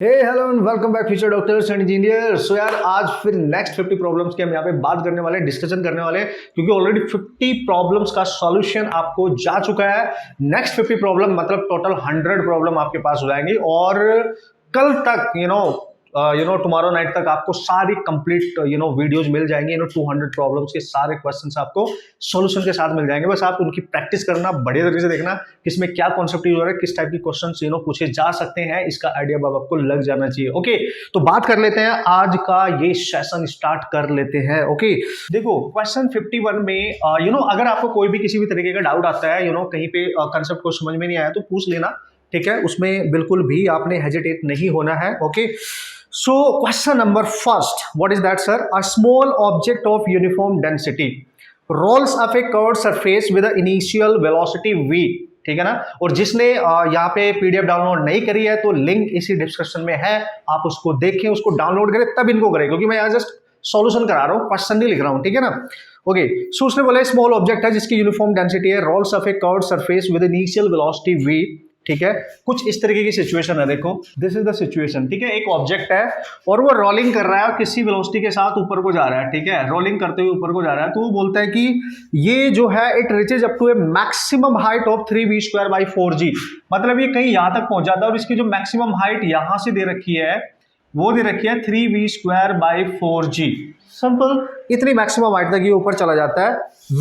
Hey hello and welcome back future doctors and engineers. So यार आज फिर next 50 problems के हम यहाँ पे बात करने वाले, डिस्कशन करने वाले, क्योंकि ऑलरेडी 50 प्रॉब्लम्स का सॉल्यूशन आपको जा चुका है। नेक्स्ट 50 प्रॉब्लम मतलब टोटल 100 प्रॉब्लम आपके पास हो जाएंगी और कल तक टुमारो नाइट तक आपको सारी कंप्लीट वीडियोस मिल जाएंगे। 200 प्रॉब्लम्स के सारे क्वेश्चंस आपको सॉल्यूशन के साथ मिल जाएंगे। बस आप उनकी प्रैक्टिस करना, बढ़िया तरीके से देखना किसमें क्या कॉन्सेप्ट यूज हो रहा है, किस टाइप की क्वेश्चंस पूछे जा सकते हैं, इसका आइडिया अब आपको लग जाना चाहिए। ओके, तो बात कर लेते हैं, आज का ये सेशन स्टार्ट कर लेते हैं। ओके, देखो क्वेश्चन 51 में अगर आपको कोई भी किसी भी तरीके का डाउट आता है, कहीं पे कंसेप्ट को समझ में नहीं आया तो पूछ लेना, ठीक है, उसमें बिल्कुल भी आपने हेजिटेट नहीं होना है। Okay, so question number first, what is that sir? A small object of uniform density rolls up a curved surface with an initial velocity v, ठीक है ना। और जिसने यहाँ पे पीडीएफ डाउनलोड नहीं करी है तो लिंक इसी डिस्क्रिप्शन में है, आप उसको देखें, उसको डाउनलोड करें तब इनको करें, क्योंकि मैं यहाँ जस्ट सॉल्यूशन करा रहा हूँ, क्वेश्चन नहीं लिख रहा हूँ, ठीक है ना। ओके, सो उसने बोला स्मॉल ऑब्जेक्ट है जिसकी यूनिफॉर्म डेंसिटी है, rolls of a curved surface with initial velocity v, ठीक है। कुछ इस तरीके की सिचुएशन है, देखो दिस इज द सिचुएशन, ठीक है। एक ऑब्जेक्ट है और वो रोलिंग कर रहा है, किसी वेलोसिटी के साथ ऊपर को जा रहा है, ठीक है, रोलिंग करते हुए ऊपर को जा रहा है। तो वो बोलता है कि ये जो है it reaches up to a maximum height of 3v²/4g, मतलब ये कहीं यहां तक पहुंच जाता है और इसकी जो मैक्सिमम हाइट यहां से दे रखी है वो दे रखी है 3v²/4g। सिंपल, इतनी मैक्सिमम हाइट तक ये ऊपर चला जाता है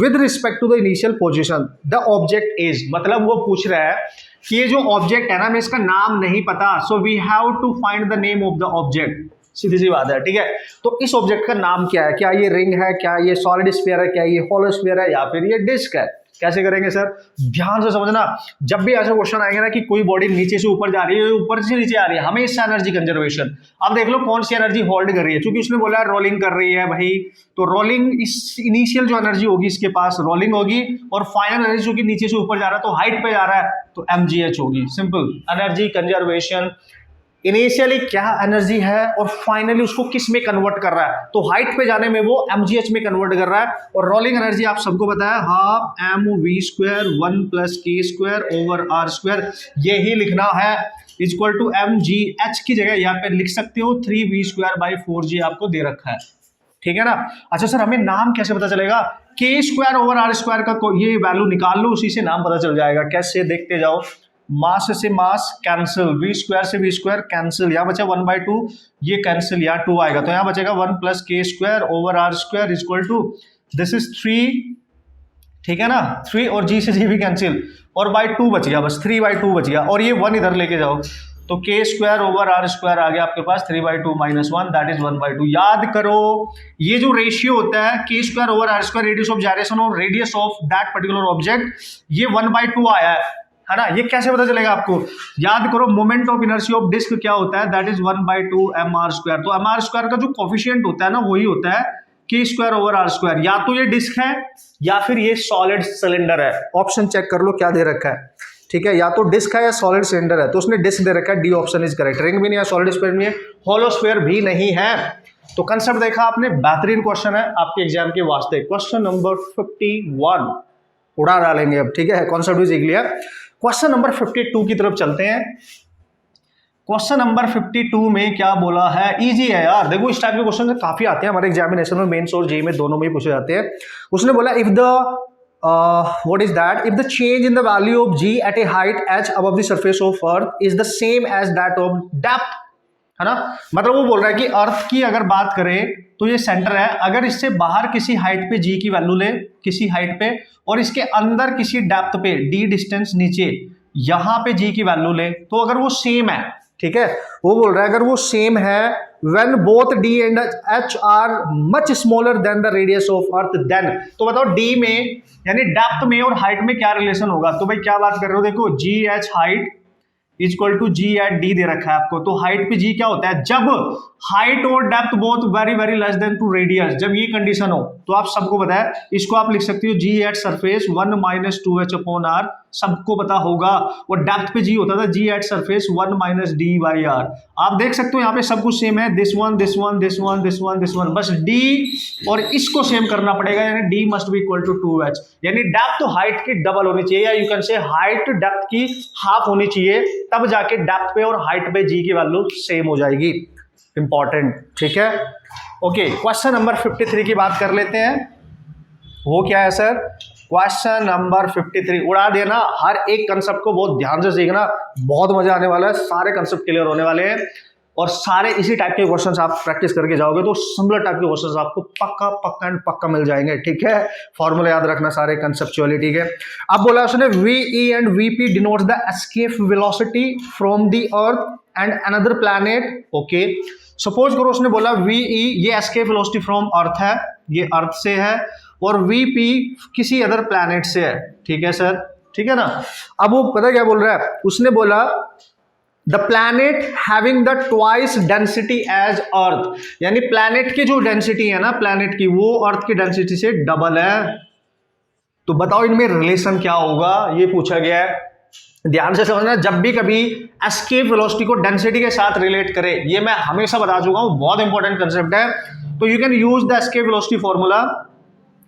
with respect to the initial position the object is, मतलब वो पूछ रहा है कि ये जो ऑब्जेक्ट है ना, मैं इसका नाम नहीं पता, so we have to find the name of the object. सीधी सी बात है, ठीक है। तो इस ऑब्जेक्ट का नाम क्या है, क्या ये रिंग है, क्या ये सॉलिड स्फीयर है, क्या ये होलो स्फीयर है, या फिर ये डिस्क है। कैसे करेंगे सर, ध्यान से समझना, जब भी ऐसा क्वेश्चन आएगा ना कि कोई बॉडी नीचे से ऊपर जा रही है, ऊपर से नीचे आ रही है, हमेशा एनर्जी कंजर्वेशन। अब देख लो कौन सी एनर्जी होल्ड कर रही है, क्योंकि उसने बोला रोलिंग कर रही है भाई, तो रोलिंग इस इनिशियल जो एनर्जी होगी इसके पास रोलिंग होगी, और फाइनल एनर्जी जो कि नीचे से ऊपर जा रहा है तो हाइट पे जा रहा है तो mgh होगी। सिंपल, एनर्जी कंजर्वेशन, इनिशियली क्या एनर्जी है और फाइनली उसको किस में कन्वर्ट कर रहा है, तो हाइट पे जाने में वो mgh में कन्वर्ट कर रहा है। और रोलिंग एनर्जी आप सबको पता है, हाफ mv² 1 + k²/r², यही लिखना है, इक्वल टू mgh की जगह यहाँ पे लिख सकते हो 3v²/4g आपको दे रखा है, ठीक है ना। अच्छा सर, हमें नाम कैसे पता चलेगा, k²/r² का ये वैल्यू निकाल लो, उसी से नाम पता चल जाएगा। कैसे, देखते जाओ, मास से मास कैंसिल, v² से v² कैंसिल, यहाँ बचा 1/2, ये कैंसिल, यहाँ 2 आएगा तो यहाँ बचेगा 1 + k²/r² equal to this is 3, ठीक है ना, 3 और g से g भी कैंसिल और बाई 2 बच गया, बस 3/2 बच गया, और ये 1 इधर लेके जाओ तो k²/r² आ गया आपके पास 3/2 - 1, दैट इज 1/2। याद करो ये जो रेशियो होता है k²/r², रेडियस ऑफ जायरेशन और radius of that particular object, ये 1/2 आया है ना। ये कैसे पता चलेगा आपको, याद करो moment of inertia of disc क्या होता है, दैट इज 1/2 mr²। तो mr² का जो कोफिशिएंट होता है ना वही होता है k²/r²। या तो ये डिस्क है या फिर ये सॉलिड सिलेंडर है, ऑप्शन चेक कर लो क्या दे रखा है, ठीक है, या तो डिस्क है या सॉलिड सिलेंडर है, तो उसने डिस्क दे रखा है, D option is correct. Ring भी नहीं है, सॉलिड स्फीयर नहीं है, होलो स्फीयर भी नहीं है। तो कंसेप्ट देखा आपने, बेहतरीन क्वेश्चन है आपके एग्जाम के वास्ते। क्वेश्चन नंबर 51 उड़ा डालेंगे अब, ठीक है, कॉन्सेप्ट भी सीख लिया। क्वेश्चन नंबर 52 की तरफ चलते हैं। क्वेश्चन नंबर 52 में क्या बोला है, इजी है यार, देखो इस टाइप के क्वेश्चन काफी आते हैं हमारे एग्जामिनेशन में, मेंस और जेईई में दोनों में ही पूछे जाते हैं। उसने बोला if the what is that, if the change in the value of g at a height h above the surface of earth is the same as that of depth, है ना। मतलब वो बोल रहा है कि अर्थ की अगर बात करें तो ये सेंटर है, अगर इससे बाहर किसी हाइट पे g की वैल्यू ले, किसी हाइट पे, और इसके अंदर किसी डेप्थ पे d डिस्टेंस नीचे यहां पे g की वैल्यू ले, तो अगर वो सेम है, ठीक है, वो बोल रहा है अगर वो सेम है when both d and h are much smaller than the radius of earth then, तो बताओ d में यानी डेप्थ में और हाइट में क्या रिलेशन होगा। तो भाई क्या बात कर रहे हो, देखो gh height equal to g at d दे रखा है आपको, तो हाइट पे g क्या होता है, जब हाइट और depth both very very less than to radius, जब ये कंडीशन हो तो आप सबको पता है, इसको आप लिख सकते हो g at surface 1 minus 2h upon R, सबको पता होगा। और डेप्थ पे जी होता था g at surface 1 minus D by R. आप देख सकते हो यहाँ पे सब कुछ सेम है, this one this one this one this one this one, बस डी और इसको सेम करना पड़ेगा, यानी D must be equal to 2h, यानी डेप्थ तो हाइट की डबल होनी चाहिए, या you can say height depth की हाफ होनी चाहिए, तब जाके डेप्थ पे और हाइट पे जी की वैल्यू सेम हो जाएगी। इंपॉर्टेंट, ठीक है। ओके, क्वेश्चन नंबर 53 की बात कर लेते हैं। वो क्या है सर? क्वेश्चन नंबर 53, उड़ा देना, हर एक कंसेप्ट को बहुत ध्यान से सीखना, बहुत मजा आने वाला है, सारे कंसेप्ट क्लियर होने वाले हैं और सारे इसी टाइप के क्वेश्चंस आप प्रैक्टिस करके जाओगे तो सिमिलर टाइप के क्वेश्चंस आपको पक्का पक्का एंड पक्का मिल जाएंगे, ठीक है। फॉर्मूला याद रखना सारे कंसेप्चुअली, ठीक है। अब बोला उसने VE and VP denotes the escape velocity from the earth and another planet. Okay, suppose करो उसने बोला वीई ये एस्केप वेलोसिटी फ्रॉम अर्थ है, ये अर्थ से है, और वीपी किसी अदर प्लैनेट से है, ठीक है सर, ठीक है ना। अब वो पता क्या बोल रहा है, उसने बोला the planet having the twice density as earth, यानी प्लैनेट की जो डेंसिटी है ना प्लैनेट की, वो अर्थ की डेंसिटी से डबल है। तो बताओ इनमें रिलेशन क्या होगा, ये पूछा गया है। ध्यान से समझना, जब भी कभी एस्केप वेलोसिटी को डेंसिटी के साथ रिलेट करे, ये मैं हमेशा बता चुका हूं, बहुत इंपॉर्टेंट कंसेप्ट है। तो you can use the escape velocity formula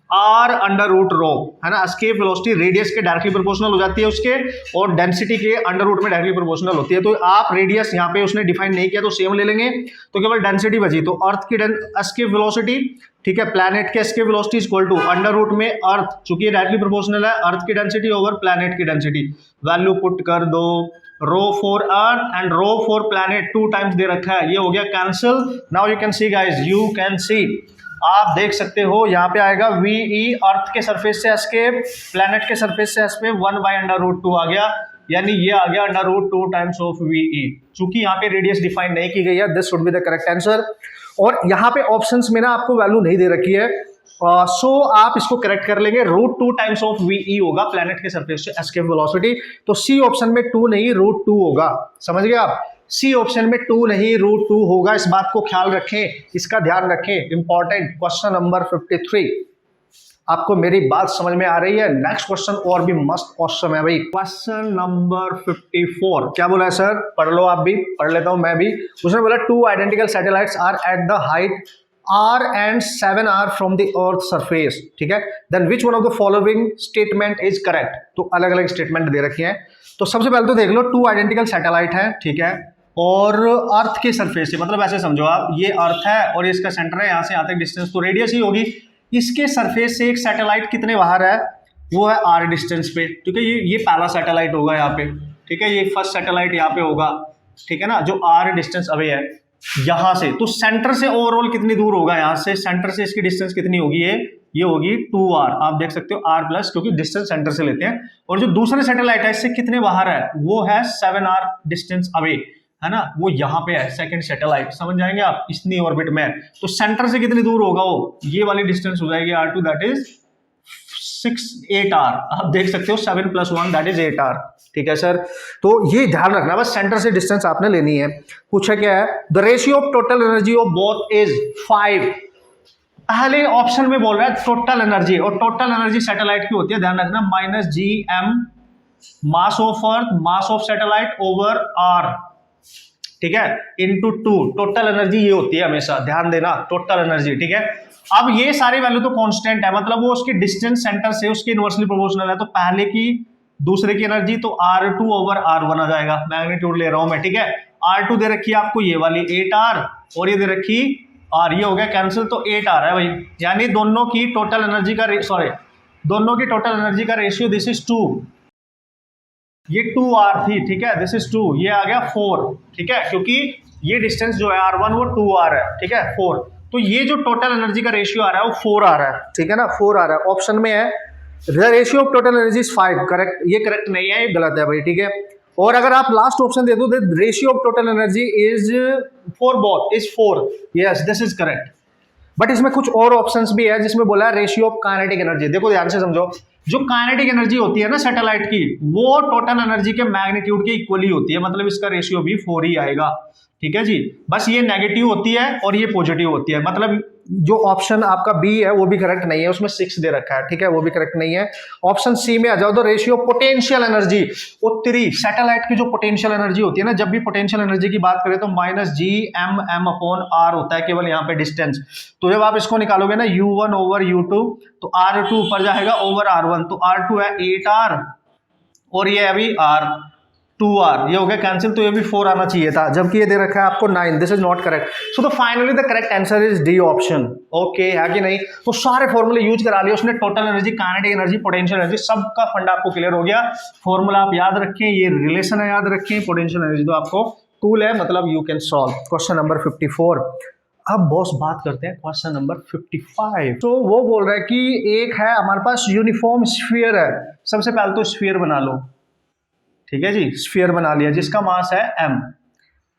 R under root rho, है ना। एस्केप वेलोसिटी रेडियस के डायरेक्टली प्रोपोर्शनल हो जाती है उसके, और डेंसिटी के अंडर रूट में डायरेक्टली प्रोपोर्शनल होती है। तो आप रेडियस यहाँ पे उसने डिफाइन नहीं किया तो सेम ले लेंगे, तो केवल डेंसिटी बची। तो अर्थ की एस्केप वेलोसिटी, ठीक है, प्लैनेट के escape velocity is equal to under root में अर्थ, चूंकि ये डायरेक्टली प्रोपोर्शनल है, अर्थ की डेंसिटी ओवर प्लैनेट की डेंसिटी। वैल्यू पुट कर दो, rho for earth and rho for planet 2 times दे रखा है, ये हो गया cancel. Now you can see guys, you can see, आप देख सकते हो यहाँ पे आएगा वीई, अर्थ के सरफेस से एस्केप, प्लैनेट के सरफेस से एस्केप 1 बाय अंडर रूट 2 आ गया, यानी ये आ गया under root 2 times of V E. चूंकि यहाँ पे रेडियस डिफाइन नहीं की गई है, this should be the correct answer. और यहाँ पे ऑप्शंस में ना आपको वैल्यू नहीं दे रखी है, सो आप इसको करेक्ट कर लेंगे, रूट 2 टाइम्स ऑफ वीई होगा प्लैनेट के सरफेस से एस्केप वेलोसिटी। तो सी ऑप्शन में 2 नहीं रूट 2 होगा, समझ गए आप। सी ऑप्शन में 2 नहीं रूट 2 होगा, इस बात को ख्याल रखें, इसका ध्यान रखें। इंपॉर्टेंट क्वेश्चन नंबर 53, आपको मेरी बात समझ में आ रही है? नेक्स्ट क्वेश्चन और भी मस्त क्वेश्चन है भाई। क्वेश्चन नंबर 54 क्या बोला है सर? पढ़ लो, आप भी पढ़ लेता हूं मैं भी। उसने बोला 2 identical satellites are at the height R and 7R from the Earth surface, ठीक है। Then which one of the following statement is correct? तो अलग अलग स्टेटमेंट दे रखी हैं। तो सबसे पहले तो देख लो, 2 आइडेंटिकल सैटेलाइट है, ठीक है, और अर्थ के सरफेस से, मतलब ऐसे समझो आप, ये अर्थ है और ये इसका सेंटर है, यहाँ से यहाँ तक डिस्टेंस तो रेडियस ही होगी। इसके सरफेस से एक सैटेलाइट कितने बाहर है, वो है r डिस्टेंस पे, ठीक है। ये पहला सैटेलाइट होगा यहाँ पे, ठीक है, ये फर्स्ट सैटेलाइट यहाँ पे होगा, ठीक है ना, जो r डिस्टेंस अवे है यहां से। तो सेंटर से ओवरऑल कितनी दूर होगा, यहां से सेंटर से इसकी डिस्टेंस कितनी होगी, ये होगी 2r, आप देख सकते हो r प्लस, क्योंकि डिस्टेंस सेंटर से लेते हैं। और जो दूसरा सैटेलाइट है इससे कितने बाहर है, वो है 7r डिस्टेंस अवे, है ना, वो यहाँ पे है सेकंड सैटेलाइट, समझ जाएंगे आप, इतनी ऑर्बिट में। तो सेंटर से कितनी दूर होगा वो, ये वाली डिस्टेंस हो जाएगी r2, दैट इज 8r, आप देख सकते हो 7 + 1 दैट इज 8r, ठीक है सर। तो ये ध्यान रखना, बस सेंटर से डिस्टेंस आपने लेनी है। पूछा क्या है, the ratio of total energy of both is 5। पहले ऑप्शन में बोल रहा है टोटल एनर्जी, और टोटल एनर्जी सैटेलाइट की होती है, ध्यान रखना, -gm mass of earth, mass of satellite over r, ठीक है, इनटू 2, टोटल एनर्जी ये होती है हमेशा, ध्यान देना, टोटल एनर्जी, ठीक है। अब ये सारी वैल्यू तो कांस्टेंट है, मतलब वो उसकी डिस्टेंस सेंटर से उसके इनवर्सली प्रोपोर्शनल है, तो पहले की दूसरे की एनर्जी तो r2 ओवर r1 आ जाएगा, मैग्नीट्यूड ले रहा हूं मैं, ठीक है। r2 दे रखी है आपको ये वाली 8r, और ये दे रखी r, ये हो गया कैंसिल, तो 8r है भाई, यानी दोनों की टोटल एनर्जी का दोनों की टोटल एनर्जी का रेशियो दिस इज 2, ये 2r थी, ठीक है, दिस इज 2, ये आ गया 4, ठीक है, क्योंकि ये डिस्टेंस जो है r1 वो 2r है, ठीक है, 4। तो ये जो टोटल एनर्जी का रेशियो आ रहा है वो 4 आ रहा है, ठीक है ना, 4 आ रहा है। ऑप्शन में है the ratio of total energy is 5, correct, ये करेक्ट नहीं है, ये गलत है भाई, ठीक है। और अगर आप लास्ट ऑप्शन दे दो, the ratio of total energy is for both is 4, yes this is correct. But इसमें कुछ और ऑप्शंस भी है जिसमें बोला है रेशियो ऑफ काइनेटिक एनर्जी। देखो ध्यान से समझो, जो काइनेटिक एनर्जी होती है ना सैटेलाइट की, वो टोटल एनर्जी के मैग्नीट्यूड के इक्वली होती है, मतलब इसका रेशियो भी 4 ही आएगा, ठीक है जी। बस ये नेगेटिव होती है और ये पॉजिटिव होती है, मतलब जो ऑप्शन आपका बी है वो भी करेक्ट नहीं है, उसमें 6 दे रखा है, ठीक है, वो भी करेक्ट नहीं है। ऑप्शन सी में आ जाओ तो रेशियो पोटेंशियल एनर्जी, उत्तरी सैटेलाइट की जो पोटेंशियल एनर्जी होती है ना, जब भी पोटेंशियल एनर्जी की बात करें तो -G/m/r होता है केवल यहाँ पे डिस्टेंस। तो जब आप इसको निकालोगे ना U1 ओवर U2 तो R2 ऊपर जाएगा ओवर R1, तो R2 है 8R और ये अभी R2R, ये हो गया कैंसिल, तो ये भी 4 आना चाहिए था, जबकि ये दे रखा है आपको 9। This is not correct. So the finally the correct answer is D option. Okay, है कि नहीं? तो सारे फॉर्मूले यूज करा लिए उसने, total energy, kinetic energy, potential energy, सबका फंडा आपको क्लियर हो गया। फॉर्मूला आप याद रखें, ये रिलेशन है याद रखें, पोटेंशियल एनर्जी तो आपको कूल है, मतलब you can solve. Question number 54। अब बॉस बात करते हैं क्वेश्चन नंबर 55। तो वो बोल रहा है कि एक है हमारे पास यूनिफॉर्म स्फीयर है। सबसे पहले तो स्फीयर बना लो, ठीक है जी, स्फीयर बना लिया जिसका मास है m,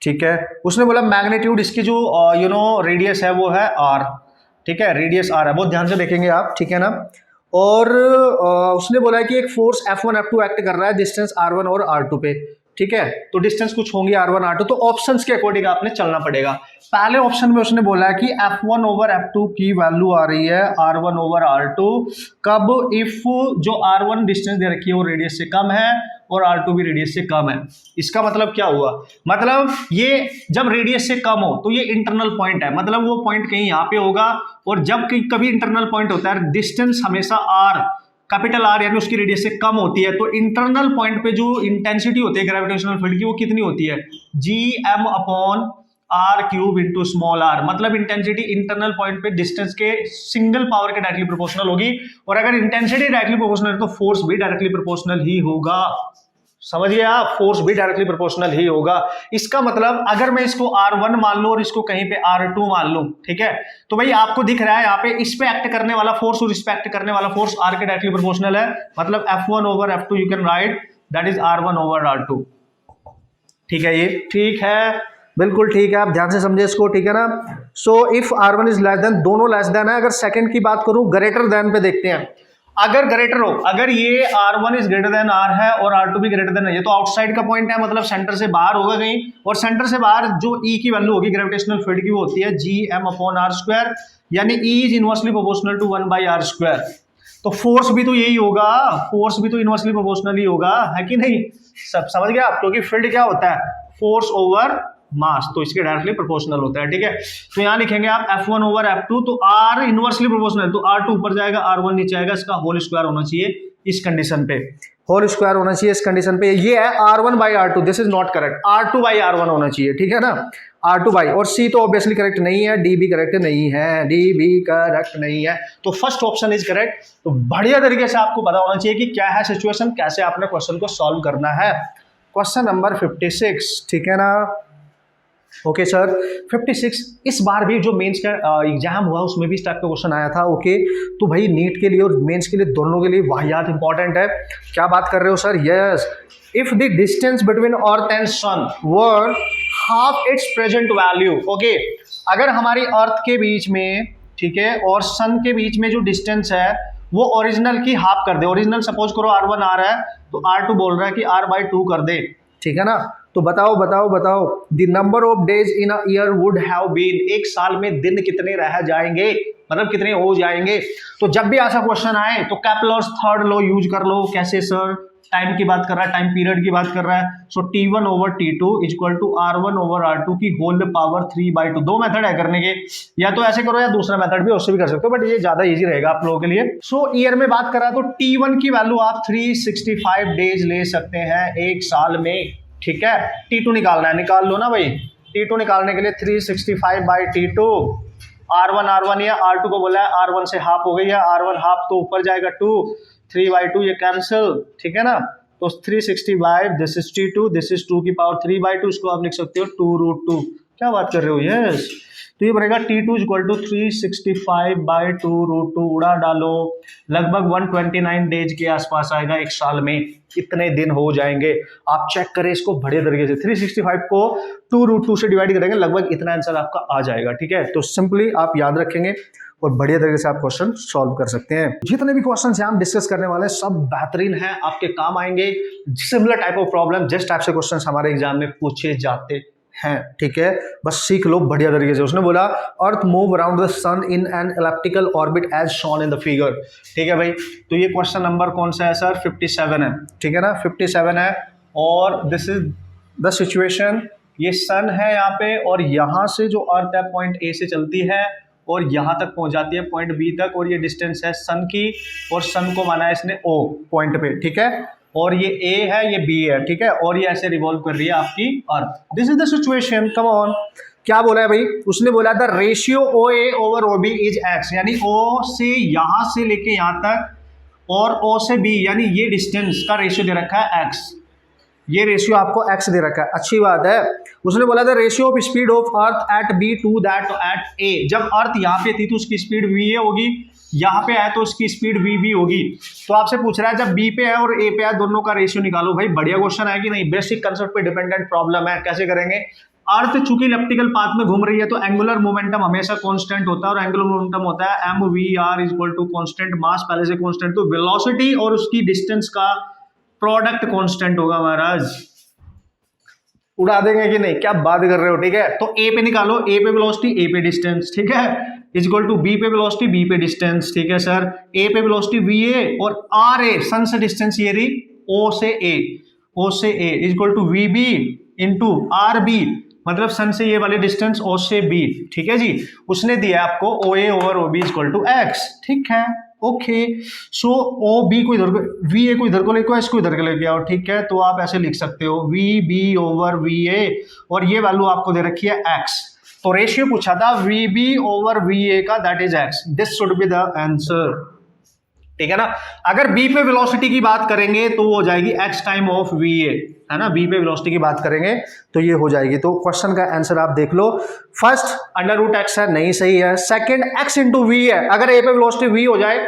ठीक है। उसने बोला मैग्नीट्यूड इसकी जो रेडियस है वो है r, ठीक है, रेडियस r है, बहुत ध्यान से देखेंगे आप, ठीक है ना। और उसने बोला है कि एक फोर्स F1 F2 एक्ट कर रहा है डिस्टेंस R1 और R2 पे, ठीक है। तो डिस्टेंस कुछ होंगी R1 R2, तो ऑप्शंस के अकॉर्डिंग आपने चलना पड़ेगा। पहले ऑप्शन में उसने बोला है कि F1 ओवर F2 की वैल्यू आ रही है R1 ओवर R2 कब, इफ जो R1 डिस्टेंस दे रखी है वो रेडियस से कम है और R2 भी रेडियस से कम है। इसका मतलब क्या हुआ, मतलब ये जब रेडियस से कम हो तो ये इंटरनल पॉइंट है, मतलब वो पॉइंट कहीं यहाँ पे होगा, और जब कभी इंटरनल पॉइंट होता है डिस्टेंस हमेशा R, कैपिटल R यानी उसकी रेडियस से कम होती है, तो इंटरनल पॉइंट पे जो इंटेंसिटी होती है ग्रेविटेशनल फील्ड की वो कितनी होती है, Gm/r³ इंटू स्मॉल r, मतलब इंटेंसिटी इंटरनल पॉइंट पे डिस्टेंस के सिंगल पावर के डायरेक्टली प्रोपोर्शनल होगी, और अगर इंटेंसिटी डायरेक्टली प्रोपोर्शनल है तो फोर्स भी डायरेक्टली प्रोपोर्शनल ही होगा। समझिए आप, फोर्स भी डायरेक्टली प्रोपोर्शनल ही होगा। इसका मतलब अगर मैं इसको R1 मान लूं और इसको कहीं पे R2 मान लूं, ठीक है, तो भाई आपको दिख रहा है यहाँ पे इस पे एक्ट करने वाला फोर्स और इस पे एक्ट करने वाला फोर्स R के डायरेक्टली प्रोपोर्शनल है, मतलब F1 over F2 you can write that is R1 over R2, ठीक है, ये ठीक है, बिल्कुल ठीक है, आप ध्यान से समझे इसको, ठीक है ना। So if R1 is less than, दोनों लेस देन है। अगर सेकंड की बात करूं ग्रेटर देन पे देखते हैं, अगर ग्रेटर हो, अगर ये R1 is greater than R है और R2 भी ग्रेटर देन है, ये तो आउटसाइड का पॉइंट है, मतलब सेंटर से बाहर होगा कहीं, और सेंटर से बाहर जो E की वैल्यू होगी ग्रेविटेशनल फील्ड की वो होती है Gm/r², यानी E is inversely proportional to 1/r²। तो फोर्स भी तो यही होगा, फोर्स भी तो इनवर्सली प्रोपोर्शनल ही होगा, है कि नहीं? सब समझ गया आप, क्योंकि फील्ड क्या होता है, फोर्स ओवर मास, तो इसके डायरेक्टली प्रोपोर्शनल होता है, ठीक है। तो यहां लिखेंगे आप F1 ओवर F2, तो R इनवर्सली प्रोपोर्शनल, तो R2 ऊपर जाएगा R1 नीचे आएगा, इसका होल स्क्वायर होना चाहिए इस कंडीशन पे, होल स्क्वायर होना चाहिए इस कंडीशन पे। ये है R1/R2, this is not correct, R2/R1 होना चाहिए, ठीक है ना, R2 बाई, और C तो ऑब्वियसली करेक्ट नहीं है, D भी करेक्ट नहीं है, D भी करेक्ट नहीं है, तो फर्स्ट ऑप्शन इज करेक्ट। तो बढ़िया तरीके से आपको पता होना चाहिए कि क्या है सिचुएशन, कैसे आपने क्वेश्चन को सॉल्व करना है। क्वेश्चन नंबर 56, ठीक है ना। ओके सर, 56 इस बार भी जो मेंस का एग्जाम हुआ उसमें भी इस टाइप का क्वेश्चन आया था। ओके, तो भाई नीट के लिए और मेंस के लिए दोनों के लिए वाहियात इंपॉर्टेंट है। क्या बात कर रहे हो sir? Yes, if the distance between earth and sun were half its present value. Okay, अगर हमारी अर्थ के बीच में, ठीक है, और सन के बीच में जो डिस्टेंस है वो ओरिजिनल की हाफ कर दे, ओरिजिनल सपोज करो R1 आ रहा है तो R2 बोल रहा है कि R/2 कर दे, ठीक है ना। तो बताओ बताओ बताओ, the number of days in a year would have been, एक साल में दिन कितने रह जाएंगे, मतलब कितने हो जाएंगे। तो जब भी ऐसा क्वेश्चन आए तो कैपलर्स थर्ड लॉ यूज कर लो। कैसे सर? टाइम की बात कर रहा है, टाइम पीरियड की बात कर रहा है, so T1 over T2 equal to R1 over R2 की होल पावर 3/2। दो मेथड है करने के, या तो ऐसे करो या दूसरा मेथड भी उससे भी कर सकते हो, बट ये ज्यादा इजी रहेगा आप लोगों के लिए। सो ईयर में बात कर रहा है तो T1 की वैल्यू आप 365 डेज ले सकते हैं एक साल में, ठीक है। T2 निकालना है, निकाल लो ना भाई। T2 निकालने के लिए 365/T2, R1 या R2 को बोला है, R1 से हाफ हो गई है, R1 हाफ तो ऊपर जाएगा 2, 3/2 ये कैंसिल, ठीक है ना। तो 365, this is T2, this is 2 की पावर 3/2, इसको आप लिख सकते हो 2√2। क्या बात कर रहे हो? यस, तो ये बनेगा T2 इक्वल टू 365/2√2, उड़ा डालो, लगभग 129 डेज के आसपास आएगा एक साल में, कितने दिन हो जाएंगे। आप चेक करें इसको बढ़िया तरीके से, 365 को 2√2 से डिवाइड करेंगे, लगभग इतना आंसर आपका आ जाएगा, ठीक है। तो सिंपली आप याद रखेंगे और बढ़िया तरीके से आप क्वेश्चन सॉल्व कर सकते हैं। जितने भी क्वेश्चन हम डिस्कस करने वाले हैं सब बेहतरीन हैं, आपके काम आएंगे। सिमिलर टाइप ऑफ प्रॉब्लम, जिस टाइप से क्वेश्चन हमारे एग्जाम में पूछे जाते हैं, ठीक है, बस सीख लो बढ़िया तरीके से। उसने बोला earth move around the sun in an elliptical orbit as shown in the figure, ठीक है भाई। तो ये क्वेश्चन नंबर कौन सा है सर? 57 है, ठीक है ना, 57 है। और दिस इज द सिचुएशन, ये सन है यहाँ पे, और यहाँ से जो अर्थ है पॉइंट ए से चलती है और यहाँ तक पहुँच जाती है पॉइंट बी तक, और ये डिस्टेंस है सन की, और सन को माना है इसने ओ पॉइंट पे, ठीक है, और ये ए है, ये बी है, ठीक है, और ये ऐसे रिवॉल्व कर रही है आपकी earth. This is the situation, come on. क्या बोला है भाई? उसने बोला the ratio O A over O B is X, यानी ओ से यहां से लेके यहां तक और ओ से बी, यानी ये डिस्टेंस का रेशियो दे रखा है एक्स, ये रेशियो आपको एक्स दे रखा है, अच्छी बात है। उसने बोला the ratio of speed of earth at B to that at A, जब अर्थ यहाँ पे थी तो उसकी स्पीड वी ए होगी, यहाँ पे है तो उसकी स्पीड वी बी होगी। तो आपसे पूछ रहा है जब बी पे है और ए पे है दोनों का रेशियो निकालो। भाई बढ़िया क्वेश्चन है कि नहीं? बेसिक कंसेप्ट पे डिपेंडेंट प्रॉब्लम है, कैसे करेंगे? अर्थ चूंकि इलिप्टिकल पाथ में घूम रही है तो एंगुलर मोमेंटम हमेशा कांस्टेंट होता है, और एंगुलर मोमेंटम होता है M V R is equal to constant, mass पहले से कांस्टेंट, तो वेलोसिटी और उसकी डिस्टेंस का प्रोडक्ट कांस्टेंट होगा महाराज। उड़ा देंगे कि नहीं? क्या बात कर रहे हो, ठीक है। तो ए पे निकालो, ए पे वेलोसिटी, ए पे डिस्टेंस, ठीक है, इज इक्वल टू बी पे वेलोसिटी, बी पे डिस्टेंस, ठीक है सर। ए पे वेलोसिटी वी ए और आर ए, सन से डिस्टेंस ये रही ओ से ए, ओ से A is equal to V B into R B, मतलब सन से ये वाले डिस्टेंस ओ से बी, ठीक है जी। उसने दिया आपको O A over O B is equal to X, ठीक है, ओके। सो ओ बी को इधर को, वी ए को इधर को लेके आओ, इसको इधर को लेके आओ, ठीक है। तो आप ऐसे लिख सकते हो V B over V A, और ये वैल्यू आपको दे रखी है एक्स। तो रेशियो पूछा था V B over V A का, that is X, this should be the answer, ठीक है ना। अगर बी पे वेलोसिटी की बात करेंगे तो वो हो जाएगी x time of V A, है ना। बी पे वेलोसिटी की बात करेंगे तो ये हो जाएगी। तो क्वेश्चन का आंसर आप देख लो, फर्स्ट अंडर रूट एक्स है, नहीं सही है। सेकंड एक्स इंटू वी है, अगर ए पे वेलोसिटी वी हो जाए,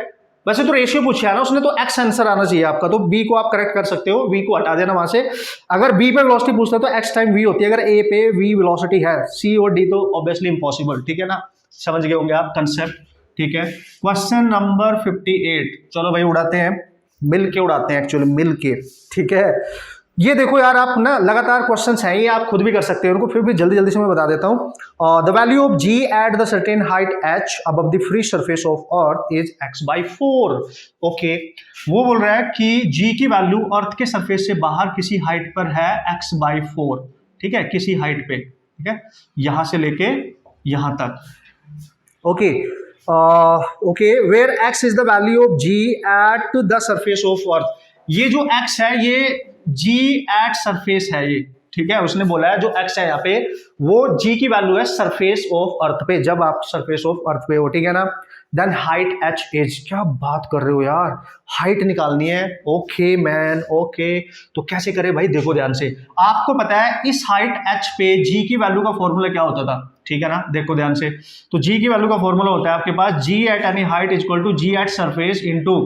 वैसे तो रेशियो पूछा है ना उसने, तो एक्स आंसर आना चाहिए आपका, तो बी को आप करेक्ट कर सकते हो, वी को हटा देना वहां से। अगर बी पे वेलोसिटी पूछता है तो एक्स टाइम वी होती है, अगर ए पे वी वेलोसिटी है, सी और डी तो ऑब्वियसली इंपॉसिबल, ठीक है ना। समझ गए होंगे आप कंसेप्ट, ठीक है। क्वेश्चन नंबर 58, चलो भाई उड़ाते हैं, मिल के उड़ाते हैं, एक्चुअली मिल के, ठीक है। ये देखो यार, आप ना लगातार क्वेश्चंस हैं, ये आप खुद भी कर सकते हो उनको, फिर भी जल्दी जल्दी से मैं बता देता हूं। The value of g at the certain height h above the free surface of earth is x/4, okay. वो बोल रहा है कि g की वैल्यू अर्थ के सरफेस से बाहर किसी हाइट पर है x/4, ठीक है, किसी हाइट पे, ठीक है, यहां से लेके यहां तक, okay. Okay, where x is the value of g at the surface of earth, ये जो x है ये g एट सरफेस है ये, ठीक है। उसने बोला है जो x है यहाँ पे वो g की वैल्यू है सरफेस ऑफ अर्थ पे, जब आप सरफेस ऑफ अर्थ पे हो, ठीक है ना। देन हाइट h इज, क्या बात कर रहे हो यार, हाइट निकालनी है, ओके मैन, ओके। तो कैसे करें भाई, देखो ध्यान से, आपको पता है इस हाइट h पे g की वैल्यू का फॉर्मूला क्या होता था, ठीक है ना, देखो ध्यान से। तो g की वैल्यू का फॉर्मूला होता है आपके पास g at any height is equal to g at surface into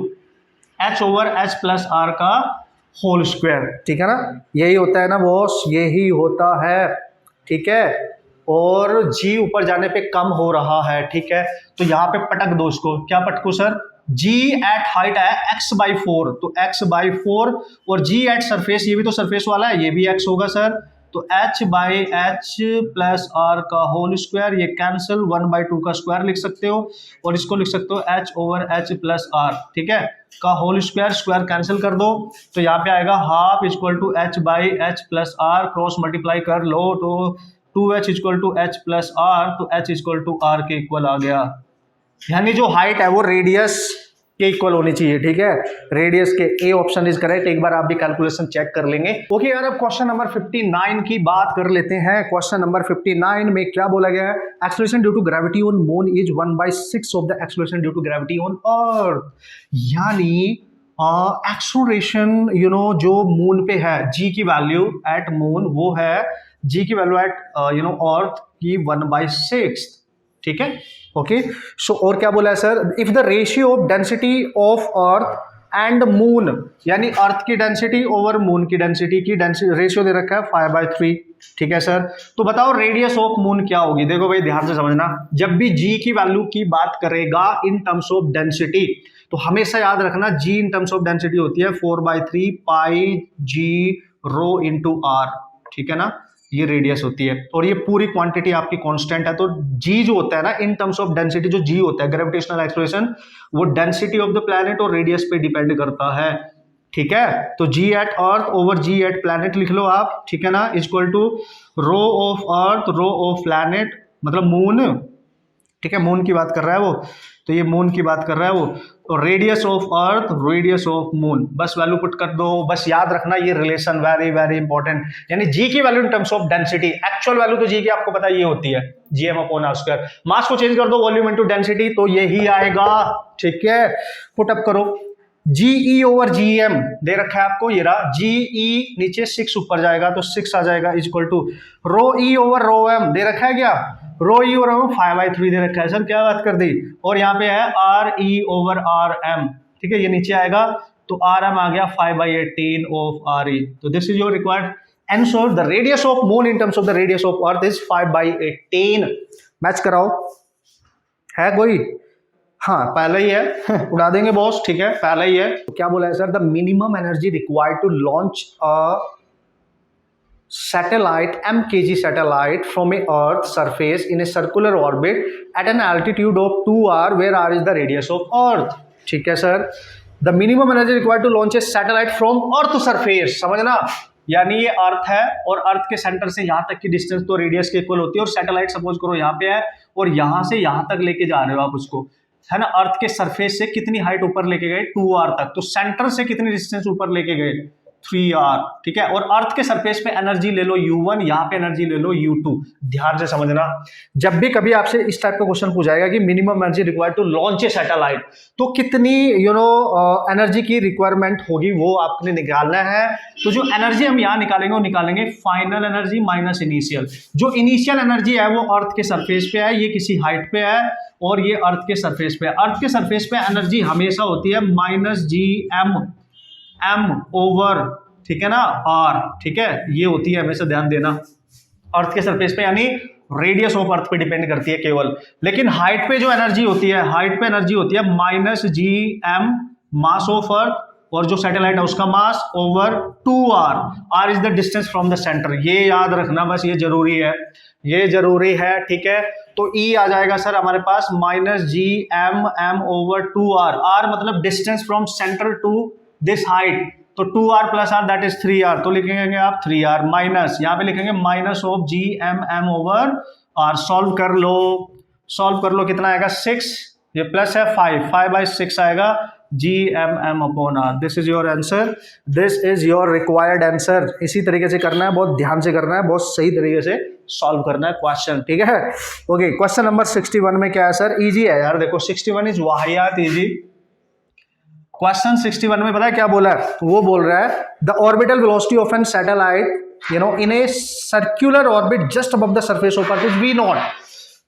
h over h plus r का होल स्क्वायर, ठीक है ना। यही होता है ना बॉस, यही होता है, ठीक है। और g ऊपर जाने पे कम हो रहा है, ठीक है। तो यहाँ पे पटक दो इसको, क्या पटको सर, g एट हाइट है x/4, तो x/4, और g एट सरफेस, ये भी तो सरफेस वाला है, ये भी x होगा सर, तो h/h प्लस r का होल स्क्वायर, ये कैंसिल, 1/2 का स्क्वायर लिख सकते हो, और इसको लिख सकते हो h over h plus r, ठीक है, का होल स्क्वायर, स्क्वायर कैंसिल कर दो, तो यहाँ पे आएगा half equal to h/h plus r, cross multiply कर लो तो 2h equal to h plus r, तो h इक्वल टू r के इक्वल आ गया, यानी जो हाइट है वो रेडियस के इक्वल होनी चाहिए, ठीक है। रेडियस के, ए ऑप्शन इज करेक्ट। एक बार आप भी कैलकुलेशन चेक कर लेंगे, ओके यार। अब क्वेश्चन नंबर 59 की बात कर लेते हैं। क्वेश्चन नंबर 59 में क्या बोला गया है, acceleration due to gravity on moon is 1/6 of the acceleration due to gravity on earth, यानी एक्सेलरेशन जो मून पे है, जी की वैल्यू एट मून वो है, जी की वैल्यू एट अर्थ की 1/6, ठीक है, ओके। सो और क्या बोला है sir, if the ratio of density of earth and moon, यानी अर्थ की डेंसिटी ओवर मून की डेंसिटी रेशियो दे रखा है 5/3, ठीक है सर। तो बताओ रेडियस ऑफ मून क्या होगी, देखो भाई ध्यान से समझना, जब भी जी की वैल्यू की बात करेगा इन टर्म्स ऑफ डेंसिटी, तो हमेशा याद रखना जी इन टर्म्स ऑफ डेंसिटी होती है 4/3 पाई जी रो इंटू आर, ठीक है ना। ये रेडियस होती है, और ये पूरी क्वांटिटी आपकी कांस्टेंट है। तो जी जो होता है ना इन टर्म्स ऑफ डेंसिटी, जो जी होता है ग्रेविटेशनल एक्सेलरेशन, वो डेंसिटी ऑफ द प्लैनेट और रेडियस पे डिपेंड करता है। ठीक है, तो g at earth over g at planet लिख लो आप, ठीक है ना, equal to rho of earth rho of planet, मतलब मून, ठीक है, मून की बात कर रहा है वो, तो ये मून की बात कर रहा है वो, तो radius of earth radius of moon, बस वैल्यू पुट कर दो। बस याद रखना ये रिलेशन वेरी वेरी इंपॉर्टेंट, यानी जी की value in terms of density, actual value तो जी की आपको पता ये होती है जीएम अपॉन आर स्क्वायर, मास को चेंज कर दो वॉल्यूम इनटू डेंसिटी, तो यही आएगा। ठीक है, पुट अप करो, जीई ओवर जीएम दे रखा है आपको, ये रहा जीई, नीचे 6 ऊपर जाएगा तो 6 आ जाएगा, equal to rho E over rho M दे रखा है क्या, रो ई ओवर एम 5/3 दे रखा है। सर क्या बात कर दी, और यहाँ पे है R E over R M, ठीक है, ये नीचे आएगा तो आर एम आ गया 5/18 ऑफ आर ई, तो this is your required answer. The radius of moon in terms of the radius of earth is 5/18। Match कराओ, है कोई, हाँ पहला ही है उड़ा देंगे बॉस, ठीक है पहला ही है। तो क्या बोला है sir, the minimum energy required to launch a satellite mkg satellite from a earth surface in a circular orbit at an altitude of 2r where r is the radius of earth। ठीक है sir, the minimum energy required to launch a satellite from earth surface, समझना, यानी ये अर्थ है और अर्थ के centre से यहाँ तक की डिस्टेंस तो रेडियस के इक्वल होती है, और सैटेलाइट सपोज करो यहाँ पे है और यहाँ से यहाँ तक लेके जा रहे हो आप उसको, है ना, अर्थ के सरफेस से कितनी हाइट ऊपर लेके गए 2r तक, तो सेंटर से कितनी डिस्टेंस ऊपर लेके गए 3r, ठीक है, और अर्थ के सरफेस पे एनर्जी ले लो U1, यहाँ पे एनर्जी ले लो U2। ध्यान से समझना, जब भी कभी आपसे इस टाइप का क्वेश्चन पूछा जाएगा कि minimum energy required to launch a satellite, तो कितनी एनर्जी की रिक्वायरमेंट होगी वो आपने निकालना है। तो जो एनर्जी हम यहाँ निकालेंगे वो निकालेंगे फाइनल एनर्जी माइनस इनिशियल। जो इनिशियल एनर्जी है वो अर्थ के सरफेस पे है, ये किसी हाइट पे है, और ये अर्थ के सरफेस पे है। अर्थ के सरफेस पे एनर्जी हमेशा होती है -Gm m ओवर, ठीक है ना, r, ठीक है, ये होती है, हमेशा ध्यान देना, अर्थ के सरफेस पे, यानी रेडियस ऑफ अर्थ पे डिपेंड करती है केवल। लेकिन हाइट पे जो एनर्जी होती है, हाइट पे एनर्जी होती है -Gm मास ऑफ अर्थ, और जो सैटेलाइट है उसका मास over 2r, r is the distance from the centre, ये याद रखना, बस ये जरूरी है, ये जरूरी है, ठीक है। तो E आ जाएगा सर हमारे पास -Gm m over 2r, r मतलब distance from centre to this height, तो 2r plus r that is 3r, तो लिखेंगे आप 3r माइनस, यहाँ पे लिखेंगे minus of Gm m over r। Solve कर लो, कितना आएगा 6, ये प्लस है 5/6 आएगा Gm m upon r। This is your answer, this is your required answer. इसी तरीके से करना है, बहुत ध्यान से करना है, बहुत सही तरीके से सॉल्व करना है क्वेश्चन, ठीक है। ओके, क्वेश्चन नंबर 61 में क्या है सर, इजी है यार, देखो 61 इज वाहियात इजी। क्वेश्चन 61 में पता है क्या बोला है, वो बोल रहा है the orbital velocity of an satellite in a circular orbit just above the surface of earth is v0।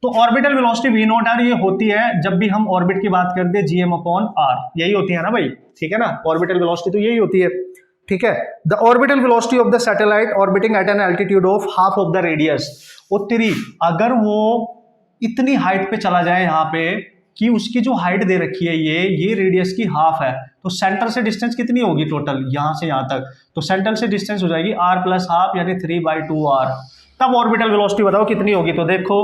तो ऑर्बिटल वेलोसिटी v0 यार ये होती है जब भी हम ऑर्बिट की बात करते हैं Gm अपॉन r, यही होती है ना भाई, ठीक है ना, ऑर्बिटल वेलोसिटी तो यही होती है, ठीक है। The orbital velocity of the satellite orbiting at an altitude of half of the radius, उत्तरी, अगर वो इतनी हाइट पे चला जाए यहाँ पे कि उसकी जो हाइट दे रखी है ये रेडियस की हाफ है, तो सेंटर से डिस्टेंस कितनी होगी टोटल यहाँ से यहाँ तक, तो सेंटर से डिस्टेंस हो जाएगी r प्लस हाफ यानी 3/2r। तब ऑर्बिटल वेलोसिटी बताओ कितनी होगी, तो देखो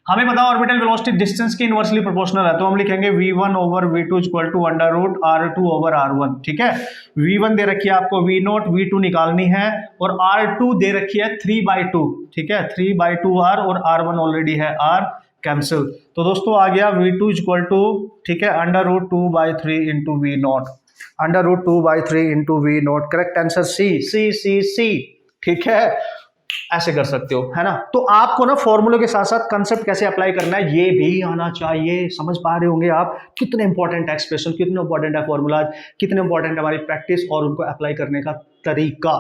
हमें पता ऑर्बिटल वेलोसिटी डिस्टेंस के इनवर्सली प्रोपोर्शनल है, तो हम लिखेंगे v1 over v2 equal to √r2 over r1, ठीक है। v1 दे रखी है आपको v0, v2 निकालनी है, और r2 दे रखी है 3/2, ठीक है, 3/2r, और r1 ऑलरेडी है r, कैंसिल। तो दोस्तों आ गया v2 इक्वल टू, ठीक है, √2/3 into v0, √2/3 into v0, correct answer C, ठीक है, ऐसे कर सकते हो, है ना। तो आपको ना फॉर्मूले के साथ साथ कंसेप्ट कैसे अप्लाई करना है ये भी आना चाहिए, समझ पा रहे होंगे आप कितने इंपॉर्टेंट एक्सप्रेशन, कितने इंपॉर्टेंट है फॉर्मूलाज, कितने इंपॉर्टेंट हमारी प्रैक्टिस और उनको अप्लाई करने का तरीका,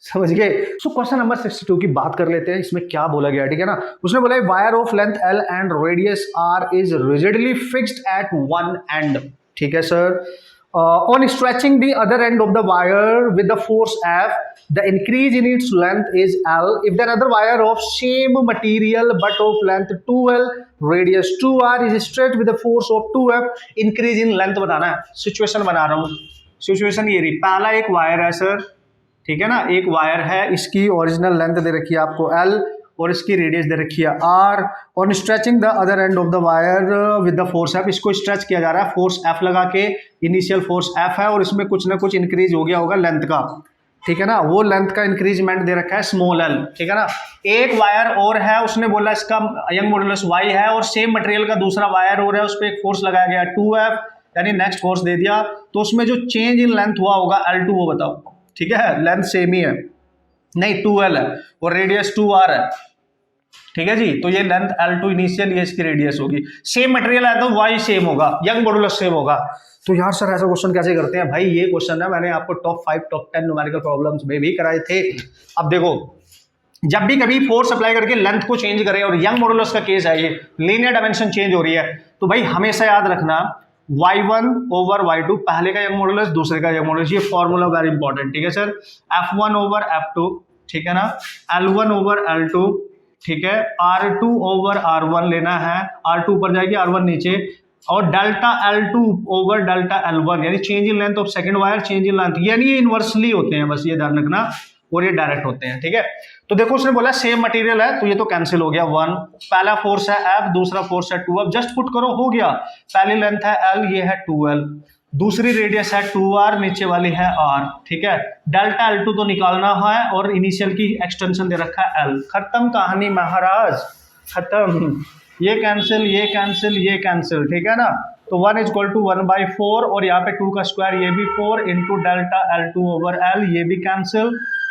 समझ गए। सो क्वेश्चन नंबर 62 की बात कर लेते हैं, इसमें क्या बोला गया, ठीक है ना। उसने बोला wire of length L and radius R is rigidly fixed at one and, ठीक है sir. On stretching the other end of the wire with the force F, the increase in its length is L. If the other wire of same material but of length 2L, radius 2R is stretched with the force of 2F, increase in length बताना है। Situation बना रहा हूँ, situation ये रही, पहला एक wire है सर, ठीक है ना, एक वायर है, इसकी ओरिजिनल लेंथ दे रखी है आपको L और इसकी रेडियस दे रखी है R, और stretching the other end of the wire with the force F, इसको स्ट्रेच किया जा रहा है फोर्स F लगा के, इनिशियल फोर्स F है और इसमें कुछ ना कुछ इंक्रीज हो गया होगा लेंथ का, ठीक है ना, वो लेंथ का इंक्रीजमेंट दे रखा है स्मॉल l, ठीक है ना। एक वायर और है, उसने बोला इसका यंग मॉडुलस y है और सेम मटेरियल का दूसरा वायर और है, उस पर एक फोर्स लगाया गया 2F, यानी नेक्स्ट फोर्स दे दिया, तो उसमें जो चेंज इन लेंथ हुआ होगा L2 वो बताओ, ठीक है, लेंथ सेम ही है, नहीं 2L है और रेडियस 2R है, ठीक है जी, तो ये लेंथ L2 इनिशियल, ये इसकी रेडियस होगी, सेम मटेरियल है तो y सेम होगा, यंग मॉडुलस सेम होगा। तो यार सर ऐसा क्वेश्चन कैसे करते हैं भाई, ये क्वेश्चन है मैंने आपको टॉप 5 टॉप 10 न्यूमेरिकल प्रॉब्लम्स में भी कराए थे। अब देखो, जब भी कभी फोर्स अप्लाई करके लेंथ को चेंज करें, और यंग मॉडुलस का केस है ये, लीनियर डायमेंशन चेंज हो रही है, तो भाई हमेशा याद रखना y1 ओवर y2, पहले का यंग मॉडुलस दूसरे का यंग मॉडुलस, ये फॉर्मूला वेरी इंपॉर्टेंट, ठीक है सर, f1 ओवर f2, ठीक है ना, L1 ओवर L2, ठीक है, R2 ओवर R1 लेना है, R2 ऊपर जाएगी R1 नीचे, और delta L2 over delta L1, यानी change in length of second wire, change in length, यानी ये इनवर्सली होते हैं, बस ये ध्यान रखना, और ये डायरेक्ट होते हैं, ठीक है। तो देखो उसने बोला सेम मटेरियल है, तो ये तो कैंसिल हो गया 1, पहला फोर्स है F, दूसरा फोर्स है 2F, जस्ट पुट करो हो गया, पहली लेंथ है L, ये है 2L, दूसरी रेडियस है 2R, नीचे वाली है R, ठीक है, डेल्टा L2 तो निकालना है और इनिशियल की एक्सटेंशन दे रखा है L, खत्म कहानी महाराज, खत्म, ये कैंसिल, ये कैंसिल, ये कैंसिल, ठीक है ना। तो 1 इज इक्वल टू 1/4, और यहाँ पे 2 का स्क्वायर, ये भी 4 into delta L2 over L, ये भी कैंसिल,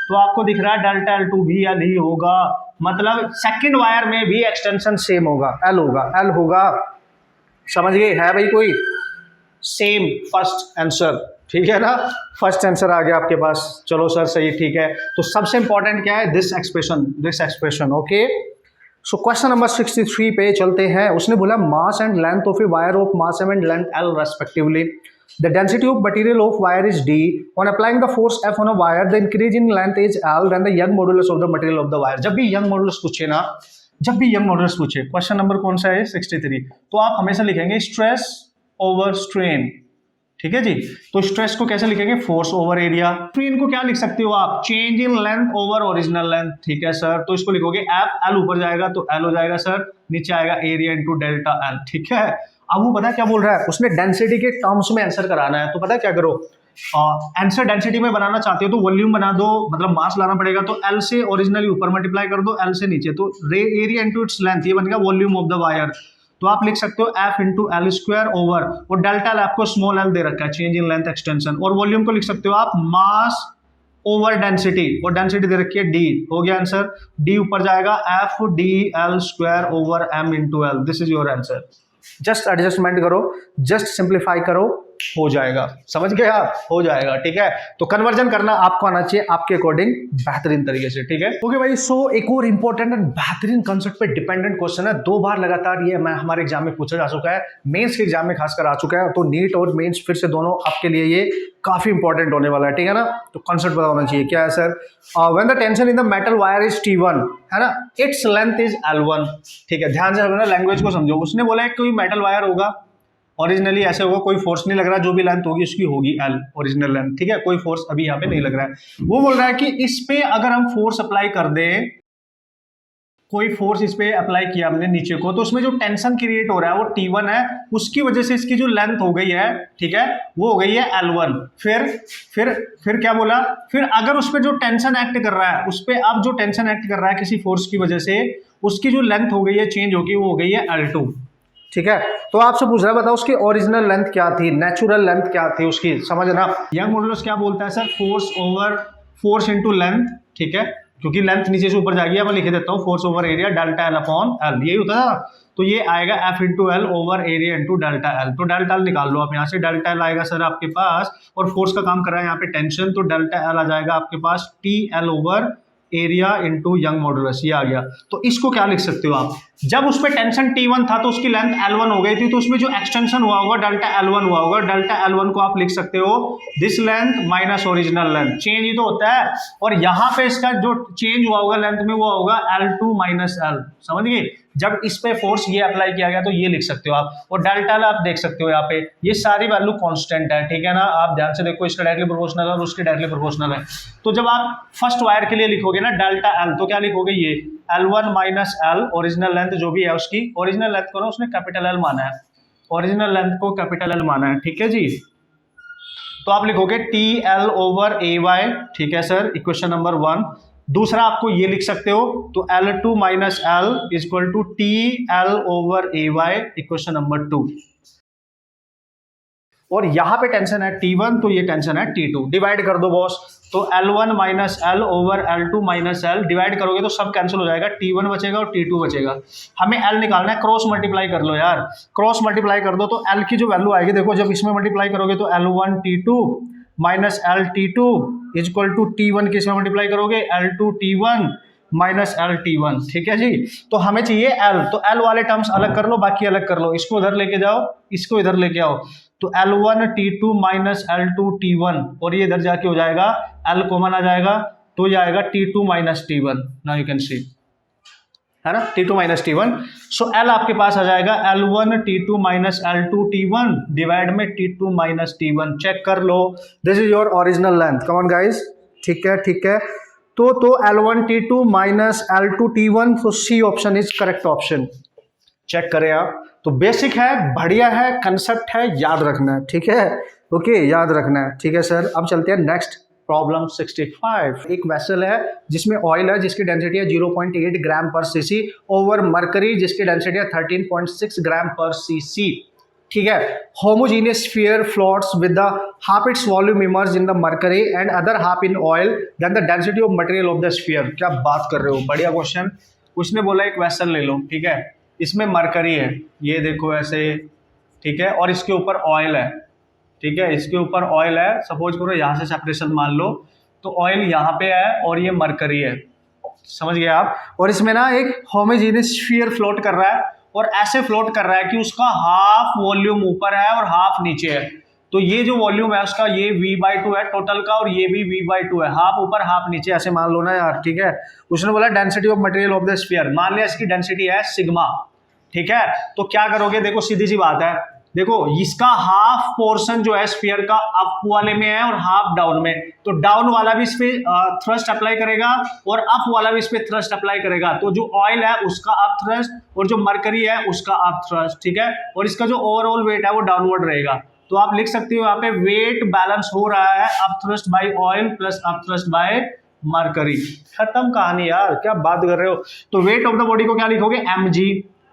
तो आपको दिख रहा है डेल्टा L2 भी L ही होगा, मतलब सेकंड वायर में भी एक्सटेंशन सेम होगा, L होगा, L होगा, समझ गए, है भाई कोई सेम फर्स्ट आंसर, ठीक है ना, फर्स्ट आंसर आ गया आपके पास, चलो सर सही, ठीक है। तो सबसे इंपॉर्टेंट क्या है, this expression, okay. So question number 63 पे चलते हैं, उसने बोला mass and length of a wire of mass m and length L respectively, the density of material of wire is D, on applying the force F on a wire the increase in length is L, then the Young modulus of the material of the wire। जब भी young modulus पूछे ना, जब भी young modulus पूछे, question number कौन सा है 63, तो आप हमेशा लिखेंगे स्ट्रेस ओवर स्ट्रेन, ठीक है जी। तो स्ट्रेस को कैसे लिखेंगे, फोर्स ओवर एरिया, स्ट्रेन को क्या लिख सकते हो आप, change in length over original length, ठीक है सर, तो इसको लिखोगे F, L ऊपर जाएगा तो L हो जाएगा सर, नीचे आएगा एरिया इंटू डेल्टा L, ठीक है। अब वो पता क्या बोल रहा है, उसने डेंसिटी के टर्म्स में आंसर कराना है, तो पता क्या करो, आंसर डेंसिटी में बनाना चाहते हो तो वॉल्यूम बना दो, मतलब मास लाना पड़ेगा, तो L से ओरिजिनली ऊपर मल्टीप्लाई कर दो, L से नीचे, तो एरिया इंटू इट्स लेंथ, ये बन गया वॉल्यूम ऑफ द वायर, तो आप लिख सकते हो F into L square over, और डेल्टा L आपको स्मॉल l दे रखा है, चेंज इन लेंथ एक्सटेंशन, और वॉल्यूम को लिख सकते हो आप मास ओवर डेंसिटी, और डेंसिटी दे रखी है D, हो गया आंसर, D ऊपर जाएगा F D L square over M into L, this is your answer. Just adjustment करो, जस्ट सिंप्लीफाई करो, हो जाएगा, समझ गए आप, हो जाएगा, ठीक है। तो कन्वर्जन करना आपको आना चाहिए आपके अकॉर्डिंग बेहतरीन तरीके से, ठीक है। ओके भाई, सो एक और इंपॉर्टेंट एंड बेहतरीन कंसेप्ट पे डिपेंडेंट क्वेश्चन है, 2 बार लगातार ये हमारे एग्जाम में पूछा जा चुका है, मेंस के एग्जाम में खासकर आ चुका है, तो नीट और मेंस फिर से दोनों आपके लिए ये काफी इंपॉर्टेंट होने वाला है, ठीक है ना। तो कंसेप्ट पता होना चाहिए, क्या है sir, when the tension in the metal wire is T1, है ना, इट्स लेंथ इज L1, ठीक है, ध्यान से समझना, लैंग्वेज को समझो। उसने बोला है कोई मेटल वायर होगा, ओरिजिनली ऐसे होगा, कोई फोर्स नहीं लग रहा, जो भी लेंथ होगी उसकी होगी L, ओरिजिनल लेंथ, ठीक है, कोई फोर्स अभी यहाँ पे नहीं लग रहा है। वो बोल रहा है कि इस पे अगर हम फोर्स अप्लाई कर दें, कोई फोर्स इस पे अप्लाई किया हमने नीचे को, तो उसमें जो टेंशन क्रिएट हो रहा है वो T1 है, उसकी वजह से इसकी जो लेंथ हो गई है, ठीक है, वो हो गई है L1। फिर क्या बोला, फिर अगर उस पर जो टेंशन एक्ट कर रहा है, उस पर अब जो टेंशन एक्ट कर रहा है किसी फोर्स की वजह से, उसकी जो लेंथ हो गई है चेंज होगी, वो हो गई है L2, ठीक है। तो आपसे पूछ रहा है, बताओ उसकी ओरिजिनल लेंथ क्या थी, नेचुरल लेंथ क्या थी उसकी, समझना। यंग मॉडुलस क्या बोलता है sir, force over force into length, ठीक है, क्योंकि लेंथ नीचे से ऊपर जाएगी, मैं लिख देता हूँ force over area delta L upon L, यही होता है ना। तो ये आएगा F into L over area into delta L, तो डेल्टा L निकाल लो आप यहाँ से, डेल्टा L आएगा सर आपके पास, और फोर्स का काम कर रहा है यहाँ पे टेंशन, तो डेल्टा L आ जाएगा आपके पास TL over area into young modulus, ये आ गया। तो इसको क्या लिख सकते हो आप, जब उस पर टेंशन T1 था तो उसकी लेंथ L1 हो गई थी, तो उसमें जो एक्सटेंशन हुआ होगा डेल्टा L1 हुआ होगा। डेल्टा L1 को आप लिख सकते हो this length minus original length, change ही तो होता है। और यहां पे इसका जो चेंज हुआ होगा लेंथ में वो होगा L2 माइनस L, समझ गए। जब इस पे फोर्स ये अप्लाई किया गया तो ये लिख सकते हो आप। और डेल्टा L आप देख सकते हो यहाँ पे, ये सारी वैल्यू कांस्टेंट है, ठीक है ना। आप ध्यान से देखो, इसका डायरेक्टली प्रोपोर्शनल है और उसके डायरेक्टली प्रोपोर्शनल है। तो जब आप फर्स्ट वायर के लिए लिखोगे ना डेल्टा L, तो क्या लिखोगे, ये L1 minus L original length जो भी है उसकी, ओरिजिनल लेंथ को ना उसने कैपिटल L माना है, ओरिजिनल लेंथ को कैपिटल L माना है, ठीक है जी। तो आप लिखोगे TL ओवर AY, ठीक है सर, इक्वेशन नंबर 1। दूसरा आपको ये लिख सकते हो, तो L2 minus L is equal to TL over AY, equation number 2। और यहां पे टेंशन है T1, तो ये टेंशन है T2। डिवाइड कर दो बॉस, तो L1 minus L over L2 minus L, divide करोगे तो सब कैंसिल हो जाएगा, T1 बचेगा और T2 बचेगा। हमें L निकालना है, क्रॉस मल्टीप्लाई कर लो यार, क्रॉस मल्टीप्लाई कर दो तो L की जो वैल्यू आएगी, देखो जब इसमें मल्टीप्लाई करोगे तो L1 T2 minus L T2 is equal to T1 के इसमें मल्टीप्लाई करोगे L2 T1 minus L T1, ठीक है जी। तो हमें चाहिए L, तो L वाले टर्म्स अलग कर लो, बाकी अलग कर लो, इसको इधर लेके जाओ, इसको इधर लेके आओ, तो L1 T2 minus L2 T1, और ये इधर जाके हो जाएगा L कॉमन आ जाएगा, तो ये आएगा T2 minus T1। Now you can सी, है ना, T2 माइनस T1। सो L आपके पास आ जाएगा L1 T2 minus L2 T1 divide में T2 माइनस T1। चेक कर लो, this is your original length, come on guys, ठीक है ठीक है। तो L1 T2 minus L2 T1, तो C option is correct option. Check करें आप, तो बेसिक है, बढ़िया है, कंसेप्ट है, याद रखना है, ठीक है, ओके, याद रखना है, ठीक है सर। अब चलते हैं नेक्स्ट प्रॉब्लम 65। एक वेसल है जिसमें ऑयल है जिसकी डेंसिटी है 0.8 ग्राम पर सीसी ओवर मरकरी जिसकी डेंसिटी है 13.6 ग्राम पर सीसी, ठीक है। Homogeneous sphere floats with the half its volume emerge in the mercury and other half in oil, then the density of material of the sphere. क्या बात कर रहे हो, बढ़िया क्वेश्चन। उसने बोला एक वेसल ले लो, ठीक है, इसमें मरकरी है, ये देखो ऐसे, ठीक है, और इसके ऊपर ऑयल है, ठीक है, इसके ऊपर ऑयल है। सपोज करो यहाँ से सेपरेशन मान लो, तो ऑयल यहाँ पे है और ये मरकरी है, समझ गए आप। और इसमें ना एक होमोजेनियस स्फीयर फ्लोट कर रहा है, और ऐसे फ्लोट कर रहा है कि उसका हाफ वॉल्यूम ऊपर है और हाफ नीचे है। तो ये जो वॉल्यूम है उसका, ये V/2 है टोटल का, और ये भी V/2 है, हाफ ऊपर हाफ नीचे, ऐसे मान लो ना यार, ठीक है। उसने बोला density of material of the sphere, मान लिया इसकी डेंसिटी है सिग्मा, ठीक है। तो क्या करोगे, देखो सीधी सी बात है, देखो इसका हाफ पोर्शन जो है स्फीयर का अप वाले में है और हाफ डाउन में, तो डाउन वाला भी इस पे थ्रस्ट अप्लाई करेगा और अप वाला भी इस पे थ्रस्ट अप्लाई करेगा। तो जो ऑयल है उसका अप थ्रस्ट और जो मरकरी है उसका अप थ्रस्ट, ठीक है, और इसका जो ओवरऑल वेट है वो डाउनवर्ड रहेगा। तो आप लिख सकते हो यहाँ पे वेट बैलेंस हो रहा है up thrust by oil plus up thrust by mercury. खत्म कहानी यार, क्या बात कर रहे हो। तो वेट ऑफ द बॉडी को क्या लिखोगे, mg,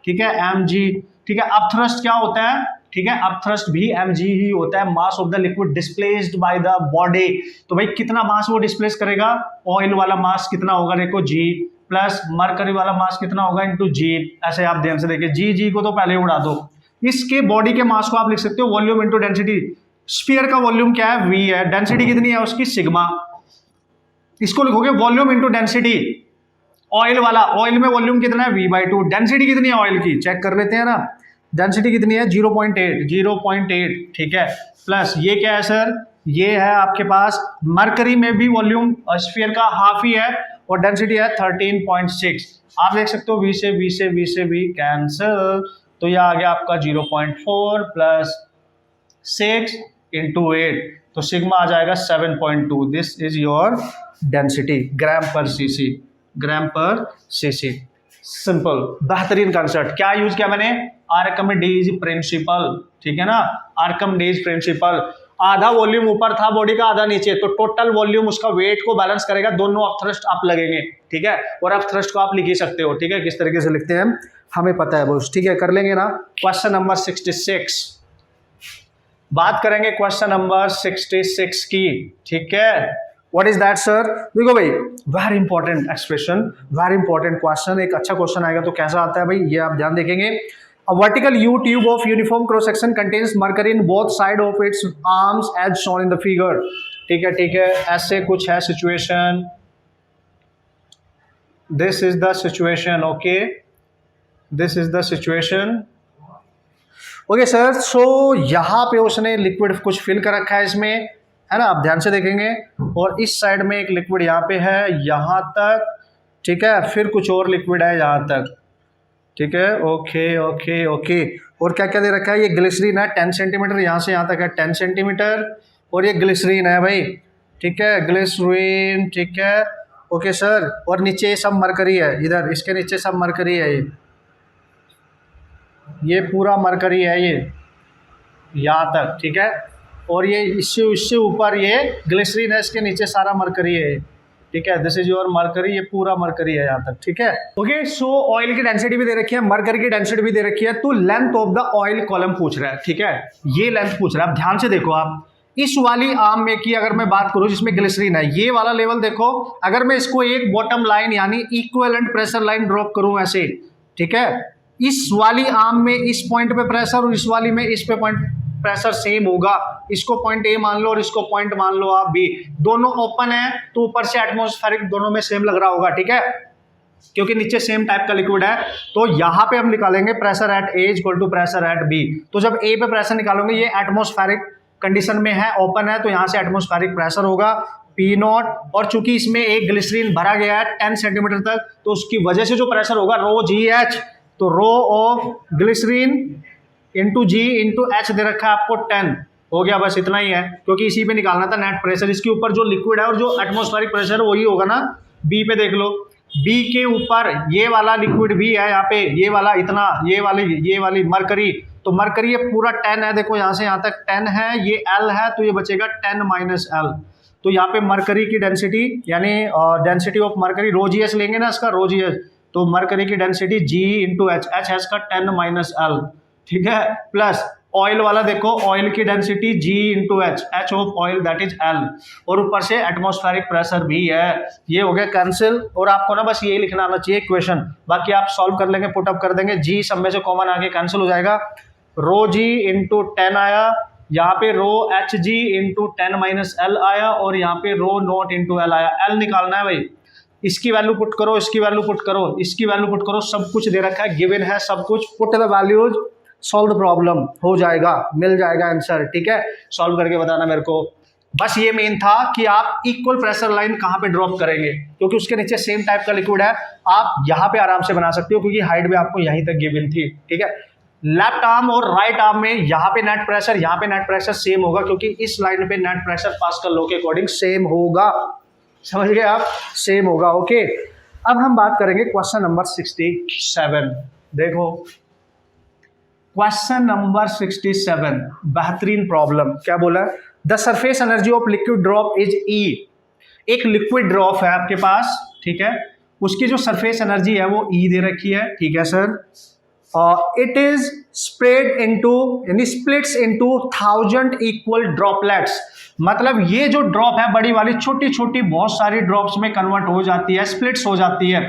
ठीक है, mg, ठीक है। अप थ्रस्ट क्या होता है, ठीक है, अप थ्रस्ट भी mg ही होता है, mass of the liquid displaced by the body. तो भाई कितना मास वो डिस्प्लेस करेगा, ऑयल वाला मास कितना होगा, देखो g प्लस मरकरी वाला मास कितना होगा इनटू g। ऐसे आप ध्यान से देखिए, g को तो पहले उड़ा दो। इसके बॉडी के मास को आप लिख सकते हो वॉल्यूम इनटू डेंसिटी। स्फीयर का वॉल्यूम क्या है, v है, डेंसिटी कितनी है उसकी, सिग्मा। इसको लिखोगे वॉल्यूम इनटू डेंसिटी। ऑयल वाला, ऑयल में वॉल्यूम कितना है, V/2, डेंसिटी कितनी है ऑयल की, चेक कर लेते हैं ना, डेंसिटी कितनी है 0.8, ठीक है, प्लस ये क्या है सर, ये है आपके पास मरकरी में भी वॉल्यूम स्फीयर का हाफ ही है और डेंसिटी है 13.6। आप देख सकते हो V कैंसिल, तो यह आ गया आपका 0.4 प्लस 6 इंटू 8, तो सिग्मा आ जाएगा 7.2। दिस इज योर डेंसिटी ग्राम पर सीसी, ग्राम पर सीसी। सिंपल, बेहतरीन कंसेप्ट। क्या यूज किया मैंने, आर्किमिडीज प्रिंसिपल, ठीक है ना, आर्किमिडीज प्रिंसिपल। आधा वॉल्यूम ऊपर था बॉडी का, आधा नीचे, तो टोटल वॉल्यूम उसका वेट को बैलेंस करेगा, दोनों अप थ्रस्ट अप लगेंगे, ठीक है। और अप थ्रस्ट को आप लिख ही सकते हो, ठीक है, किस तरीके से लिखते हैं हमें पता है बॉस, ठीक है, कर लेंगे ना। क्वेश्चन नंबर 66 बात करेंगे, क्वेश्चन नंबर 66 की, ठीक है। व्हाट इज दैट सर, देखो भाई, very important expression, very important question. एक अच्छा क्वेश्चन आएगा तो कैसा आता है भाई, ये आप ध्यान देखेंगे। A vertical U tube of uniform cross section contains mercury in both side of its arms as shown in the figure, ठीक है, ऐसे कुछ है situation, this is the situation, okay. This is the situation. Okay sir, so यहाँ पे उसने liquid कुछ fill कर रखा है इसमें, है ना, आप ध्यान से देखेंगे, और इस साइड में एक लिक्विड यहाँ पे है यहाँ तक, ठीक है, फिर कुछ और लिक्विड है यहाँ तक, ठीक है, ओके ओके ओके। और क्या क्या दे रखा है, ये ग्लिसरीन है 10 सेंटीमीटर, यहाँ से यहाँ तक है 10 सेंटीमीटर, और ये ग्लिसरीन है भाई, ठीक है, ग्लिसरीन, ठीक है, ओके सर। और नीचे ये सब मरकरी है, इधर इसके नीचे सब मरकरी है, ये पूरा मरकरी है ये यहाँ तक, ठीक है, और ये इससे ऊपर ये ग्लिसरीन है, इसके नीचे सारा मरकरी है, ठीक है, दिस इज योर मरकरी, ये पूरा मरकरी है यहाँ तक, ठीक है। ओके, सो ऑयल की डेंसिटी भी दे रखी है, मरकरी की डेंसिटी भी दे रखी है, तो length of the oil column पूछ रहा है, ठीक है, ये लेंथ पूछ रहा है। अब ध्यान से देखो आप, इस वाली आर्म में की अगर मैं बात करूं जिसमें ग्लिसरीन है, ये वाला लेवल देखो, अगर मैं इसको एक बॉटम लाइन यानी इक्विवेलेंट प्रेशर लाइन ड्रॉप करूं ऐसे, ठीक है, इस वाली आर्म में इस पॉइंट पे प्रेशर और इस वाली में इस पे पॉइंट प्रेशर सेम होगा, इसको पॉइंट ए मान लो और इसको पॉइंट मान लो आप बी, दोनों ओपन है तो ऊपर से एटमॉस्फेरिक दोनों में सेम लग रहा होगा, ठीक है, क्योंकि नीचे सेम टाइप का लिक्विड है। तो यहां पे हम निकालेंगे pressure at A equal to pressure at B, तो जब ए पे प्रेशर निकालोगे, ये एटमॉस्फेरिक कंडीशन में है, ओपन है, तो यहां से एटमॉस्फेरिक प्रेशर होगा पी नॉट, और चूंकि इसमें एक ग्लिसरीन भरा गया है 10 सेंटीमीटर तक, तो उसकी वजह से जो प्रेशर होगा रो जी एच, तो rho of glycerin into G into H दे रखा है आपको 10, हो गया, बस इतना ही है, क्योंकि इसी पे निकालना था नेट प्रेशर, इसके ऊपर जो लिक्विड है और जो एटमॉस्फेरिक प्रेशर है वही होगा ना, बी पे देख लो, बी के ऊपर ये वाला लिक्विड भी है यहाँ पे, ये वाला इतना, ये वाली मरकरी, तो मरकरी ये पूरा 10 है, देखो यहाँ से यहाँ तक 10 है, ये एल है, तो ये बचेगा 10 माइनस एल, तो यहाँ पे मरकरी की डेंसिटी यानी density of mercury rho ji h लेंगे ना इसका, रो जी एच, तो मरकरी की density g into h, h है इसका 10 माइनस एल, ठीक है, प्लस ऑयल वाला देखो, ऑयल की density g into h, h of oil that is L, और ऊपर से एटमॉस्फेरिक प्रेशर भी है, ये हो गया कैंसिल, और आपको ना बस ये लिखना आना चाहिए क्वेश्चन, बाकी आप सॉल्व कर लेंगे, पुटअप कर देंगे, जी सब में से कॉमन आके कैंसिल हो जाएगा, रो जी इंटू 10 आया, यहाँ पे rho H G into 10 minus L आया, और यहाँ पे रो नॉट इंटू एल आया, एल निकालना है भाई, इसकी वैल्यू पुट करो, इसकी वैल्यू पुट करो, इसकी वैल्यू पुट करो, सब कुछ दे रखा है, गिवन है सब कुछ, put the values, solve the problem, हो जाएगा, मिल जाएगा आंसर, ठीक है, सॉल्व करके बताना मेरे को। बस ये मेन था कि आप इक्वल प्रेशर लाइन कहाँ पे ड्रॉप करेंगे, क्योंकि उसके नीचे सेम टाइप का लिक्विड है, आप यहाँ पे आराम से बना सकते हो, क्योंकि हाइट भी आपको यहीं तक गिवन थी, ठीक है। लेफ्ट आर्म और राइट आर्म में यहाँ पे नेट प्रेशर, यहाँ पे नेट प्रेशर सेम होगा, क्योंकि इस लाइन पे नेट प्रेशर पास्कल लॉ के अकॉर्डिंग सेम होगा, समझ गए आप, सेम होगा, ओके। अब हम बात करेंगे क्वेश्चन नंबर 67, देखो क्वेश्चन नंबर 67, बेहतरीन प्रॉब्लम, क्या बोला, the surface energy of liquid drop is E, एक लिक्विड ड्रॉप है आपके पास, ठीक है, उसकी जो सरफेस एनर्जी है वो ई दे रखी है, ठीक है sir, it is spread into यानी स्प्लिट्स इनटू 1000 इक्वल ड्रॉपलेट्स, मतलब ये जो ड्रॉप है बड़ी वाली छोटी छोटी बहुत सारी ड्रॉप्स में कन्वर्ट हो जाती है, स्प्लिट्स हो जाती है,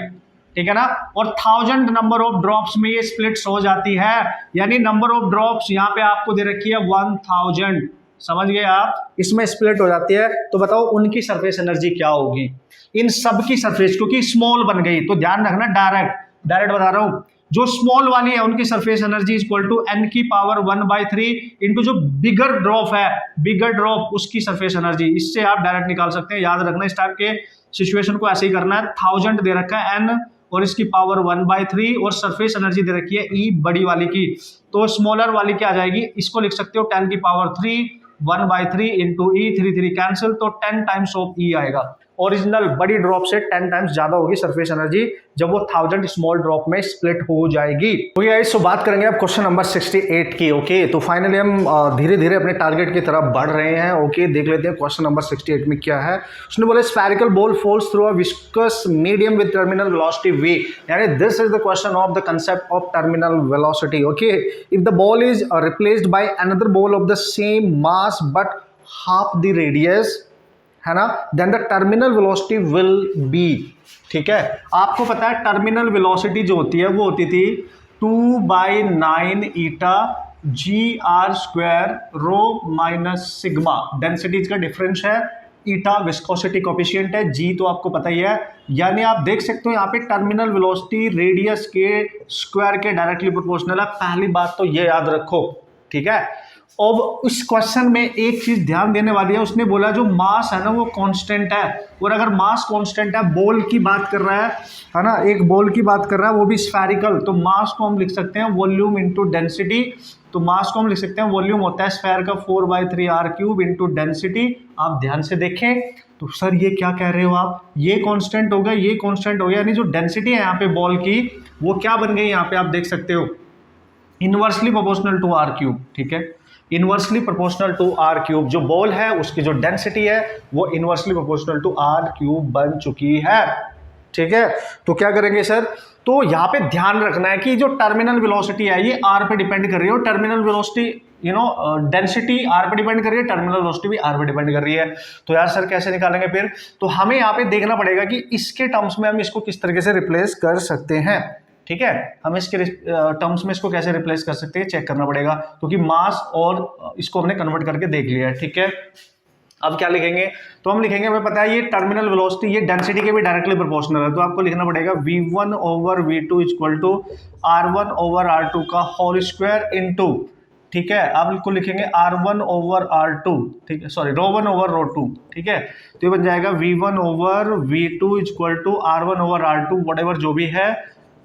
ठीक है ना, और 1000 नंबर ऑफ ड्रॉप्स में ये स्प्लिट्स हो जाती है, यानी नंबर ऑफ ड्रॉप्स यहाँ पे आपको दे रखी है 1000, समझ गए आप, इसमें स्प्लिट हो जाती है, तो बताओ उनकी सरफेस एनर्जी क्या होगी, इन सब की सरफेस, क्योंकि स्मॉल बन गई, तो ध्यान रखना, डायरेक्ट बता रहा हूं, जो स्मॉल वाली है उनकी surface energy equal to n की पावर 1/3 इंटू जो बिगर ड्रॉप है, बिगर ड्रॉप उसकी सरफेस एनर्जी, इससे आप डायरेक्ट निकाल सकते हैं, याद रखना इस टाइप के सिचुएशन को ऐसे ही करना है, 1000 दे रखा है n और इसकी पावर 1/3 और सरफेस एनर्जी दे रखी है E बड़ी वाली की, तो स्मॉलर वाली क्या आ जाएगी, इसको लिख सकते हो 10 की पावर 3 1/3 इंटू ई, 3 कैंसिल, तो 10 टाइम्स ऑफ ई आएगा, ओरिजिनल बड़ी ड्रॉप से 10 टाइम्स ज्यादा होगी सरफेस एनर्जी जब वो 1000 स्मॉल ड्रॉप में स्प्लिट हो जाएगी। तो गाइस, बात करेंगे अब क्वेश्चन नंबर 68 की, ओके, तो फाइनली हम धीरे धीरे अपने टारगेट की तरफ बढ़ रहे हैं, ओके, देख लेते हैं क्वेश्चन नंबर 68 में क्या है। उसने बोले spherical ball falls through a viscous medium with terminal velocity v, यानी this is the question of the concept of terminal velocity, okay, if the ball is replaced by another ball of the same mass but half the radius, है ना, then the terminal velocity will be, ठीक है, आपको पता है terminal velocity जो होती है वो होती थी 2/9 ईटा GR² rho minus sigma, densities का डिफरेंस है ईटा विस्कोसिटी कोफिशिएंट है, जी तो आपको पता ही है। यानी आप देख सकते हो यहाँ पे टर्मिनल वेलोसिटी रेडियस के स्क्वायर के डायरेक्टली प्रोपोर्शनल है। पहली बात तो ये याद रखो, ठीक है। अब इस क्वेश्चन में एक चीज ध्यान देने वाली है, उसने बोला जो मास है ना वो कांस्टेंट है, और अगर मास कांस्टेंट है, बॉल की बात कर रहा है ना, एक बॉल की बात कर रहा है वो भी स्फेरिकल, तो मास को हम लिख सकते हैं वॉल्यूम इंटू डेंसिटी। तो मास को हम लिख सकते हैं वॉल्यूम होता है स्फेयर का 4/3r³ इंटू डेंसिटी। आप ध्यान से देखें तो सर ये क्या कह रहे हो आप, ये कांस्टेंट हो गया, ये कांस्टेंट हो गया, यानी जो डेंसिटी है यहाँ पे बॉल की वो क्या बन गई, यहाँ पे आप देख सकते हो इनवर्सली प्रोपोर्शनल टू r³, ठीक है, इनवर्सली प्रोपोर्शनल टू r³। जो बॉल है उसकी जो डेंसिटी है वो इनवर्सली प्रोपोर्शनल टू r³ बन चुकी है, ठीक है। तो क्या करेंगे सर, तो यहाँ पे ध्यान रखना है कि जो टर्मिनल वेलोसिटी है ये r पे डिपेंड कर रही है, और टर्मिनल वेलोसिटी डेंसिटी r पे डिपेंड कर रही है, टर्मिनल वेलोसिटी भी r पे डिपेंड कर रही है। तो यार सर कैसे निकालेंगे फिर, तो हमें यहाँ पे देखना पड़ेगा कि इसके टर्म्स में हम इसको किस तरीके से रिप्लेस कर सकते हैं, ठीक है। हम इसके टर्म्स में इसको कैसे रिप्लेस कर सकते हैं चेक करना पड़ेगा, क्योंकि मास और इसको हमने कन्वर्ट करके देख लिया है, ठीक है। अब क्या लिखेंगे, तो हम लिखेंगे, हमें पता है ये टर्मिनल वेलोसिटी ये डेंसिटी के भी डायरेक्टली प्रोपोर्शनल है, तो आपको लिखना पड़ेगा v1/v2 इक्वल टू r1/r2 का होल स्क्वायर इनटू, ठीक है। आप इसको लिखेंगे r1/r2, ठीक है, सॉरी ρ1/ρ2, ठीक है। तो ये बन जाएगा v1/v2 equal to r1/r2 whatever जो भी है,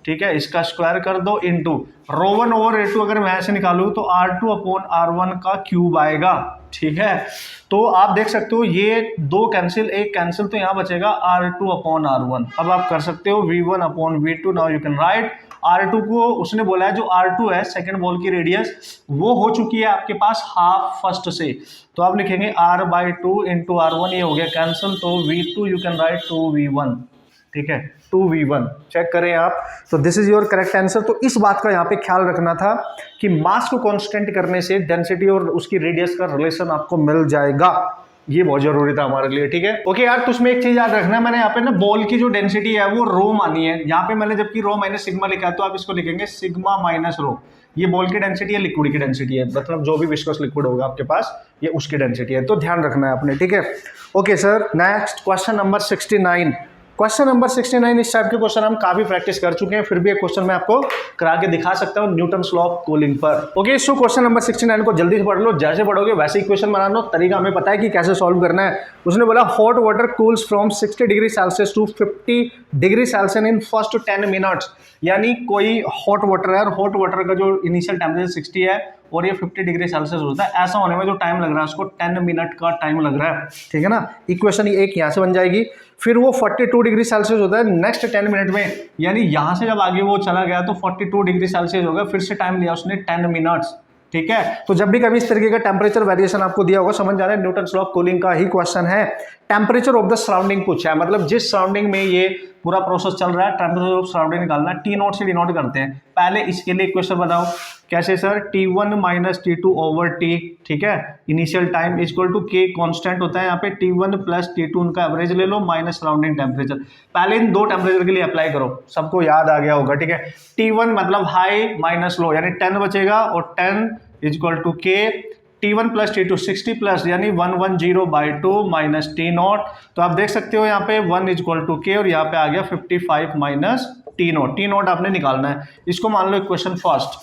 ठीक है, इसका स्क्वायर कर दो इनटू ρ1/r2, अगर मैं ऐसे निकालूं तो r2/r1 का क्यूब आएगा, ठीक है। तो आप देख सकते हो ये दो कैंसिल, एक कैंसिल, तो यहाँ बचेगा r2/r1। अब आप कर सकते हो v1/v2, now you can write r2 को, उसने बोला है जो r2 है सेकंड बॉल की रेडियस वो हो चुकी है आपके पास हाफ फर्स्ट से, तो आप लिखेंगे r/2 इंटू r1, ये हो गया कैंसिल, तो v2 you can write 2v1, ठीक है, 2v1 चेक करें आप। तो this is your correct answer. तो इस बात का यहाँ पे ख्याल रखना था कि मास को कांस्टेंट करने से डेंसिटी और उसकी रेडियस का रिलेशन आपको मिल जाएगा, ये बहुत जरूरी था हमारे लिए, ठीक है। ओके यार, तो उसमें एक चीज याद रखना, मैंने यहाँ पे ना बॉल की जो डेंसिटी है वो रो मानी है, यहाँ पे मैंने जबकि रो माइनस सिग्मा लिखा है, तो आप इसको लिखेंगे सिग्मा माइनस रो। ये बॉल की डेंसिटी है, लिक्विड की डेंसिटी है, मतलब जो भी विस्कस लिक्विड होगा आपके पास ये उसकी डेंसिटी है, तो ध्यान रखना है आपने, ठीक है। Okay sir, next question number 69। Question number 69, इस टाइप के क्वेश्चन हम काफी प्रैक्टिस कर चुके हैं, फिर भी एक क्वेश्चन मैं आपको करा के दिखा सकता हूँ न्यूटन्स लॉ ऑफ कूलिंग पर। ओके, सो क्वेश्चन नंबर 69 को जल्दी से पढ़ लो, जैसे पढ़ोगे वैसे इक्वेशन बना लो, तरीका हमें पता है कि कैसे सॉल्व करना है। उसने बोला hot water cools from 60 degree celsius to 50 degree celsius in first 10 minutes. यानी कोई हॉट वाटर है और हॉट वाटर का जो इनिशियल टेम्परेचर 60 है और ये 50 डिग्री सेल्सियस होता है, ऐसा होने में जो टाइम लग रहा है उसको 10 मिनट का टाइम लग रहा है, ठीक है ना। इक्वेशन एक यहाँ से बन जाएगी, फिर वो 42 डिग्री सेल्सियस होता है नेक्स्ट 10 मिनट में, यानी यहाँ से जब आगे वो चला गया तो 42 डिग्री सेल्सियस हो गया, फिर से टाइम लिया उसने 10 मिनट्स, ठीक है। तो जब भी कभी इस तरीके का टेम्परेचर वेरिएशन आपको दिया होगा, समझ जाना है न्यूटन्स लॉ ऑफ कूलिंग का ही क्वेश्चन है। टेम्परेचर ऑफ द सराउंडिंग पूछा है, मतलब जिस सराउंडिंग में ये पूरा प्रोसेस चल रहा है टेम्परेचर ऑफ सराउंडिंग निकालना है। T0 से डिनोट करते हैं, पहले इसके लिए इक्वेशन बताओ कैसे sir, T1 minus T2 over T, ठीक है, initial time equal to K constant होता है यहाँ पे, T1 प्लस T2 उनका एवरेज ले लो माइनस सराउंडिंग टेम्परेचर। पहले इन दो टेम्परेचर के लिए अप्लाई करो, सबको याद आ गया होगा, ठीक है। T1 मतलब हाई माइनस लो, यानी 10 बचेगा और 10 equal to K, T1 plus T2 60 plus यानी 110/2 माइनस T0। तो आप देख सकते हो यहाँ पे 1 इक्वल टू K और यहाँ पे आ गया 55 माइनस T0। T0 आपने निकालना है, इसको मान लो इक्वेशन फर्स्ट,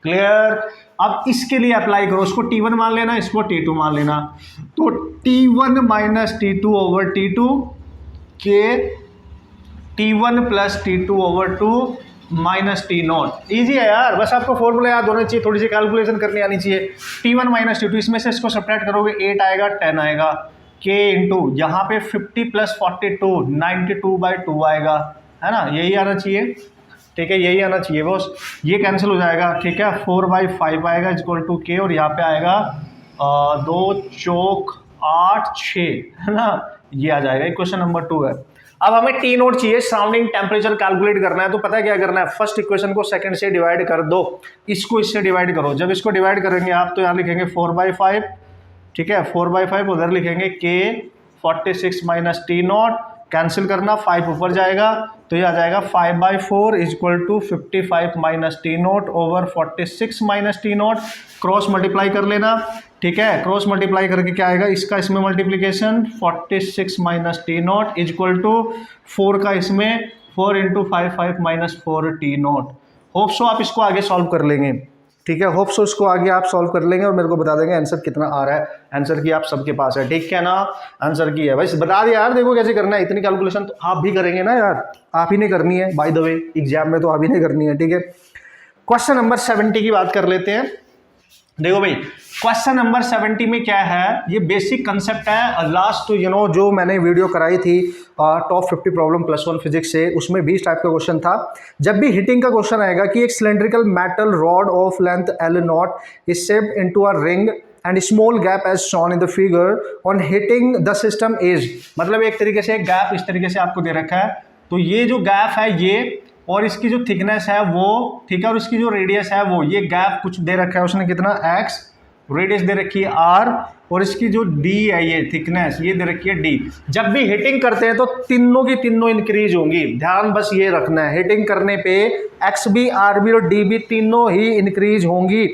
क्लियर। अब इसके लिए अप्लाई करो, इसको T1 मान लेना, इसको T2 मान लेना, तो T1 minus T2 over T2 के T1 plus T2 over 2 minus T0। Easy है यार, बस आपको फॉर्मूला याद होना चाहिए, थोड़ी सी कैलकुलेशन करनी आनी चाहिए। T1 माइनस T2, इसमें से इसको सब्ट्रैक्ट करोगे 8 आएगा 10 आएगा, K इंटू यहाँ पे 50 प्लस 42 92/2 आएगा, है ना, यही आना चाहिए, ठीक है, यही आना चाहिए बॉस। ये कैंसिल हो जाएगा, ठीक है, 4/5 आएगा इक्वल टू K और यहाँ पे आएगा 2 चौक 8 6, है ना, ये आ जाएगा। क्वेश्चन नंबर 2 है। अब हमें T0 चाहिए, सराउंडिंग टेम्परेचर कैलकुलेट करना है, तो पता है क्या करना है, फर्स्ट इक्वेशन को सेकंड से डिवाइड कर दो, इसको इससे डिवाइड करो। जब इसको डिवाइड करेंगे आप तो यहाँ लिखेंगे 4/5, ठीक है, 4/5 उधर लिखेंगे K 46 माइनस T0, कैंसिल करना, 5 ऊपर जाएगा तो ये आ जाएगा 5/4 equal to 55 minus T nought over 46 minus T nought. Cross multiply कर लेना, ठीक है। क्रॉस मल्टीप्लाई करके क्या आएगा, इसका इसमें multiplication 46 minus T nought equal to 4 का इसमें 4 into 55 minus 4 T nought. Hope so आप इसको आगे सॉल्व कर लेंगे, ठीक है। होप सो इसको आगे आप सॉल्व कर लेंगे और मेरे को बता देंगे आंसर कितना आ रहा है। आंसर की आप सबके पास है, ठीक है ना। आंसर की है भाई, बता दिया यार, देखो कैसे करना है। इतनी कैलकुलेशन तो आप भी करेंगे ना यार, आप ही नहीं करनी है बाय द वे, एग्जाम में तो आप ही नहीं करनी है, ठीक है। क्वेश्चन नंबर 70 की बात कर लेते हैं। देखो भाई, क्वेश्चन नंबर 70 में क्या है, ये बेसिक कंसेप्ट है। लास्ट जो मैंने वीडियो कराई थी टॉप 50 प्रॉब्लम +1 फिजिक्स से, उसमें 20 टाइप का क्वेश्चन था। जब भी हिटिंग का क्वेश्चन आएगा कि एक cylindrical metal rod of length L0 is shaped into a ring and small gap as shown in the figure on heating the system is, मतलब एक तरीके से गैप इस तरीके से आपको दे रखा है। तो ये जो गैप है ये, और इसकी जो थिकनेस है वो, ठीक है, और इसकी जो रेडियस है वो, ये गैप कुछ दे रखा है उसने, कितना x, रेडियस दे रखी है r, और इसकी जो d है ये थिकनेस ये दे रखी है d। जब भी हिटिंग करते हैं तो तीनों की तीनों इंक्रीज होंगी, ध्यान बस ये रखना है। हिटिंग करने पे x भी, r भी और d भी तीनों ही इंक्रीज होंगी,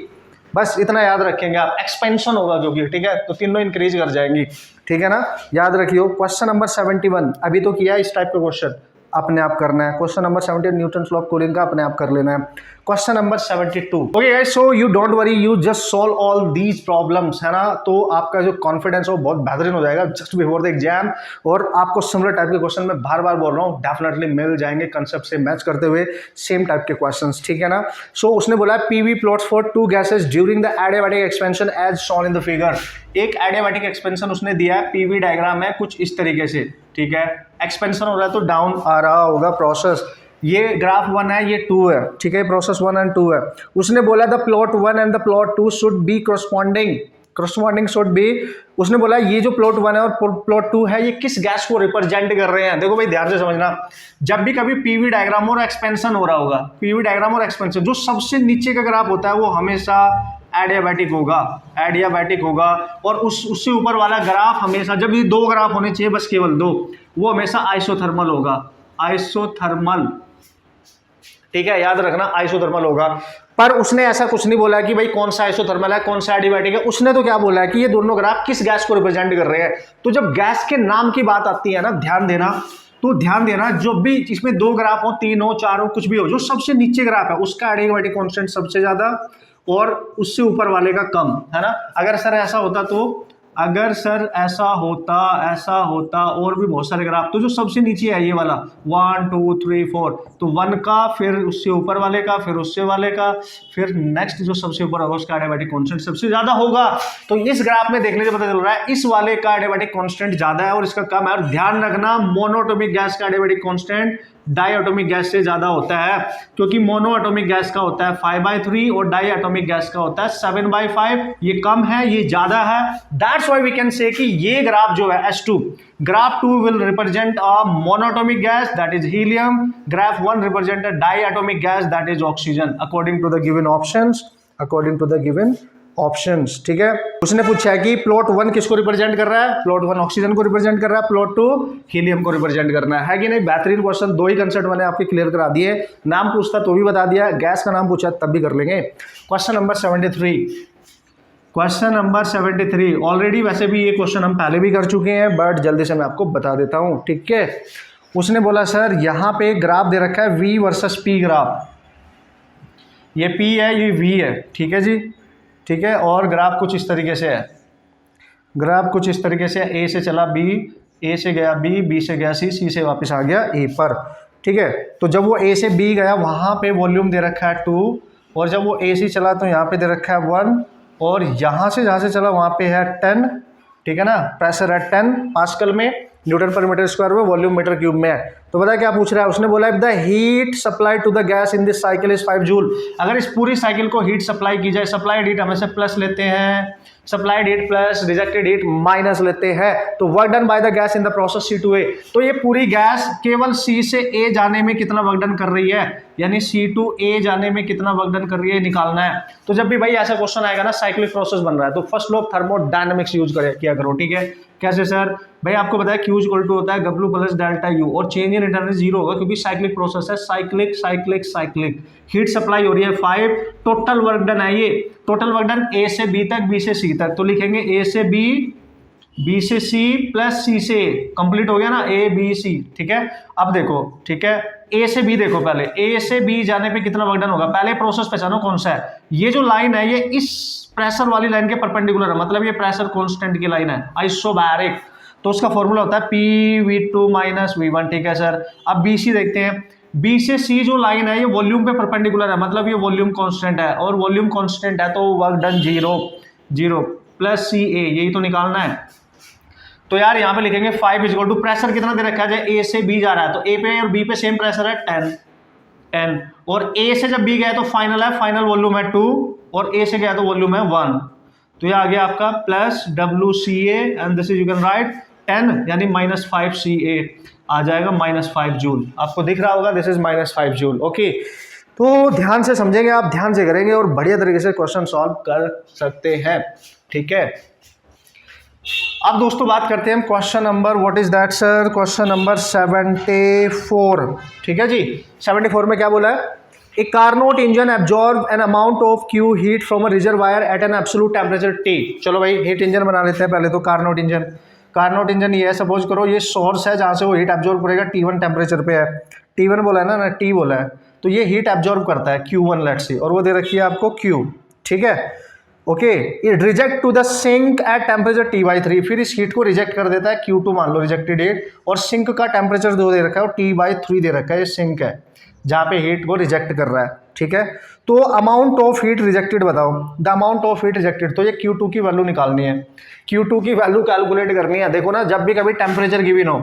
बस इतना याद रखेंगे आप। एक्सपेंशन होगा क्योंकि, ठीक है, तो तीनों इंक्रीज कर जाएंगी, ठीक है ना, याद रखियो। क्वेश्चन नंबर 71 अभी तो किया इस टाइप का क्वेश्चन, अपने आप करना है। Question number 70 Newton law of cooling का अपने आप कर लेना है। Question number 72, okay guys, so you don't worry, you just solve all these problems, है ना। तो आपका जो कॉन्फिडेंस है वो बहुत बेहतरीन हो जाएगा जस्ट बिफोर द एग्जाम, और आपको सिमिलर टाइप के क्वेश्चन मैं बार बार बोल रहा हूँ डेफिनेटली मिल जाएंगे कंसेप्ट से मैच करते हुए सेम टाइप के क्वेश्चंस, ठीक है ना। सो उसने बोला PV plots for 2 gases during the adiabatic expansion as shown in the figure. एक एडियाबैटिक एक्सपेंशन उसने दिया है, पीवी डायग्राम है कुछ इस तरीके से, ठीक है। एक्सपेंशन हो रहा है तो डाउन आ रहा होगा प्रोसेस, ये ग्राफ 1 है, ये 2 है, ठीक है, प्रोसेस 1 एंड 2 है। उसने बोला the plot 1 and the plot 2 should be corresponding should be. उसने बोला ये जो प्लॉट 1 है और प्लॉट 2 है ये किस गैस को रिप्रेजेंट कर रहे हैं। देखो भाई ध्यान से समझना, जब भी कभी पीवी डायग्राम और एक्सपेंशन हो रहा होगा, पीवी डायग्राम और एक्सपेंशन, जो सबसे नीचे का ग्राफ होता है वो हमेशा एडियाबैटिक होगा, और उससे ऊपर वाला ग्राफ हमेशा, जब ये 2 ग्राफ होने चाहिए बस केवल 2, वो हमेशा आइसोथर्मल होगा, आइसोथर्मल, ठीक है, याद रखना आइसोथर्मल होगा। पर उसने ऐसा कुछ नहीं बोला कि भाई कौन सा आइसोथर्मल है कौन सा एडियाबैटिक है। उसने तो क्या बोला है कि ये दोनों ग्राफ किस गैस को रिप्रेजेंट कर रहे हैं। तो जब गैस के नाम की बात आती है ना, ध्यान देना, जो भी इसमें 2 ग्राफ हो, 3 हो, 4 हो, कुछ भी हो, जो सबसे नीचे ग्राफ है उसका एडियाबैटिक कांस्टेंट सबसे ज्यादा और उससे ऊपर वाले का कम, है ना। अगर सर ऐसा होता और भी बहुत सारे ग्राफ, तो जो सबसे नीचे है ये वाला 1 2 3 4, तो 1 का, फिर उससे ऊपर वाले का, फिर उससे वाले का, फिर नेक्स्ट जो सबसे ऊपर होगा उसका एडियाबैटिक कांस्टेंट सबसे ज्यादा होगा। तो इस ग्राफ में देखने से पता चल रहा है इस वाले का एडियाबैटिक कांस्टेंट ज्यादा है और इसका कम है। और ध्यान रखना मोनोएटॉमिक गैस का एडियाबैटिक कांस्टेंट डाईएटॉमिक गैस से ज्यादा होता है, क्योंकि मोनोएटॉमिक गैस का होता है 5/3 और डाईएटॉमिक गैस का होता है 7/5। ये कम है, ये ज्यादा है। That's why we can say कि ये ग्राफ जो है S2, graph 2 will represent a monoatomic gas that is helium, graph 1 represent a diatomic gas that is oxygen, according to the given options, ठीक है। उसने पूछा है कि प्लॉट 1 किसको रिप्रेजेंट कर रहा है, प्लॉट 1 ऑक्सीजन को रिप्रेजेंट कर रहा है, प्लॉट 2 हीलियम को रिप्रेजेंट करना है कि नहीं। बेहतरीन क्वेश्चन, 2 ही कंसेप्ट मैंने आपके क्लियर करा दिए। नाम पूछता तो भी बता दिया, गैस का नाम पूछा तब भी कर लेंगे। क्वेश्चन नंबर 73 ऑलरेडी, वैसे भी ये क्वेश्चन हम पहले भी कर चुके हैं बट जल्दी से मैं आपको बता देता हूँ, ठीक है। उसने बोला सर यहाँ पे ग्राफ दे रखा है V वर्सेस P ग्राफ, ये P है ये V है, ठीक है जी, ठीक है। और ग्राफ कुछ इस तरीके से है, A से चला B, A से गया B से गया C से वापस आ गया A पर, ठीक है। तो जब वो A से B गया वहाँ पे वॉल्यूम दे रखा है 2, और जब वो AC चला तो यहाँ पे दे रखा है 1, और यहाँ से जहाँ से चला वहाँ पे है 10, ठीक है ना। प्रेशर है 10 पास्कल में, न्यूटन पर मीटर स्क्वायर में, वॉल्यूम मीटर क्यूब में है। तो पता है क्या पूछ रहा है, उसने बोला the heat supply to the gas in this cycle is 5 joule. अगर इस पूरी साइकिल को हीट सप्लाई की जाए, सप्लाइड हीट हमेशा प्लस लेते हैं, supplied heat plus, rejected heat minus लेते हैं। तो work done by the gas in the process C2A, तो ये पूरी गैस केवल C से A जाने में कितना वर्क डन कर रही है, यानी C to A जाने में कितना वर्क डन कर रही है निकालना है। तो जब भी भाई ऐसा क्वेश्चन आएगा ना, साइक्लिक प्रोसेस बन रहा है, तो first law of thermodynamics use किया करो, ठीक है। कैसे सर? भाई आपको बताया Q इक्वल टू होता है W प्लस डेल्टा U, और चेंज इन इंटरनल जीरो होगा क्योंकि साइक्लिक प्रोसेस है, cyclic cyclic cyclic. Heat supply हो रही है 5, टोटल वर्क डन है ये, टोटल वर्क डन A से B तक, B से C तक, तो लिखेंगे A से B, B से C प्लस C से, कंप्लीट हो गया ना, A B C, ठीक है। अब देखो, ठीक है, A से B देखो, पहले A से B जाने पे कितना वर्क डन होगा, पहले प्रोसेस पहचानो कौन सा है। ये जो लाइन है ये इस प्रेशर वाली लाइन के परपेंडिकुलर है, मतलब ये प्रेशर कांस्टेंट की लाइन है, आइसोबैरिक, तो उसका फॉर्मूला होता है PV2 माइनस V1, ठीक है सर। अब BC देखते हैं, B से C जो लाइन है ये वॉल्यूम पे परपेंडिकुलर है, मतलब ये वॉल्यूम कांस्टेंट है, और वॉल्यूम कांस्टेंट है तो वर्क डन 0 प्लस CA, यही तो निकालना है। तो यार यहाँ पे लिखेंगे 5 इक्वल टू, प्रेशर कितना दे रखा है, A से B जा रहा है तो A पे और B पे सेम प्रेशर है 10, और A से जब B गया तो फाइनल है, फाइनल वॉल्यूम है 2, और A से गया तो वॉल्यूम है 1, तो ये आ गया आपका plus WCA and this is you can write 10 यानी माइनस 5CA आ जाएगा, -5 जूल। आपको दिख रहा होगा, दिस इज -5 जूल। ओके, तो ध्यान से समझेंगे आप, ध्यान से करेंगे और बढ़िया तरीके से क्वेश्चन सॉल्व कर सकते हैं, ठीक है। अब दोस्तों बात करते हैं हम question number, what is that sir, question number 74, ठीक है जी। 74 में क्या बोला है, a Carnot engine absorb an amount of Q heat from a reservoir at an absolute temperature T। चलो भाई हीट इंजन बना लेते हैं पहले तो। कारनोट इंजन ये है, सपोज करो ये सोर्स है जहाँ से वो हीट एब्जॉर्ब करेगा, T1 टेम्परेचर पे है, T1 बोला है ना, T बोला है, तो ये हीट एब्जॉर्ब करता है Q1 लेट्स सी, और वो दे रखी है आपको Q, ठीक है। Okay, it reject to the sink at temperature T/3, फिर इस हीट को रिजेक्ट कर देता है, Q2 मान लो रिजेक्टेड हीट, और सिंक का टेम्परेचर 2 दे रखा है और T/3 दे रखा है, ये सिंक है जहाँ पे हीट को रिजेक्ट कर रहा है, ठीक है। तो अमाउंट ऑफ हीट रिजेक्टेड बताओ, the amount of heat rejected, तो ये Q2 की वैल्यू निकालनी है, Q2 की वैल्यू कैलकुलेट करनी है। देखो ना, जब भी कभी टेम्परेचर गिवन हो,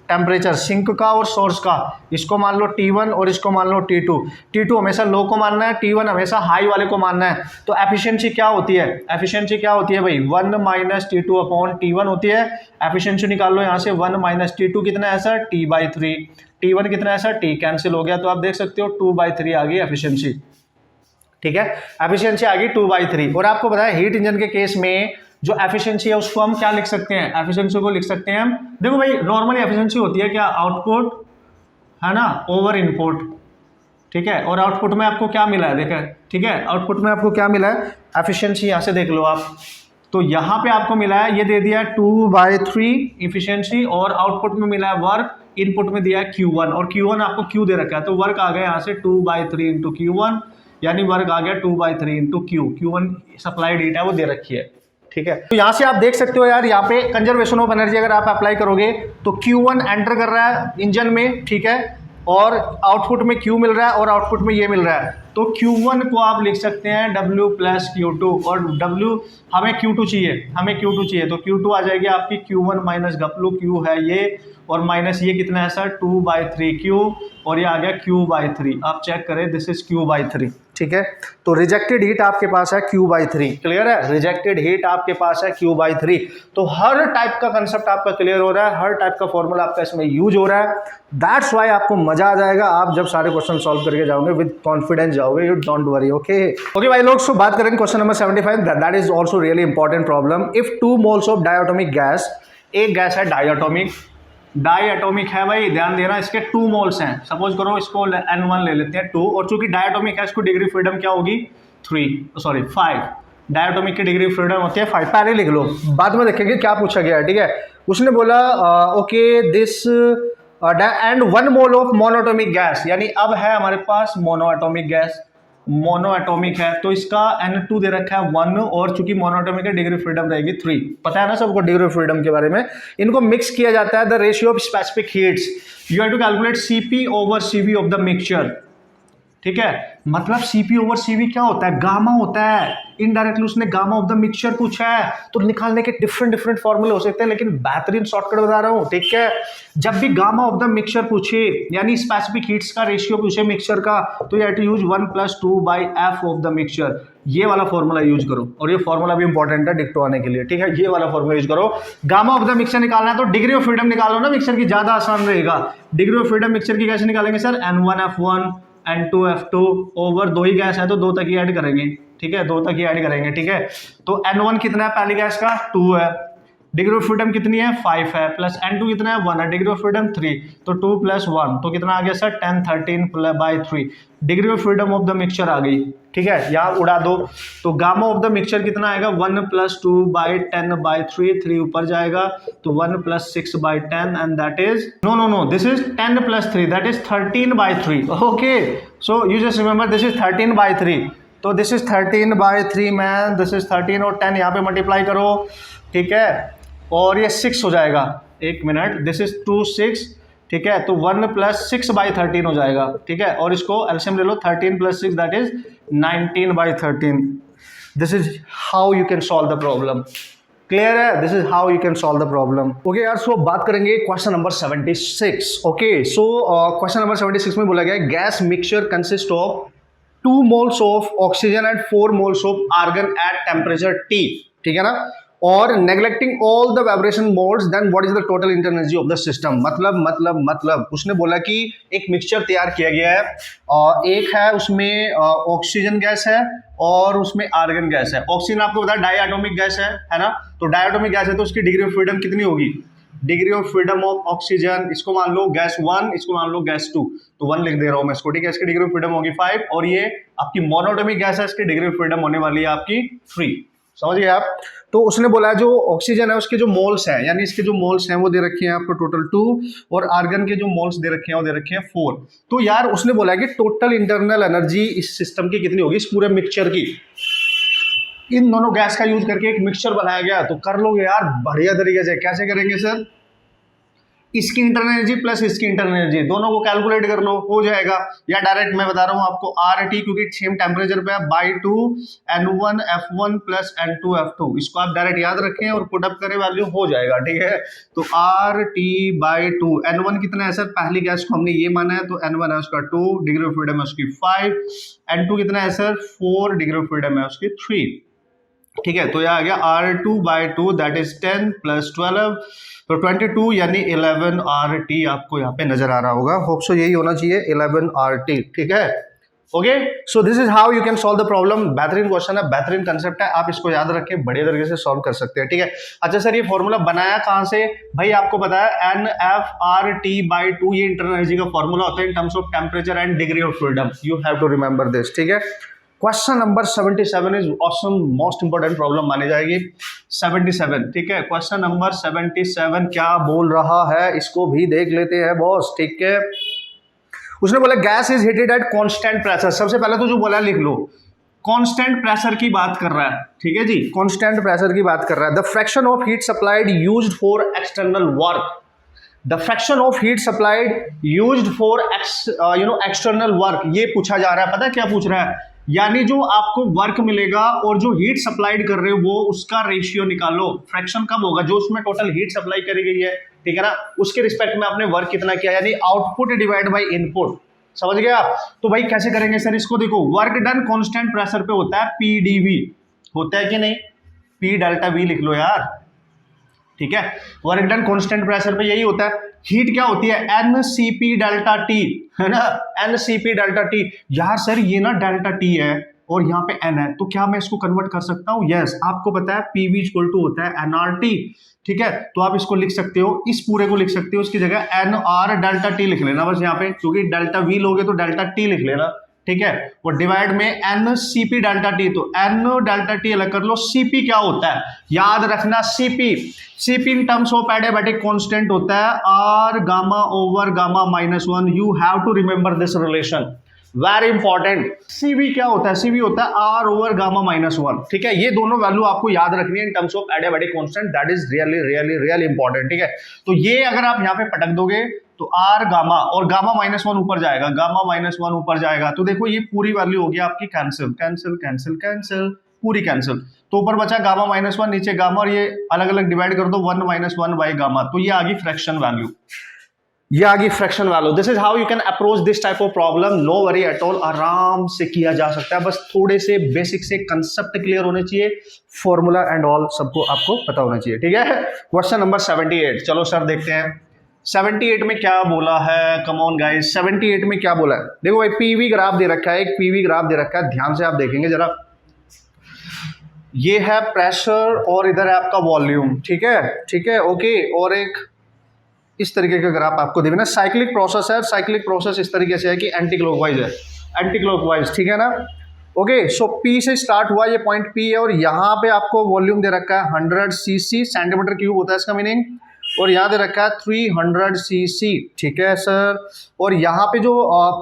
टेम्परेचर सिंक का और सोर्स का, इसको मान लो T1 और इसको मान लो T2, T2 हमेशा लो को मानना है, T1 हमेशा हाई वाले को मानना है। तो एफिशिएंसी क्या होती है, एफिशिएंसी क्या होती है भाई, 1 माइनस T2 अपॉन T1 होती है। एफिशिएंसी निकाल लो यहाँ से, 1 माइनस T2 कितना है सर, T/3, T1 कितना है सर, T कैंसिल हो गया, तो आप देख सकते हो 2/3 आ गई एफिशिएंसी, ठीक है। एफिशिएंसी आ गई 2/3, और आपको बताया हीट इंजन के केस में जो एफिशिएंसी है उसको हम क्या लिख सकते हैं, एफिशिएंसी को लिख सकते हैं हम, देखो भाई नॉर्मली एफिशिएंसी होती है क्या, आउटपुट है ना ओवर इनपुट, ठीक है। और आउटपुट में आपको क्या मिला है, देखा, ठीक है, आउटपुट में आपको क्या मिला है, एफिशिएंसी, यहाँ से देख लो आप, तो यहाँ पे आपको मिला है, ये दे दिया 2/3 इफिशियंसी, और आउटपुट में मिला है वर्क, इनपुट में दिया है Q1, और Q1 आपको Q दे रखा है, तो वर्क आ गया यहाँ से 2/3 इंटू Q1, यानी वर्क आ गया 2/3 इंटू Q1 सप्लाइड हीट है वो दे रखी है, ठीक है। तो यहाँ से आप देख सकते हो यार, यहाँ पे कंजर्वेशन ऑफ एनर्जी अगर आप अप्लाई करोगे तो Q1 एंटर कर रहा है इंजन में, ठीक है, और आउटपुट में Q मिल रहा है और आउटपुट में ये मिल रहा है, तो Q1 को आप लिख सकते हैं W प्लस Q2, और W हमें Q2 चाहिए, तो Q2 आ जाएगी आपकी Q1 माइनस W, Q है ये, और माइनस ये कितना है सर 2/3 Q, और ये आ गया Q/3, आप चेक करें, दिस इज Q/3, ठीक है। तो रिजेक्टेड हीट आपके पास है Q/3, क्लियर है, रिजेक्टेड हीट आपके पास है Q/3। तो हर टाइप का कंसेप्ट आपका क्लियर हो रहा है, हर टाइप का फॉर्मूला आपका इसमें यूज हो रहा है, दैट्स वाई आपको मजा आ जाएगा, आप जब सारे क्वेश्चन सॉल्व करके जाओगे विद कॉन्फिडेंस जाओगे, यू डोंट वरी, ओके भाई लोग। सो बात करेंगे question number 75, that is also really important problem. If 2 moles of diatomic gas, एक गैस है डायटोमिक है भाई, ध्यान देना, इसके 2 मोल्स हैं, सपोज करो इसको N1 ले लेते हैं 2, और चूंकि डायटोमिक है इसको डिग्री फ्रीडम क्या होगी 5, डायटोमिक की डिग्री फ्रीडम होती है 5, पहले लिख लो, बाद में देखेंगे क्या पूछा गया है, ठीक है। उसने बोला okay this and 1 mole of monoatomic gas, यानी अब है हमारे पास मोनोएटॉमिक है, तो इसका N2 दे रखा है 1, और चूंकि मोनोएटॉमिक है डिग्री फ्रीडम रहेगी 3, पता है ना सबको डिग्री फ्रीडम के बारे में। इनको मिक्स किया जाता है, the ratio of specific heats, you have to calculate Cp over Cv of the mixture, ठीक है। मतलब Cp ओवर Cv क्या होता है, गामा होता है, इनडायरेक्टली उसने गामा ऑफ द मिक्सचर पूछा है, तो निकालने के डिफरेंट फॉर्मूले हो सकते हैं, लेकिन बेहतरीन शॉर्टकट बता रहा हूं, ठीक है। जब भी गामा ऑफ द मिक्सचर पूछे, यानी स्पेसिफिक हीट्स का रेशियो पूछे मिक्सचर का, तो you have to use 1 + 2/f of the mixture, ये वाला फॉर्मूला यूज करो, और ये फॉर्मूला भी इंपॉर्टेंट है डिक्टो आने के लिए, ठीक है, ये वाला फॉर्मूला यूज करो। गामा ऑफ द मिक्सचर निकालना है तो डिग्री ऑफ फ्रीडम निकालो ना मिक्सचर की, ज्यादा आसान रहेगा। डिग्री ऑफ फ्रीडम मिक्सचर की कैसे निकालेंगे सर, N1F1 N2F2 ओवर 2 ही गैस है तो 2 तक ही ऐड करेंगे, ठीक है, 2 तक ही ऐड करेंगे, ठीक है। तो N1 कितना है पहली गैस का 2 है, डिग्री ऑफ फ्रीडम कितनी है 5 है, प्लस N2 कितना है 1 है, डिग्री ऑफ फ्रीडम 3, तो 2 + 1 तो कितना आ गया sir 10 13/3 degree of freedom of the mixture आ गई। ठीक है, यहाँ उड़ा दो तो गामा ऑफ द मिक्सचर कितना आएगा 1 + 2/10/3, 3 ऊपर जाएगा तो 1 + 6/10 and that is no this is 10 + 3 that is 13/3। Okay, so you just remember this is 13/3, तो this is 13/3 man, this is 13 और 10 यहाँ पे मल्टीप्लाई करो। ठीक है, और ये 6 हो जाएगा, एक मिनट, दिस इज 2 6, ठीक है, तो 1 + 6/13 हो जाएगा। ठीक है, और इसको एलसीएम ले लो, 13 + 6 that is 19/13। This is how you can solve the problem. Clear है, this is how you can solve the problem. Okay यार, सो बात करेंगे question number 76। Okay, so question number 76 में बोला गया है gas mixture consist of 2 moles of oxygen and 4 moles of argon at temperature T, ठीक है ना, और neglecting all the vibration modes, then what is the total internal energy of the system। मतलब उसने बोला कि एक मिक्सचर तैयार किया गया है, एक है उसमें ऑक्सीजन गैस है और उसमें आर्गन गैस है। ऑक्सीजन आपको पता है डायटोमिक गैस है ना, तो डायटोमिक गैस है तो उसकी डिग्री ऑफ फ्रीडम कितनी होगी, degree of freedom of oxygen, इसको मान लो गैस 1, इसको मान लो गैस 2, तो 1 लिख दे रहा हूं मैं इसको। ठीक है, इसकी डिग्री ऑफ फ्रीडम होगी 5 और ये आपकी मोनोटोमिक गैस है, इसकी डिग्री ऑफ फ्रीडम होने वाली है आपकी 3। समझ गए आप। तो उसने बोला जो ऑक्सीजन है उसके जो मोल्स हैं, यानी इसके जो मोल्स हैं वो दे रखे हैं आपको टोटल 2, और आर्गन के जो मोल्स दे रखे हैं वो दे रखे हैं 4। तो यार उसने बोला कि टोटल इंटरनल एनर्जी इस सिस्टम की कितनी होगी, इस पूरे मिक्सचर की। इन दोनों गैस का यूज करके एक मिक्सचर बनाया गया, तो कर लोगे यार बढ़िया तरीके से। कैसे करेंगे सर, इसकी इंटरनल एनर्जी प्लस इसकी इंटरनल एनर्जी दोनों को कैलकुलेट कर लो, हो जाएगा। या डायरेक्ट मैं बता रहा हूं आपको RT, क्योंकि सेम टेम्परेचर पे है, by 2 N1 F1 plus N2 F2, इसको आप डायरेक्ट याद रखें और पुटअप करें, वैल्यू हो जाएगा। ठीक है, तो RT/2 N1 कितना है सर, पहली गैस को हमने ये माना है तो N1 है उसका 2, डिग्री ऑफ फ्रीडम है उसकी 5, N2 कितना है सर 4, डिग्री ऑफ फ्रीडम है उसकी 3। ठीक है, तो यह आ गया R2/2 दैट इज 10 + 12, तो 22 यानी 11 RT आपको यहाँ पे नजर आ रहा होगा। होप सो यही होना चाहिए 11 RT। ठीक है, okay, so this is how you can solve the problem. बेहतरीन क्वेश्चन है, बेहतरीन कंसेप्ट है, आप इसको याद रखें, बढ़िया तरीके से सॉल्व कर सकते हैं। ठीक है, अच्छा सर ये फॉर्मूला बनाया कहाँ से भाई, आपको पता है NFRT/2 ये इंटरनल एनर्जी का फॉर्मूला होता है in terms of temperature and degree of freedom. You have to remember this. ठीक है, question number 77 is awesome, most important problem मानी जाएगी 77। ठीक है, क्वेश्चन नंबर 77 क्या बोल रहा है इसको भी देख लेते हैं बॉस। ठीक है, उसने बोला gas is heated at constant pressure. सबसे पहले तो जो बोला लिख लो, कांस्टेंट प्रेशर की बात कर रहा है। ठीक है जी, कांस्टेंट प्रेशर की बात कर रहा है। The fraction of heat supplied used for external work, the fraction of heat supplied used for external work, ये पूछा जा रहा है। पता है क्या पूछ रहा है, यानी जो आपको वर्क मिलेगा और जो हीट सप्लाइड कर रहे हो वो उसका रेशियो निकालो। फ्रैक्शन कब होगा, जो उसमें टोटल हीट सप्लाई करी गई है, ठीक है ना, उसके रिस्पेक्ट में आपने वर्क कितना किया, यानी आउटपुट डिवाइड बाय इनपुट। समझ गए आप। तो भाई कैसे करेंगे सर इसको, देखो वर्क डन कांस्टेंट प्रेशर पे होता है PdV, होता है कि नहीं, P∆V लिख लो यार। ठीक है, वर्क डन कांस्टेंट प्रेशर पे यही होता है। हीट क्या होती है NCP∆T, है ना, NCP∆T। यार सर ये ना ∆T है और यहाँ पे N है, तो क्या मैं इसको कन्वर्ट कर सकता हूँ? यस, आपको पता है PV = होता है NRT। ठीक है, तो आप इसको लिख सकते हो, इस पूरे को लिख सकते हो, उसकी जगह NR∆T लिख लेना बस यहाँ पे, क्योंकि ∆V लोगे तो ∆T लिख लेना। ठीक है, वो डिवाइड में NCP∆T, तो N∆T अलग कर लो। CP क्या होता है, याद रखना CP in terms of adiabatic constant होता है R Γ/Γ-1। You have to remember this relation, very important. CV क्या होता है, CV होता है R/Γ-1। ठीक है, ये दोनों वैल्यू आपको याद रखनी है in terms of adiabatic constant, that is really important. ठीक है, तो ये अगर आप यहाँ पे पटक दोगे तो R गामा और Γ-1 ऊपर जाएगा, Γ-1 ऊपर जाएगा, तो देखो ये पूरी वैल्यू होगी आपकी कैंसिल, पूरी कैंसिल। तो ऊपर बचा Γ-1, नीचे गामा, और ये अलग अलग डिवाइड कर दो 1 - 1 बाई गामा, तो ये आ गई फ्रैक्शन वैल्यू, ये आ गई fraction value. This is how you can approach this type of problem. No worry at all, आराम से किया जा सकता है, बस थोड़े से बेसिक से कंसेप्ट क्लियर होने चाहिए, फॉर्मूला एंड ऑल सबको आपको पता होना चाहिए। ठीक है, क्वेश्चन नंबर 78, चलो सर देखते हैं 78 में क्या बोला है। कम ऑन गाइस, 78 में क्या बोला है, देखो भाई PV ग्राफ दे रखा है, एक PV ग्राफ दे रखा है, ध्यान से आप देखेंगे जरा। ये है प्रेशर और इधर है आपका वॉल्यूम, ठीक है, ठीक है, ओके। और एक इस तरीके का ग्राफ आपको देना, साइक्लिक प्रोसेस है। साइक्लिक प्रोसेस इस तरीके से है कि एंटी क्लॉकवाइज है, एंटी क्लॉकवाइज, ठीक है ना। ओके, सो पी से स्टार्ट हुआ, ये पॉइंट पी है, और यहाँ पे आपको वॉल्यूम दे रखा है 100 सीसी, सेंटीमीटर क्यूब होता है इसका मीनिंग, और यहाँ दे रखा है 300 सीसी, ठीक है सर। और यहाँ पे जो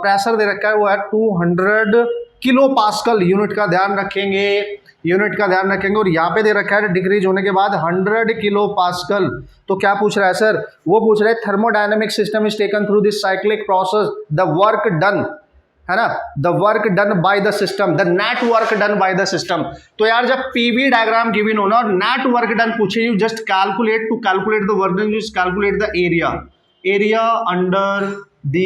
प्रेशर दे रखा है वो है 200 किलो पास्कल, यूनिट का ध्यान रखेंगे, यूनिट का ध्यान रखेंगे। और यहाँ पे दे रखा है डिक्रीज होने के बाद 100 किलो पास्कल। तो क्या पूछ रहा है सर, वो पूछ रहा है thermodynamic system is taken through this cyclic process, the work done, है ना, the work done by the system, the net work done by the system. तो यार जब पीवी डायग्राम गिवन हो ना और नेट वर्क डन पूछे, you just calculate, to calculate the work done you just calculate the area, area under the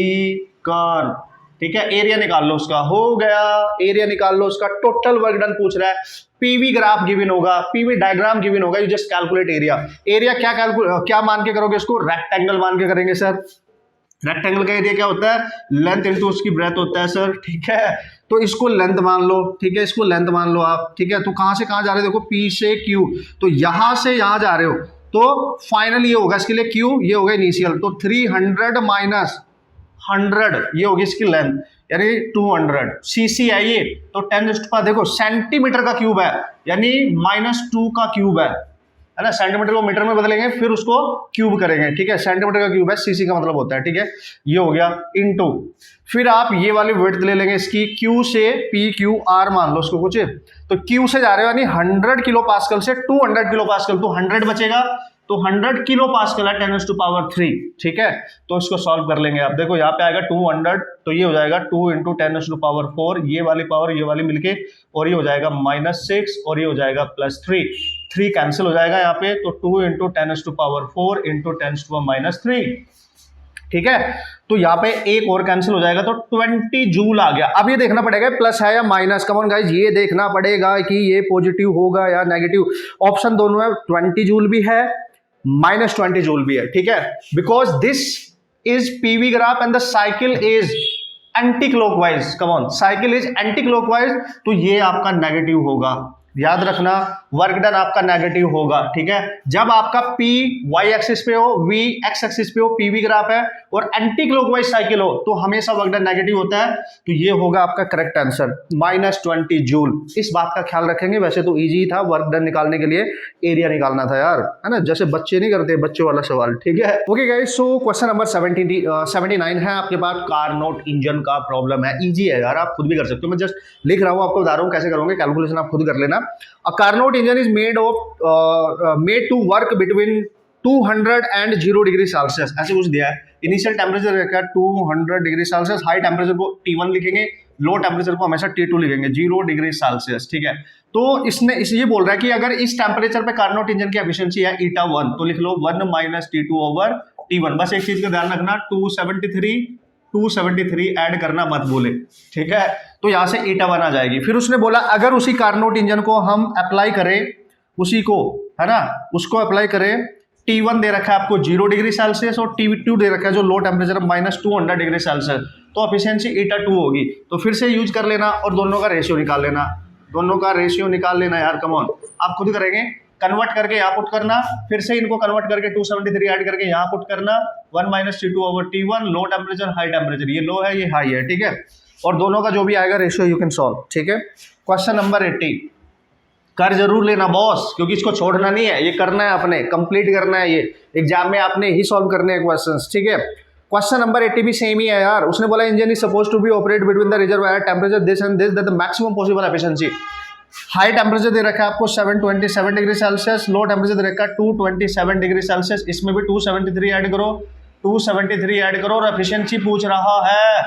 curve, ठीक है, area निकाल लो उसका, हो गया, एरिया निकाल लो उसका। टोटल वर्क डन पूछ रहा है, पीवी ग्राफ गिवन होगा, पीवी डायग्राम गिवन होगा, you just calculate area. Area क्या मान के करोगे इसको, रेक्टेंगल मान के करेंगे सर। रेक्टेंगल का एरिया क्या होता है, लेंथ इनटू उसकी ब्रेथ होता है सर, ठीक है। तो इसको लेंथ मान लो, ठीक है, इसको लेंथ मान लो आप, ठीक है। तो कहां से कहां जा रहे हो, देखो पी से क्यू, तो यहां से यहां जा रहे हो, तो फाइनल ये होगा इसके लिए क्यू, ये होगा इनिशियल, तो 300 माइनस 100 ये होगी इसकी लेंथ, यानी 200 सीसी है ये। तो 10 देखो सेंटीमीटर का क्यूब है, यानी -2 का क्यूब है ना। सेंटीमीटर को मीटर में बदलेंगे फिर उसको क्यूब करेंगे, ठीक है, सेंटीमीटर का क्यूब है, सीसी का मतलब होता है, ठीक है, ये हो गया इनटू, फिर आप ये वाली विड्थ ले लेंगे इसकी, क्यू से पी क्यू आर मान लो उसको कुछ, तो क्यू से जा रहे हो यानी 100 किलो पास्कल से 200 किलो पास्कल, तो 100 बचेगा, तो 100 किलो पास्कल है 10⁻3, ठीक है। तो इसको सॉल्व कर लेंगे आप, देखो यहाँ पे आएगा 200, तो ये हो जाएगा 2 × 10⁻4, ये वाली पावर ये वाली मिलके, और ये हो जाएगा -6 और ये हो जाएगा +3, 3 कैंसिल हो जाएगा यहाँ पे, तो 2 × 10⁻4 × 10⁻3, ठीक है। तो यहाँ पे एक और कैंसिल हो जाएगा, तो 20 जूल आ गया। अब ये देखना पड़ेगा प्लस है या माइनस, कम ऑन गाइस, ये देखना पड़ेगा कि ये पॉजिटिव होगा या नेगेटिव। ऑप्शन दोनों है, 20 जूल भी है, -20 जूल भी है, ठीक है, because this is PV graph and the cycle is anti clockwise, come on, cycle is anti clockwise, तो ये आपका नेगेटिव होगा, याद रखना, वर्क डन आपका नेगेटिव होगा, ठीक है। जब आपका P y एक्सिस पे हो, V x एक्सिस पे हो, PV ग्राफ है और एंटी क्लॉकवाइज साइकिल हो, तो हमेशा वर्क डन नेगेटिव होता है, तो ये होगा आपका करेक्ट आंसर, -20 जूल। इस बात का ख्याल रखेंगे, वैसे तो इजी था वर्क डन निकालने के लिए, एरिया निकालना था यार, है ना, जैसे बच्चे नहीं करते, बच्चों वाला सवाल, ठीक है। ओके गाइस, सो क्वेश्चन नंबर 79 है आपके पास, कारनोट इंजन का प्रॉब्लम है, इजी है यार, आप खुद भी कर सकते हो, मैं जस्ट लिख रहा हूँ, आपको बता रहा हूँ कैसे करोगे, कैलकुलेशन आप खुद कर लेना। A Carnot engine is made to work between 200 and 0 degree Celsius, ऐसे कुछ दिया है। इनिशियल टेम्परेचर रखा है 200 डिग्री सेल्सियस, हाई टेम्परेचर को T1 लिखेंगे, लो टेम्परेचर को हमेशा T2 लिखेंगे, 0 डिग्री सेल्सियस, ठीक है। तो इसने ये बोल रहा है कि अगर इस टेम्परेचर पे कार्नोट इंजन की एफिशिएंसी है η1, तो लिख लो 1 - T2/T1। बस एक चीज का ध्यान रखना, 273 ऐड करना मत बोले, ठीक है। तो यहां से η1 आ जाएगी। फिर उसने बोला अगर उसी कार्नोट इंजन को हम अप्लाई करें, उसी को, है ना, उसको अप्लाई करें, T1 दे रखा है आपको 0 डिग्री सेल्सियस और T2 दे रखा है जो लो टेम्परेचर -200 डिग्री सेल्सियस, तो एफिशिएंसी η2 होगी। तो फिर से यूज कर लेना और दोनों का रेशियो निकाल लेना, दोनों का रेशियो निकाल लेना यार, कम ऑन, आप खुद करेंगे, कन्वर्ट करके यहाँ पुट करना, फिर से इनको कन्वर्ट करके 273 ऐड करके यहाँ पुट करना, 1 - T2/T1, low temperature high temperature, ये लो है ये हाई है, ठीक है, और दोनों का जो भी आएगा रेशियो यू कैन सॉल्व, ठीक है। क्वेश्चन नंबर 80 कर जरूर लेना बॉस, क्योंकि इसको छोड़ना नहीं है, ये करना है, अपने कंप्लीट करना है, ये एग्जाम में आपने ही सॉल्व करने हैं क्वेश्चंस, ठीक है। क्वेश्चन नंबर 80 भी सेम ही है यार। उसने बोला engine is suppose to be operate between the reservoir temperature this and this that the maximum possible efficiency. High temperature दे रखा है आपको 727 डिग्री सेल्सियस, लो टेम्परेचर दे रखा है 227 डिग्री सेल्सियस, इसमें भी 273 ऐड करो, 273 ऐड करो, और एफिशिएंसी पूछ रहा है,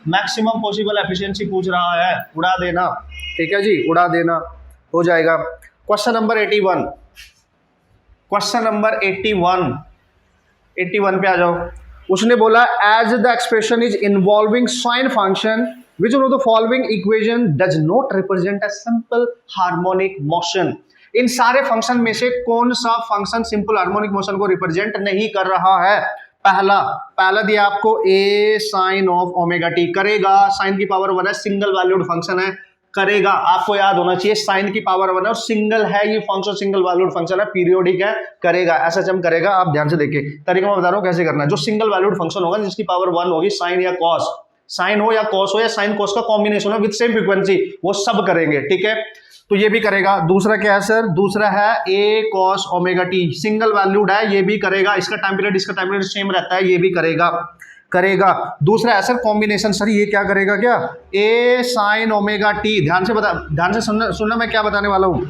मैक्सिमम पॉसिबल एफिशिएंसी पूछ रहा है, उड़ा देना, ठीक है जी, उड़ा देना, हो जाएगा। क्वेश्चन नंबर 81, क्वेश्चन नंबर 81 पे आ जाओ। उसने बोला as the expression is involving sine function which one of the following equation does not represent a simple harmonic motion। इन सारे फंक्शन में से कौन सा फंक्शन सिंपल हार्मोनिक मोशन को रिप्रेजेंट नहीं कर रहा है। पहला दिया आपको a sin of omega T, करेगा, साइन की पावर 1 है, सिंगल वैल्यूड फंक्शन है, करेगा। आपको याद होना चाहिए साइन की पावर 1 है और सिंगल है ये फंक्शन, सिंगल वैल्यूड फंक्शन है, पीरियोडिक है, करेगा। एसएचएम करेगा। आप ध्यान से देखिए तरीका मैं बता रहा हूं कैसे करना है। जो सिंगल वैल्यूड फंक्शन होगा जिसकी पावर 1 होगी, साइन या कॉस, साइन हो या कॉस हो या साइन कॉस का कॉम्बिनेशन हो विद सेम फ्रीक्वेंसी, वो सब करेंगे। ठीक है, तो ये भी करेगा। दूसरा क्या है सर? दूसरा है A cos omega T, single valued है, ये भी करेगा। इसका टाइम पीरियड इसका टाइम पीरियड सेम रहता है, ये भी करेगा। दूसरा है सर कॉम्बिनेशन। सर ये क्या करेगा? क्या ए साइन ओमेगा टी, ध्यान से सुनना मैं क्या बताने वाला हूं।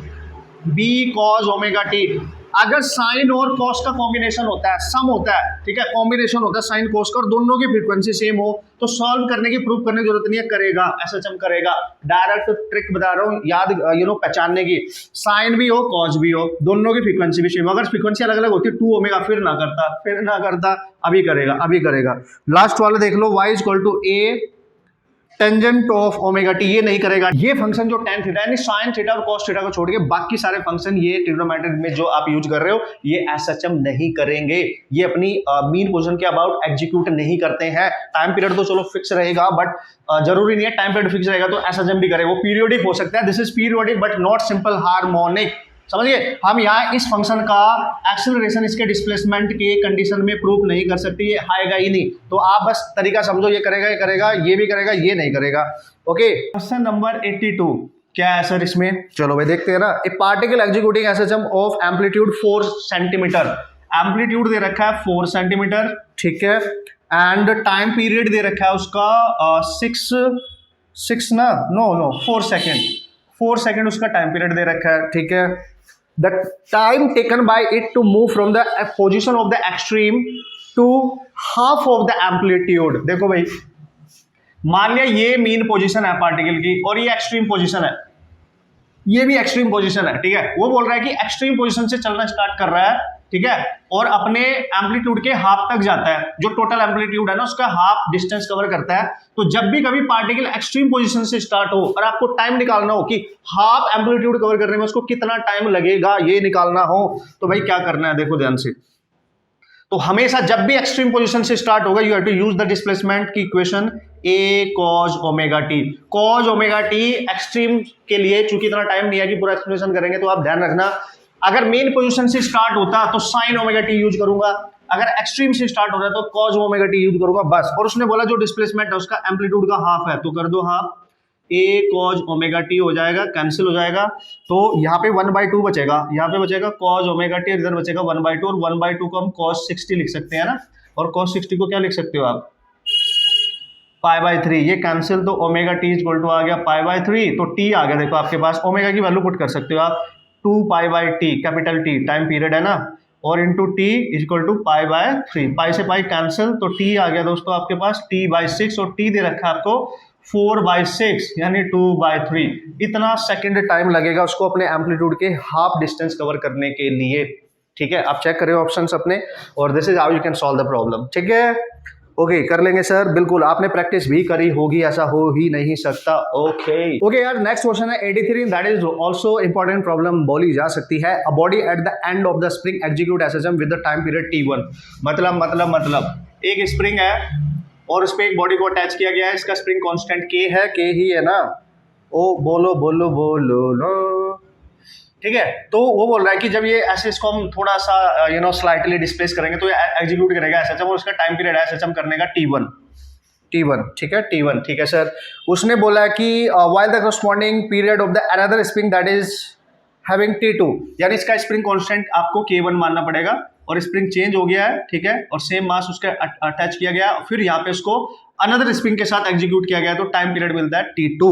बी कॉस ओमेगा टी, अगर साइन और कॉस का कॉम्बिनेशन होता है, सम होता है, ठीक है, कॉम्बिनेशन होता है साइन कॉस का और दोनों की फ्रीक्वेंसी सेम हो, तो सॉल्व करने की, प्रूफ करने की जरूरत नहीं है, करेगा। एसएचएम करेगा। डायरेक्ट ट्रिक बता रहा हूं, याद पहचानने की। साइन भी हो कॉस भी हो, दोनों की फ्रीक्वेंसी भी सेम। अगर फ्रीक्वेंसी अलग अलग होती है 2 ओमेगा, फिर ना करता, अभी करेगा। लास्ट वाला देख लो, y equal to A tangent of omega t, ये नहीं करेगा। ये फंक्शन जो tan थीटा यानी साइन थीटा और cos थीटा को छोड़ के बाकी सारे फंक्शन ये ट्रिग्नोमेट्रिक में जो आप यूज कर रहे हो, ये एसएचएम नहीं करेंगे। ये अपनी मीन पोजीशन के अबाउट एग्जीक्यूट नहीं करते हैं। टाइम पीरियड तो चलो फिक्स रहेगा, बट जरूरी नहीं है टाइम पीरियड फिक्स रहेगा तो एसएचएम भी करे। वो पीरियोडिक हो सकता है, this is periodic but not simple harmonic. समझिए, हम यहाँ इस फंक्शन का एक्सेलरेशन इसके डिस्प्लेसमेंट के कंडीशन में प्रूफ नहीं कर सकते, ये आएगा ही नहीं। तो आप बस तरीका समझो, ये करेगा, ये भी करेगा, ये नहीं करेगा। ओके, क्वेश्चन नंबर 82 क्या है सर इसमें? चलो भाई देखते हैं ना। A particle executing SHM of amplitude 4 centimetre, amplitude दे रखा है 4 सेंटीमीटर, ठीक है, एंड टाइम पीरियड दे रखा है उसका 4 सेकेंड, 4 सेकेंड उसका टाइम पीरियड दे रखा है, ठीक है। The time taken by it to move from the position of the extreme to half of the amplitude। देखो भाई, मान लिया ये मीन पोजीशन है पार्टिकल की और ये एक्सट्रीम पोजीशन है, ये भी एक्सट्रीम पोजीशन है, ठीक है। वो बोल रहा है कि एक्सट्रीम पोजीशन से चलना स्टार्ट कर रहा है, ठीक है, और अपने एम्पलीट्यूड के हाफ तक जाता है। जो टोटल एम्पलीट्यूड है ना उसका हाफ डिस्टेंस कवर करता है। तो जब भी कभी पार्टिकल एक्सट्रीम पोजीशन से स्टार्ट हो और आपको टाइम निकालना हो कि हाफ एम्पलीट्यूड कवर करने में उसको कितना टाइम लगेगा, ये निकालना हो, तो भाई क्या करना है, देखो ध्यान से। तो हमेशा जब भी एक्सट्रीम पोजीशन से स्टार्ट होगा, you have to use the displacement की equation A cos omega T. Cos omega T extreme के लिए, चूंकि इतना टाइम नहीं है कि पूरा एक्सप्लेनेशन करेंगे, तो आप ध्यान रखना, अगर मेन पोजीशन से स्टार्ट होता तो साइन ओमेगा टी यूज करूंगा, अगर एक्सट्रीम से स्टार्ट हो रहा है तो कॉज ओमेगा टी यूज करूंगा, बस। और उसने बोला जो डिस्प्लेसमेंट है उसका एम्पलीट्यूड का हाफ है, तो कर दो हाफ, ए कॉज ओमेगा टी हो जाएगा, कैंसिल हो जाएगा। तो यहाँ पे 1/2 बचेगा, यहाँ पे बचेगा कॉज ओमेगा टी, इधर बचेगा 1/2, और 1/2 को हम कॉस 60 लिख सकते हैं ना, और कॉस 60 को क्या लिख सकते हो आप, π/3। ये कैंसिल, तो ओमेगा टी इक्वल टू आ गया π/3, तो टी आ गया। देखो आपके पास ओमेगा की वैल्यू पुट कर सकते हो आप, 2π/t, capital T time period है ना, और इंटू टी इक्वल टू π/3, पाई से पाई कैंसिल, तो टी आ गया दोस्तों आपके पास t/6, और टी दे रखा है आपको 4/6 यानी 2/3। इतना सेकंड टाइम लगेगा उसको अपने एम्पलीट्यूड के हाफ डिस्टेंस कवर करने के लिए, ठीक है। आप चेक करें ऑप्शंस अपने, और this is how you can solve the problem, ठीक है। ओके, कर लेंगे सर, बिल्कुल। आपने प्रैक्टिस भी करी होगी, ऐसा हो ही नहीं सकता। ओके यार, नेक्स्ट क्वेश्चन है 83, that is also important problem बोली जा सकती है। A body at the end of the spring execute SHM with the time period t1। मतलब एक स्प्रिंग है और उस पे एक बॉडी को अटैच किया गया है, इसका स्प्रिंग कांस्टेंट k है, k ही है ना, ओ बोलो नो, ठीक है। तो वो बोल रहा है कि जब ये ऐसे इसको हम थोड़ा सा स्लाइटली डिस्प्लेस करेंगे तो एग्जीक्यूट करेगा एसएचएम, और उसका टाइम पीरियड है एसएचएम करने का t1, ठीक है, t1, ठीक है सर। उसने बोला कि while the corresponding period of the another spring that is having t2, यानी इसका स्प्रिंग कांस्टेंट आपको k1 मानना पड़ेगा, और स्प्रिंग चेंज हो गया है, ठीक है, और सेम मास उसका अटैच किया गया, फिर यहाँ पे उसको अनदर स्प्रिंग के साथ एग्जीक्यूट किया गया, तो टाइम पीरियड मिलता है t2।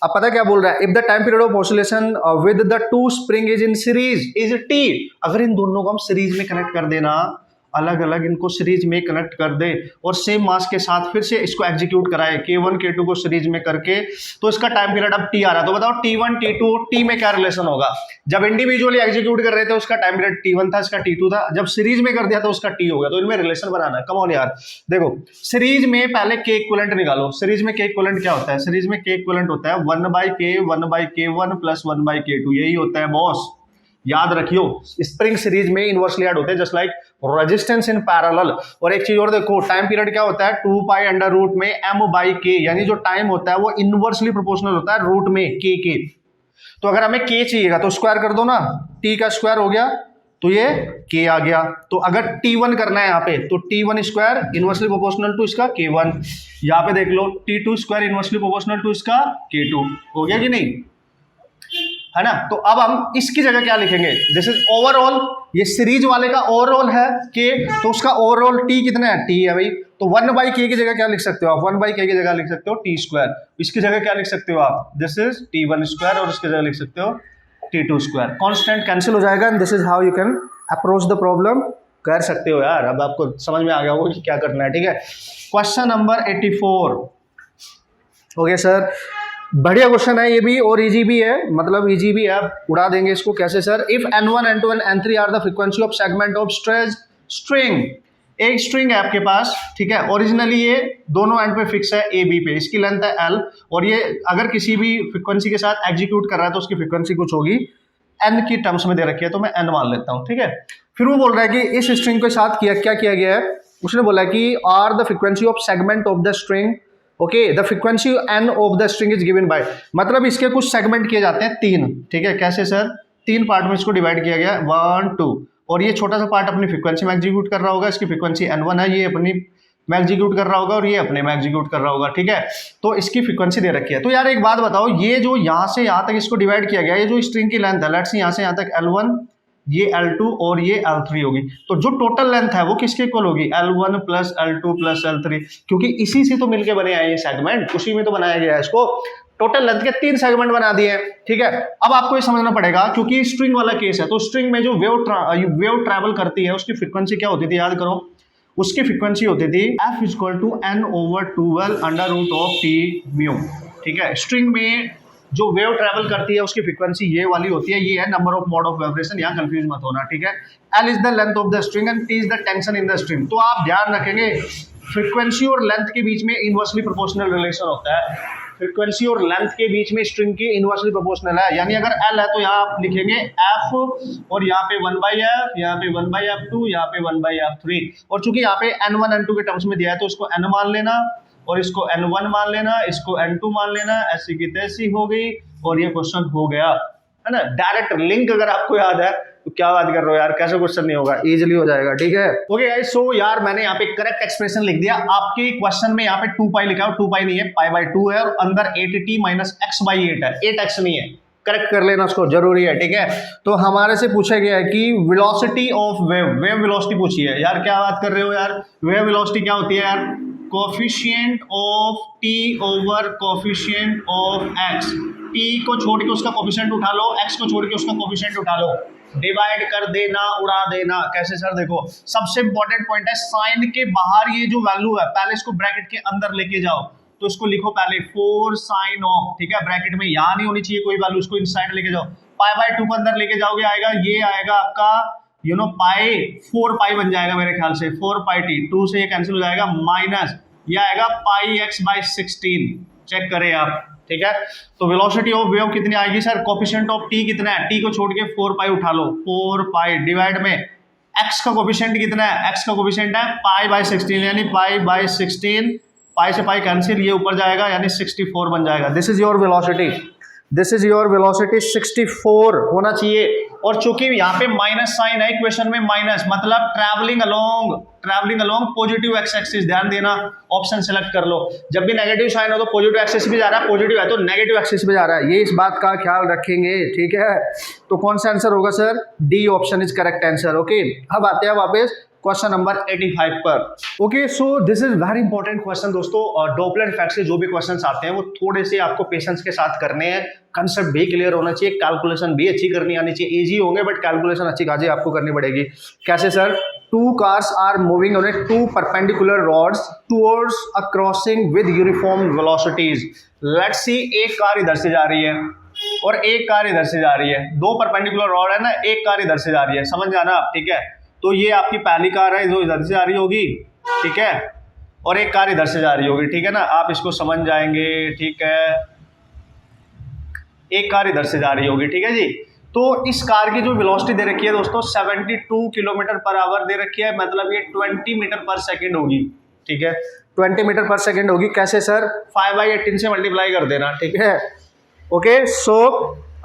अब पता क्या बोल रहा है, if the time period of oscillation with the two spring is in series is t। अगर इन दोनों को हम सीरीज में कनेक्ट कर देना, अलग अलग इनको सीरीज में कनेक्ट कर दे और सेम मास के साथ फिर से इसको एग्जीक्यूट कराए, k1 k2 को सीरीज में करके, तो इसका टाइम पीरियड अब t आ रहा है। तो बताओ t1 t2 t में क्या रिलेशन होगा? जब इंडिविजुअली एग्जीक्यूट कर रहे थे उसका टाइम पीरियड t1 था, इसका t2 था, जब सीरीज में कर दिया तो उसका t हो गया। तो इनमें रिलेशन बनाना है, कम ऑन यार। देखो सीरीज में पहले k इक्विवेलेंट निकालो। सीरीज में k इक्विवेलेंट क्या होता है? सीरीज में k इक्विवेलेंट होता है 1/k 1/k1 + 1/k2, यही होता है बॉस। याद रखियो स्प्रिंग सीरीज में इनवर्सली ऐड होते हैं, just like resistance in parallel. और एक चीज और देखो, टाइम पीरियड क्या होता है, 2 पाई अंडर रूट में m/k, यानी जो टाइम होता है वो इनवर्सली प्रोपोर्शनल होता है रूट में k के। तो अगर हमें k चाहिएगा तो स्क्वायर कर दो ना, t का स्क्वायर हो गया तो ये k आ गया। तो अगर t1 करना है यहाँ पे तो t1 square inversely proportional to इसका k1, यहाँ पे देख लो t2 square inversely proportional to इसका k2, हो गया कि नहीं, है ना। तो अब हम इसकी जगह क्या लिखेंगे, दिस इज ओवरऑल, ये सीरीज वाले का ओवरऑल है k, तो उसका ओवरऑल t कितना है, t है भाई। तो 1/k की जगह क्या लिख सकते हो आप, 1/k की जगह लिख सकते हो t स्क्वायर। इसकी जगह क्या लिख सकते हो आप, दिस इज t1 स्क्वायर, और इसकी जगह लिख सकते हो t2 स्क्वायर। कांस्टेंट कैंसिल हो जाएगा and this is how you can approach the problem. कर सकते हो यार, अब आपको समझ में आ गया होगा कि क्या करना है, ठीक है। क्वेश्चन नंबर 84, ओके सर, बढ़िया क्वेश्चन है ये भी, और इजी भी है, मतलब इजी भी है, आप उड़ा देंगे इसको। कैसे sir, if n1 n2 and n3 are the frequency of segment of stretch string. एक स्ट्रिंग है आपके पास, ठीक है, ओरिजिनली ये दोनों एंड पे फिक्स है ए बी पे, इसकी लेंथ है l, और ये अगर किसी भी फ्रीक्वेंसी के साथ एग्जीक्यूट कर रहा है तो उसकी फ्रीक्वेंसी कुछ होगी, n की टर्म्स में दे रखी है तो मैं n मान लेता हूँ, ठीक है। फिर वो बोल रहा है कि इस स्ट्रिंग के साथ क्या किया गया है, उसने बोला कि are the frequency of segment of the string, okay, the frequency n of the string is given by, मतलब इसके कुछ सेगमेंट किए जाते हैं 3, ठीक है। कैसे सर, 3 पार्ट में इसको डिवाइड किया गया, 1 2, और ये छोटा सा पार्ट अपनी फ्रीक्वेंसी में एग्जीक्यूट कर रहा होगा, इसकी फ्रीक्वेंसी n1 है, ये अपनी में एग्जीक्यूट कर रहा होगा और ये अपने में एग्जीक्यूट कर रहा होगा, ठीक है। तो इसकी फ्रीक्वेंसी दे रखी है। तो यार एक बात बताओ, ये जो यहाँ से यहाँ तक इसको डिवाइड किया गया, ये जो स्ट्रिंग की लेंथ है, लेट्स से यहाँ से यहाँ तक L1, ये L2 और ये L3 होगी, तो जो टोटल लेंथ है वो किसके इक्वल होगी, L1 plus L2 plus L3, क्योंकि इसी से तो मिलके बने हैं ये सेगमेंट, उसी में तो बनाया गया है इसको। टोटल लेंथ के 3 सेगमेंट बना दिए हैं, ठीक है। अब आपको ये समझना पड़ेगा, क्योंकि स्ट्रिंग वाला केस है, तो स्ट्रिंग में जो वेव ट्रैवल करती है उसकी फ्रीक्वेंसी क्या होती थी, याद करो, उसकी फ्रीक्वेंसी होती थी f equal to n/12 under root of t mu, ठीक है। स्ट्रिंग में जो वेव ट्रैवल करती है उसकी फ्रीक्वेंसी ये वाली होती है, ये है number of mode of vibration, यहाँ कंफ्यूज मत होना, ठीक है। L is the length of the string and T is the tension in the string. तो आप ध्यान रखेंगे फ्रीक्वेंसी और लेंथ के बीच में इनवर्सली प्रोपोर्शनल रिलेशन होता है, फ्रीक्वेंसी और लेंथ के बीच में स्ट्रिंग की इनवर्सली प्रोपोर्शनल है, यानी अगर L है तो यहाँ आप लिखेंगे f, और यहाँ पे 1/f, यहाँ पे 1/f2, यहाँ पे 1/f3, और चूंकि यहाँ पे n1 n2 के टर्म्स में दिया है तो इसको n मान लेना, और इसको n1 मान लेना, इसको n2 मान लेना, ऐसी की तैसी हो गई, और ये क्वेश्चन हो गया, है ना। डायरेक्ट लिंक अगर आपको याद है तो क्या बात कर रहे हो यार, कैसे क्वेश्चन नहीं होगा, इजीली हो जाएगा, ठीक है। ओके गाइस, सो यार मैंने यहाँ पे करेक्ट एक्सप्रेशन लिख दिया, आपके क्वेश्चन में यहाँ पे 2 पाई लिखा है, 2 पाई नहीं है, π/2 है, और अंदर 8t माइनस x/8 है, 8x नहीं है, करेक्ट कर लेना उसको, जरूरी है, ठीक है। तो हमारे से पूछा गया है कि velocity of wave, wave velocity पूछी है यार, क्या बात कर रहे हो यार, वेव वेलोसिटी क्या होती है यार, coefficient of t over coefficient of x, t को छोड़ के उसका कोफिशिएंट उठा लो, x को छोड़ के उसका कोफिशिएंट उठा लो, डिवाइड कर देना, उड़ा देना। कैसे सर, देखो सबसे इंपॉर्टेंट पॉइंट है, साइन के बाहर ये जो वैल्यू है पहले इसको ब्रैकेट के अंदर लेके जाओ, तो इसको लिखो पहले 4 साइन ऑफ, ठीक है, ब्रैकेट में यहाँ नहीं होनी चाहिए कोई वैल्यू, उसको इनसाइड लेके जाओ, π/2 को अंदर लेके जाओगे, आएगा ये आएगा आपका पाई 4 पाई बन जाएगा मेरे ख्याल से, 4πt, 2 से ये कैंसिल हो जाएगा, माइनस ये आएगा πx/16, चेक करें आप, ठीक है। तो वेलोसिटी ऑफ वेव कितनी आएगी सर, कोफिशिएंट ऑफ t कितना है, t को छोड़ के 4 पाई उठा लो, 4 पाई डिवाइड में x का कोफिशिएंट कितना है, x का कोफिशिएंट है π/16, यानी π/16, पाई से पाई कैंसिल, ये ऊपर जाएगा यानी 64 बन जाएगा। This is your velocity, this is your velocity 64 होना चाहिए, और चूंकि यहाँ पे माइनस साइन है इक्वेशन में, माइनस मतलब travelling along positive x axis, ध्यान देना, ऑप्शन सेलेक्ट कर लो, जब भी नेगेटिव साइन हो तो पॉजिटिव एक्सिस पे जा रहा है, पॉजिटिव है तो नेगेटिव एक्सिस पे जा रहा है, ये इस बात का ख्याल रखेंगे, ठीक है। तो कौन सा आंसर होगा sir, D option is correct answer, okay. अब आते हैं वापस क्वेश्चन नंबर 85 पर, okay. So this is very important question दोस्तों, और डॉपलर इफेक्ट से जो भी क्वेश्चंस आते हैं वो थोड़े से आपको पेशेंस के साथ करने हैं, कंसेप्ट भी क्लियर होना चाहिए, कैलकुलेशन भी अच्छी करनी आनी चाहिए, इजी होंगे बट कैलकुलेशन अच्छी खासी आपको करनी पड़ेगी। कैसे sir, 2 cars are moving on 2 perpendicular rods towards a crossing with uniform velocities. Let's see, एक कार इधर से जा रही है और एक कार इधर से जा रही है, 2 परपेंडिकुलर रॉड है ना, एक कार इधर से जा रही है, समझ जाना आप, ठीक है। तो ये आपकी पहली कार है जो इधर से जा रही होगी, ठीक है, और एक कार इधर से जा रही होगी, ठीक है ना, आप इसको समझ जाएंगे, ठीक है, एक कार इधर से जा रही होगी, ठीक है जी। तो इस कार की जो वेलोसिटी दे रखी है दोस्तों 72 किलोमीटर पर आवर दे रखी है, मतलब ये 20 मीटर पर सेकेंड होगी, ठीक है, 20 मीटर पर सेकेंड होगी। कैसे सर? 5/18 से मल्टीप्लाई कर देना, ठीक है, ओके, सो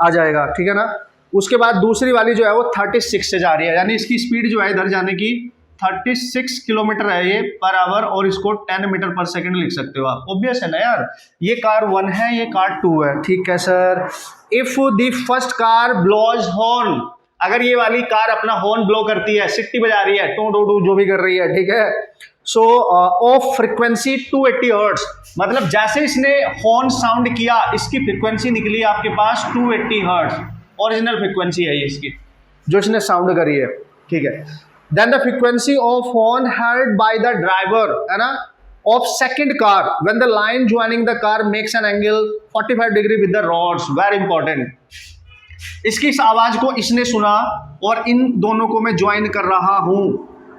आ जाएगा, ठीक है ना। उसके बाद दूसरी वाली जो है वो 36 से जा रही है, यानी इसकी स्पीड जो है इधर जाने की 36 किलोमीटर है ये पर आवर, और इसको 10 मीटर पर सेकंड लिख सकते हो आप। ऑब्वियस है ना यार, ये कार 1 है, ये कार 2 है, ठीक है sir. If the first car blows horn, अगर ये वाली कार अपना हॉर्न ब्लो करती है, सिट्टी बजा रही है, टू टू टू जो भी कर रही है, ठीक है, सो ऑफ फ्रीक्वेंसी 280 हर्ट्ज, मतलब जैसे इसने हॉर्न साउंड किया इसकी फ्रीक्वेंसी निकली आपके पास 280 हर्ट्ज, ओरिजिनल फ्रीक्वेंसी है ये इसकी जो इसने साउंड करी है, ठीक है। Then the frequency of horn heard by the driver, है ना, of second car when the line joining the car makes an angle 45 degree with the rods, very important। इसकी इस आवाज को इसने सुना और इन दोनों को मैं ज्वाइन कर रहा हूं,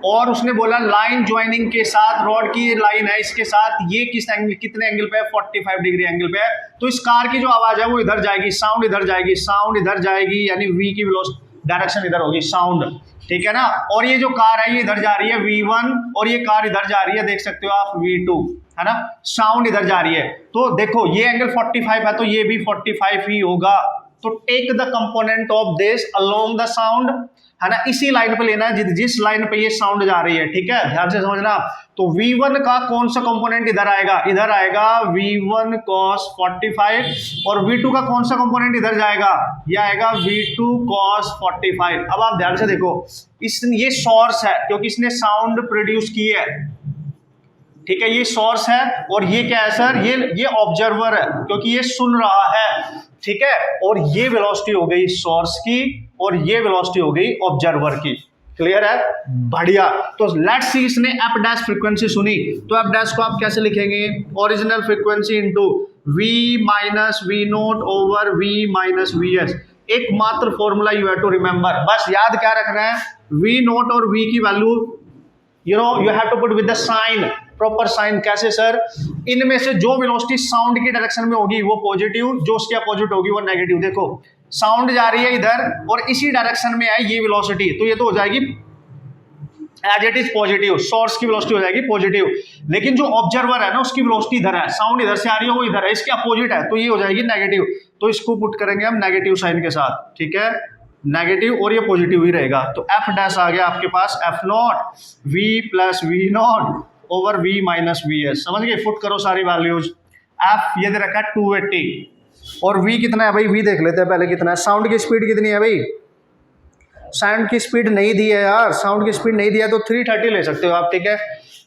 और उसने बोला लाइन ज्वाइनिंग के साथ, रॉड की लाइन है इसके साथ, ये किस एंगल, कितने एंगल पे है, 45 डिग्री एंगल पे है, तो इस कार की जो आवाज है वो इधर जाएगी, साउंड इधर जाएगी, साउंड इधर जाएगी, यानी वी की डायरेक्शन इधर होगी, साउंड, ठीक है ना। और ये जो कार है ये इधर जा रही है V1, और ये कार इधर जा रही है, देख सकते हो आप, V2, है ना, साउंड इधर जा रही है। तो देखो ये एंगल 45 है तो ये भी 45 ही होगा, तो take the component of this along the sound, है ना, इसी लाइन पे लेना है जिस लाइन पे ये साउंड जा रही है, ठीक है, ध्यान से समझना। तो V1 का कौन सा कंपोनेंट इधर आएगा, इधर आएगा V1 cos 45, और V2 का कौन सा कंपोनेंट इधर जाएगा, ये आएगा V2 cos 45। अब आप ध्यान से देखो, ये सोर्स है क्योंकि इसने साउंड प्रोड्यूस की है, ठीक है, ये सोर्स है, और ये क्या है सर, ये ऑब्जर्वर है क्योंकि ये सुन रहा है, ठीक है, और ये वेलोसिटी हो गई सोर्स की, और ये वेलोसिटी हो गई ऑब्जर्वर की। क्लियर है, बढ़िया। तो लेट्स सी, इसने एफ डैश फ्रीक्वेंसी सुनी, तो एफ डैश को आप कैसे लिखेंगे, original frequency into V minus V nought over V minus VS। एकमात्र formula you have to remember, बस याद क्या रखना है, V नोट और V की value you have to put with the sign, proper sign. कैसे सर, इनमें से जो वेलोसिटी साउंड की डायरेक्शन में होगी वो पॉजिटिव, जो उसके अपोजिट होगी वो नेगेटिव। देखो साउंड जा रही है इधर और इसी डायरेक्शन में है ये वेलोसिटी, तो ये तो हो जाएगी as it is positive, source की वेलोसिटी हो जाएगी पॉजिटिव, लेकिन जो ऑब्जर्वर है ना उसकी वेलोसिटी इधर है, साउंड इधर से आ रही है वो इधर है, इसके अपोजिट है, तो ये हो जाएगी नेगेटिव, तो इसको पुट करेंगे हम नेगेटिव साइन के साथ, ठीक है, नेगेटिव, और ये पॉजिटिव ही रहेगा। तो एफ डैश आ गया आपके पास F naught V plus V naught over V minus VS। समझ गए, फुट करो सारी वैल्यूज। एफ ये दे रखा है 280, और V कितना है भाई, V देख लेते हैं पहले कितना है। साउंड की स्पीड कितनी है भाई, साउंड की स्पीड नहीं दी है यार, साउंड की स्पीड नहीं दिया तो 330 ले सकते हो आप, ठीक है,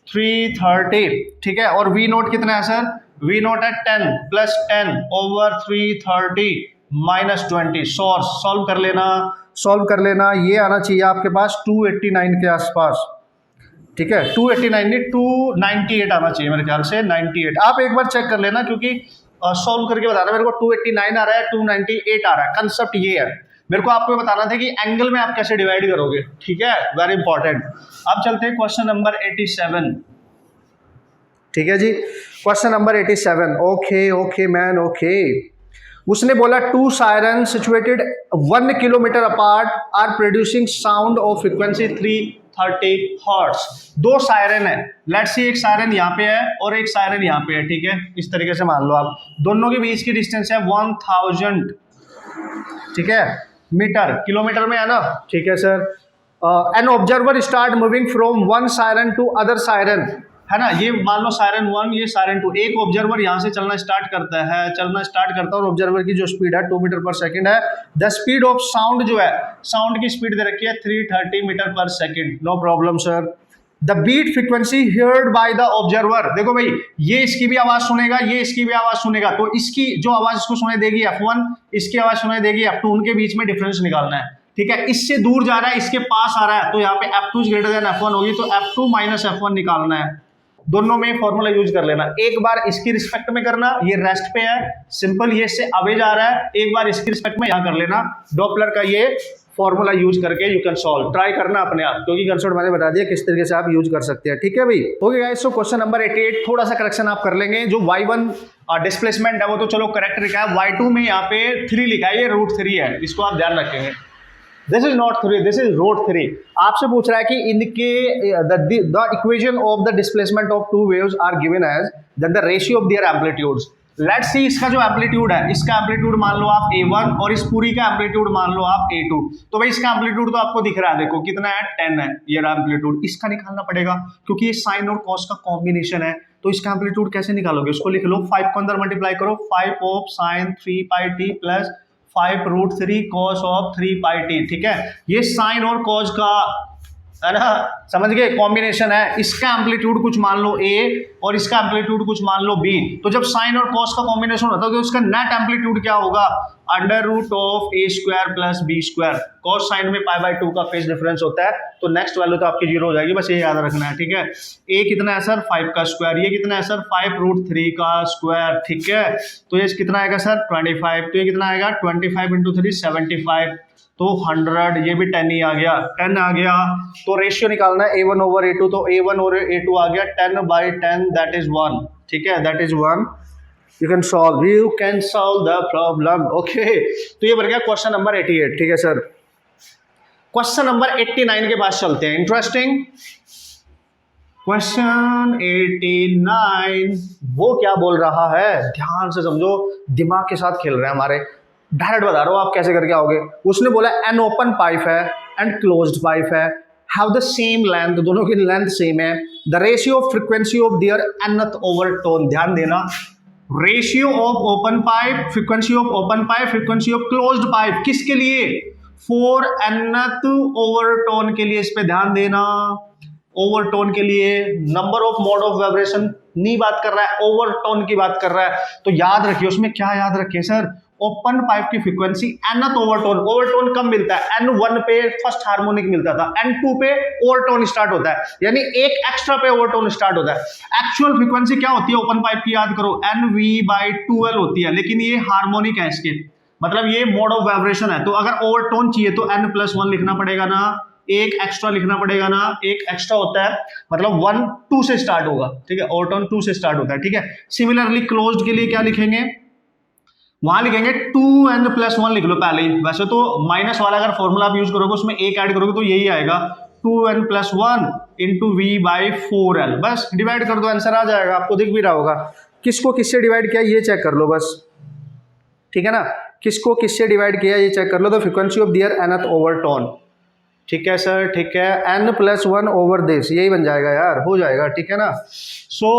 330, ठीक है। और V नोट कितना है सर, V नोट है 10 प्लस 10 ओवर 330 माइनस 20। सॉल्व कर लेना, ये आना चाहिए आपके पास 289 के आसपास, ठीक है, 289 नहीं 298 आना चाहिए मेरे ख्याल से, 98। आप एक बार चेक कर लेना क्योंकि सॉल्व करके बताना, मेरे को 289 आ रहा है, 298 आ रहा है। कंसेप्ट ये है, मेरे को आपको बताना था कि एंगल में आप कैसे डिवाइड करोगे, ठीक है, वेरी इंपॉर्टेंट। अब चलते हैं क्वेश्चन नंबर 87, ठीक है जी, question number 87। Okay man, okay. उसने बोला 2 siren situated 1 kilometre apart are producing sound of frequency 330 hertz. 2 siren है, लेट्स सी, एक सायरन यहाँ पे है और एक सायरन यहाँ पे है, ठीक है, इस तरीके से मान लो आप, दोनों के बीच की डिस्टेंस है 1000, ठीक है, मीटर, किलोमीटर में है ना, ठीक है sir. An observer start moving from one siren to other siren, है ना, ये मान लो सायरन 1, ये सायरन 2, एक ऑब्जर्वर यहाँ से चलना स्टार्ट करता है और ऑब्जर्वर की जो स्पीड है 2 मीटर पर सेकंड है। द स्पीड ऑफ साउंड जो है, साउंड की स्पीड दे रखी है 330 मीटर पर second, no problem sir. The beat frequency heard by the observer, देखो भाई ये इसकी भी आवाज सुनेगा, ये इसकी भी आवाज सुनेगा, तो इसकी जो आवाज इसको सुनाई देगी F1, इसकी आवाज सुनाई देगी F2, उनके बीच में डिफरेंस निकालना है, ठीक है। इससे दूर जा रहा है, इसके पास आ रहा है, तो यहाँ पे F2 ग्रेटर देन F1 होगी, तो F2 माइनस F1 निकालना है। दोनों में फॉर्मूला यूज कर लेना, एक बार इसकी रिस्पेक्ट में करना, ये रेस्ट पे है, सिंपल, ये इससे अवे जा रहा है, एक बार इसकी रिस्पेक्ट में यहाँ कर लेना, डॉपलर का ये फॉर्मूला यूज करके यू कैन सॉल्व, ट्राई करना अपने आप, क्योंकि कंसेप्ट मैंने बता दिया किस तरीके से आप यूज कर सकते हैं। ठीक है भाई, ओके गाइस, सो क्वेश्चन नंबर 88 थोड़ा सा करेक्शन आप कर लेंगे। जो y1 डिस्प्लेसमेंट है वो तो चलो करेक्ट लिखा है, y2 में यहाँ पे 3 लिखा है, ये √3 है, इसको आप ध्यान रखेंगे। This is not 3, this is √3। आपसे पूछ रहा है कि इनके the equation of the displacement of two waves are given as the ratio of their amplitudes. Let's see, इसका जो एम्पलीट्यूड है, इसका एम्पलीट्यूड मान लो आप A1 और इस पूरी का एम्पलीट्यूड मान लो आप A2। तो भाई इसका एम्पलीट्यूड तो आपको दिख रहा है, देखो कितना है, 10 है ये एम्पलीट्यूड। इसका निकालना पड़ेगा क्योंकि ये साइन और कॉस का कॉम्बिनेशन है, तो इसका एम्पलीट्यूड कैसे निकालोगे, उसको लिख लो, 5 को अंदर मल्टीप्लाई करो, 5 of sine 3 pi T plus 5√3 cos of 3 pi T. ठीक है, ये साइन और कॉस का है ना, समझ गए, कॉम्बिनेशन है। इसका एम्पलीट्यूड कुछ मान लो A और इसका एम्पलीट्यूड कुछ मान लो B। तो जब साइन और कॉस का कॉम्बिनेशन होता है तो उसका नेट एम्पलीट्यूड क्या होगा, √(a² + b²। कॉस साइन में π/2 का फेज डिफरेंस होता है, तो नेक्स्ट वैल्यू तो आपकी 0 हो जाएगी, बस ये याद रखना है। ठीक है, A कितना है सर, 5 का स्क्वायर, ये कितना है सर, 5√3 का स्क्वायर। ठीक है, तो ये कितना आएगा सर, 25, तो ये कितना आएगा, 25 × 3 75, तो 100, ये भी 10 ही आ गया, 10 आ गया। तो रेशियो निकालना है A1/A2, तो A1 और A2 आ गया 10/10, दैट इज 1। ठीक है, that is 1। You can solve the problem. Okay, तो ये बन गया क्वेश्चन नंबर 88। ठीक है सर, क्वेश्चन नंबर 89 के पास चलते हैं। इंटरेस्टिंग क्वेश्चन 89, वो क्या बोल रहा है, ध्यान से समझो, दिमाग के साथ खेल रहे हैं हमारे, डायरेक्ट बता रहा हूं आप कैसे करके आओगे। उसने बोला एन ओपन पाइप है एंड क्लोज्ड पाइप है, हैव द सेम लेंथ, दोनों की लेंथ सेम है, the ratio of frequency of their nth overtone. ध्यान देना, ratio of open pipe, frequency of open pipe, frequency of closed pipe, किसके लिए, for nth overtone के लिए। इस पे ध्यान देना, ओवरटोन के लिए, number of mode of vibration नहीं बात कर रहा है, ओवरटोन की बात कर रहा है। तो याद रखिए, उसमें क्या याद रखिए सर, ओपन पाइप की फ्रीक्वेंसी nth ओवरटोन, ओवरटोन कब मिलता है, N1 पे फर्स्ट हार्मोनिक मिलता था, N2 पे ओवरटोन स्टार्ट होता है, यानी एक एक्स्ट्रा पे ओवरटोन स्टार्ट होता है। एक्चुअल फ्रीक्वेंसी क्या होती है ओपन पाइप की, याद करो, NV/2L होती है, लेकिन ये हार्मोनिक है इसके, मतलब ये मोड ऑफ वाइब्रेशन है। तो अगर ओवरटोन चाहिए तो N+1 लिखना पड़ेगा ना, एक एक्स्ट्रा लिखना पड़ेगा ना, एक एक्स्ट्रा होता है, मतलब 1 2 से स्टार्ट होगा। ठीक है, ओवरटोन 2 से स्टार्ट होता है। ठीक है, सिमिलरली क्लोज्ड के लिए क्या लिखेंगे, वहां लिखेंगे 2n+1 लिख लो पहले ही। वैसे तो माइनस वाला अगर फॉर्मूला आप यूज करोगे, उसमें एक ऐड करोगे तो यही आएगा, 2n+1 × V/4L। बस डिवाइड कर दो, आंसर आ जाएगा, आपको दिख भी रहा होगा। किसको किससे डिवाइड किया ये चेक कर लो बस, ठीक है ना, किसको किससे डिवाइड किया ये चेक कर लो। The frequency of their nth overtone. ठीक है सर, ठीक है, n+1 ओवर दिस, यही बन जाएगा यार, हो जाएगा। ठीक है ना, सो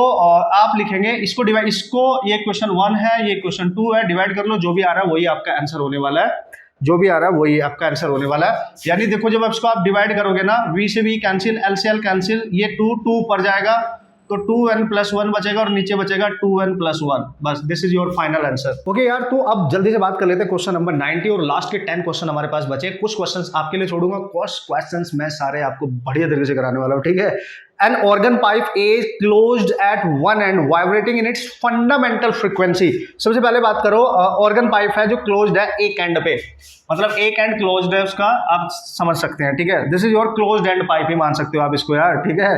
आप लिखेंगे इसको डिवाइड, इसको, ये क्वेश्चन 1 है, ये क्वेश्चन 2 है, डिवाइड कर लो, जो भी आ रहा है वही आपका आंसर होने वाला है, जो भी आ रहा है वही आपका आंसर होने वाला है। यानी देखो, जब इसको आप डिवाइड करोगे ना, v से v कैंसिल, l से l कैंसिल, ये 2 पर जाएगा, तो 2n+1 बचेगा और नीचे बचेगा 2n+1। बस this is your final answer. Okay यार, तो अब जल्दी से बात कर लेते हैं क्वेश्चन नंबर 90 और लास्ट के 10 क्वेश्चन हमारे पास बचे। कुछ क्वेश्चंस आपके लिए छोड़ूंगा, कुछ क्वेश्चंस मैं सारे आपको बढ़िया तरीके से कराने वाला हूँ। ठीक है, An organ pipe is closed at one end, vibrating in its fundamental frequency। सबसे पहले बात करो, ऑर्गन पाइप है जो क्लोज्ड है एक एंड पे, मतलब एक एंड क्लोज्ड है उसका, आप समझ सकते हैं। ठीक है, this is your closed end pipe ही मान सकते हो आप इसको यार। ठीक है,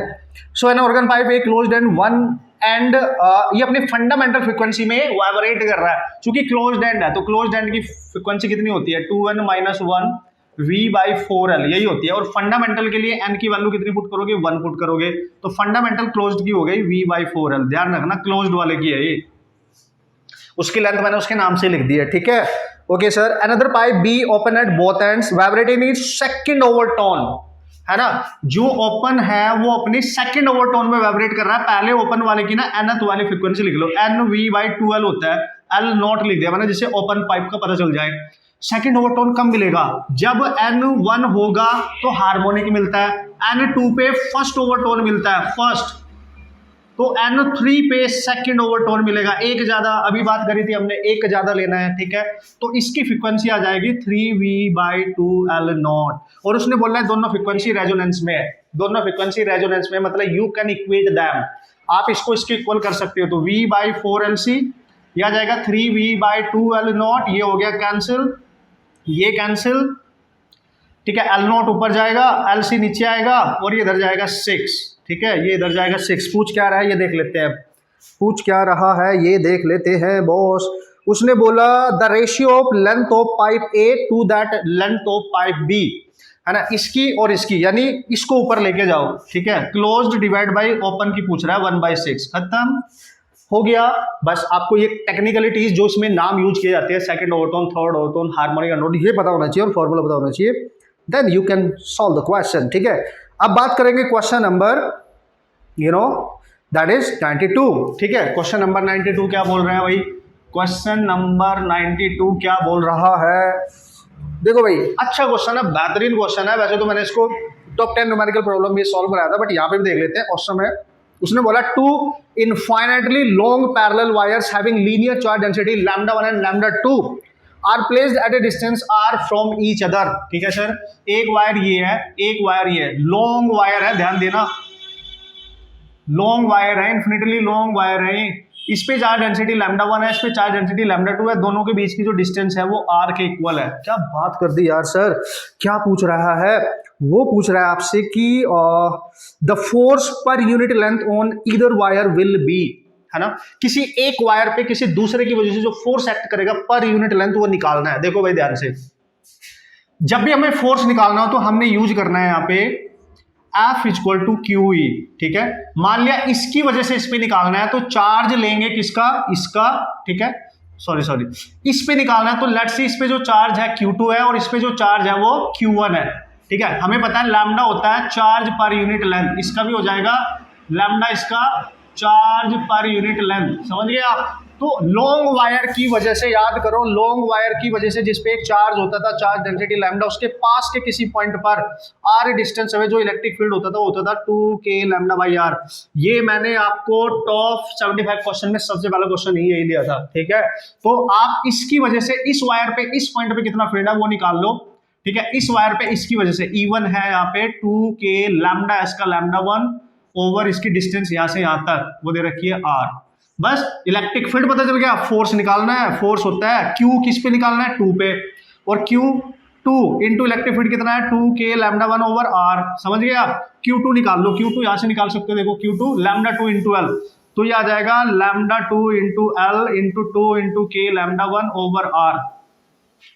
so an organ pipe a closed end one end, ये अपनी फंडामेंटल फ्रीक्वेंसी में वाइब्रेट कर रहा है। चूंकि क्लोज्ड एंड है तो क्लोज्ड एंड की फ्रीक्वेंसी कितनी होती है, 2n-1 V/4L, यही होती है। और फंडामेंटल के लिए n की वैल्यू कितनी पुट करोगे, 1 पुट करोगे, तो फंडामेंटल क्लोज्ड की हो गई V/4L। ध्यान रखना, क्लोज्ड वाले की है ये, उसकी लेंथ मैंने उसके नाम से लिख दी है। ठीक है, okay sir. Another pipe be open at both ends, vibrating in second overtone, है ना, जो ओपन है वो अपनी सेकंड ओवरटोन में वाइब्रेट कर रहा है। पहले ओपन वाले की ना nth वाली फ्रीक्वेंसी लिख लो, NV/2L होता है, L नॉट लिख दिया मैंने, जिससे ओपन पाइप का पता चल जाए। सेकंड ओवरटोन कब मिलेगा, जब N1 होगा तो हार्मोनिक मिलता है, N2 पे फर्स्ट ओवरटोन मिलता है, फर्स्ट, तो N3 पे सेकंड ओवरटोन मिलेगा, एक ज्यादा, अभी बात करी थी हमने, एक ज्यादा लेना है। ठीक है, तो इसकी फ्रीक्वेंसी आ जाएगी 3V/2L नॉट। और उसने बोला है दोनों फ्रीक्वेंसी रेजोनेंस में है, दोनों फ्रीक्वेंसी रेजोनेंस में, मतलब यू कैन इक्वेट दैम, आप इसको इसके इक्वल कर सकते हो। तो V/4LC यह आ जाएगा 3V/2L नॉट, ये हो गया कैंसिल, ये कैंसिल, ठीक है, एल नॉट ऊपर जाएगा, एल सी नीचे आएगा और ये इधर जाएगा 6, ठीक है, ये इधर जाएगा 6। पूछ क्या रहा है ये देख लेते हैं, पूछ क्या रहा है ये देख लेते हैं बॉस। उसने बोला the ratio of length of pipe A to that length of pipe B, है ना, इसकी और इसकी, यानी इसको ऊपर लेके जाओ, ठीक है, क्लोज्ड डिवाइड बाई ओपन की पूछ रहा है 1/6, खत्म हो गया। बस आपको ये टेक्निकलिटीज जो इसमें नाम यूज किए जाते हैं, second overtone, third overtone, harmonic undertone, ये पता होना चाहिए और फॉर्मूला पता होना चाहिए, then you can solve the question, ठीक है। अब बात करेंगे क्वेश्चन नंबर दैट इज 92, ठीक है। क्वेश्चन नंबर 92 क्या बोल रहे हैं भाई, क्वेश्चन नंबर 92 क्या बोल रहा है, देखो भाई अच्छा क्वेश्चन है, बेहतरीन क्वेश्चन है। वैसे तो मैंने इसको टॉप 10 न्यूमेरिकल प्रॉब्लम भी सॉल्व कराया था, बट यहाँ पे भी देख लेते हैं क्वेश्चन में। उसने बोला two infinitely long parallel wires having linear charge density λ1 and λ2 are placed at a distance R from each other, ठीक है सर। एक वायर ये है, एक वायर ये है, लॉन्ग वायर है, ध्यान देना, लॉन्ग वायर है, इन्फिनिटली लॉन्ग वायर है। इस पे चार्ज डेंसिटी λ1 है, इस पे चार्ज डेंसिटी λ2 है, दोनों के बीच की जो डिस्टेंस है वो r के इक्वल है। क्या बात कर दी यार सर, क्या पूछ रहा है, वो पूछ रहा है आपसे कि the force per unit length on either wire will be, है ना, किसी एक वायर पे किसी दूसरे की वजह से जो फोर्स एक्ट करेगा पर यूनिट लेंथ वो निकालना है। देखो भाई ध्यान से, जब भी हमें फोर्स निकालना हो तो हमने यूज करना है यहाँ पे F equal to Q E, ठीक है। मान लिया इसकी वजह से इस पे निकालना है तो चार्ज लेंगे किसका, इसका, ठीक है, सॉरी इस पे निकालना है तो लेट्स से इस पे जो चार्ज है Q2 है और इस पे जो चार्ज है वो Q1 है, ठीक है। हमें पता है लैम्डा होता है चार्ज पर यूनिट लेंथ, इसका भी हो जाएगा लैम्डा, इसका चार्ज पर यूनिट लेंथ, समझ गए आप। तो लॉन्ग वायर की वजह से याद करो, लॉन्ग वायर की वजह से जिसपे एक चार्ज होता था, चार्ज डेंसिटी लैम्डा, उसके पास के किसी पॉइंट पर आर डिस्टेंस अवे जो इलेक्ट्रिक फील्ड होता था वो होता था 2k λ/r। ये मैंने आपको टॉप 75 क्वेश्चन में सबसे पहला क्वेश्चन ही यही दिया था, ठीक है। तो आप इसकी वजह से इस वायर पे इस पॉइंट पे कितना फील्ड है वो निकाल लो, ठीक है। इस वायर पे इसकी वजह से E1 है यहाँ पे 2k λ, इसका λ1 ओवर इसकी डिस्टेंस यहाँ से यहाँ तक वो दे रखी है r। बस इलेक्ट्रिक फील्ड पता चल गया, फोर्स निकालना है, फोर्स होता है Q किस पे निकालना है 2 पे, और Q2 इंटू इलेक्ट्रिक फील्ड कितना है 2k λ1 ओवर r, समझ गए आप। Q2 निकाल लो, Q2 यहाँ से निकाल सकते हो, देखो Q2 λ2 इंटू l, तो ये आ जाएगा λ2 into l into 2 into k λ1 over r,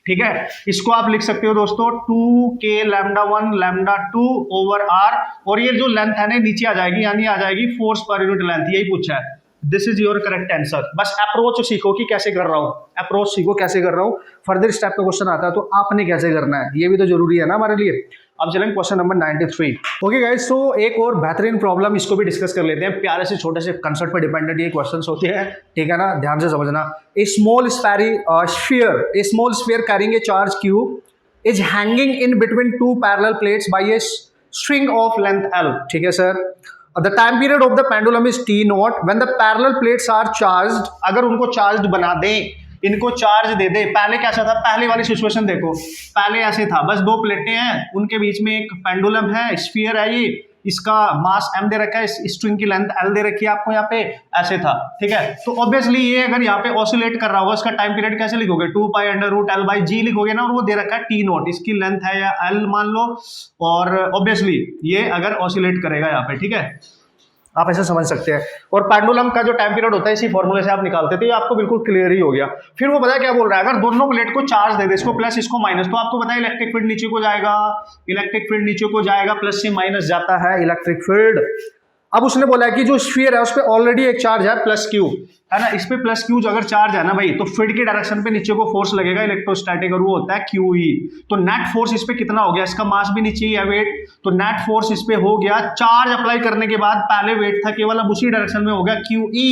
ठीक है। इसको आप लिख सकते हो दोस्तों 2k λ1 λ2 ओवर r, और ये जो लेंथ है ना नीचे आ जाएगी, यानी आ जाएगी फोर्स पर यूनिट लेंथ, यही पूछा है। This is your correct answer. बस अप्रोच सीखो कि कैसे कर रहा हूं, अप्रोच सीखो कैसे कर रहा हूं, फर्दर स्टेप का क्वेश्चन आता है तो आपने कैसे करना है, ये भी तो जरूरी है ना हमारे लिए। अब चलेंगे क्वेश्चन नंबर 93। ओके गाइस, तो एक और बेहतरीन प्रॉब्लम, इसको भी डिस्कस कर लेते हैं। प्यारे से छोटे से कंसेप्ट पर डिपेंडेंट ये क्वेश्चंस होते हैं, ठीक है ना, ध्यान से समझना। A small sphere carrying a charge Q is hanging in between two parallel plates by a string of length L, ठीक है sir. The time period of the pendulum is t0 when the parallel plates are charged। अगर उनको charge बना दें, इनको charge दे दे। पहले कैसा था, पहले वाली सिचुएशन देखो, पहले ऐसे था, बस दो प्लेटें हैं, उनके बीच में एक पेंडुलम है, स्फीयर है, ये इसका मास m दे रखा है, इस स्ट्रिंग की लेंथ l दे रखी है आपको यहाँ पे, ऐसे था, ठीक है। तो ऑब्वियसली ये अगर यहाँ पे ऑसिलेट कर रहा होगा, इसका टाइम पीरियड कैसे लिखोगे, 2π√L/g लिखोगे ना, और वो दे रखा है t0, इसकी लेंथ है या l मान लो, और ऑब्वियसली ये अगर ऑसिलेट करेगा यहाँ पे, ठीक है, आप ऐसे समझ सकते हैं। और पेंडुलम का जो टाइम पीरियड होता है इसी फॉर्मूले से आप निकालते थे, ये आपको बिल्कुल क्लियर ही हो गया। फिर वो पता है क्या बोल रहा है, अगर दोनों प्लेट को चार्ज दे दे, इसको प्लस इसको माइनस, तो आपको पता है इलेक्ट्रिक फील्ड नीचे को जाएगा, इलेक्ट्रिक फील्ड नीचे को जाएगा, प्लस से माइनस जाता है इलेक्ट्रिक फील्ड। अब उसने बोला है कि जो स्फीयर है उस पर ऑलरेडी एक चार्ज है प्लस Q, है ना, इस पे प्लस Q अगर चार्ज है ना भाई, तो फील्ड की डायरेक्शन पे नीचे को फोर्स लगेगा इलेक्ट्रोस्टैटिक, और वो होता है QE। तो नेट फोर्स इस पे कितना हो गया, इसका मास भी नीचे ही है, वेट, तो नेट फोर्स इस पे हो गया, चार्ज अप्लाई करने के बाद पहले वेट था केवल, अब उसी डायरेक्शन में हो गया QE।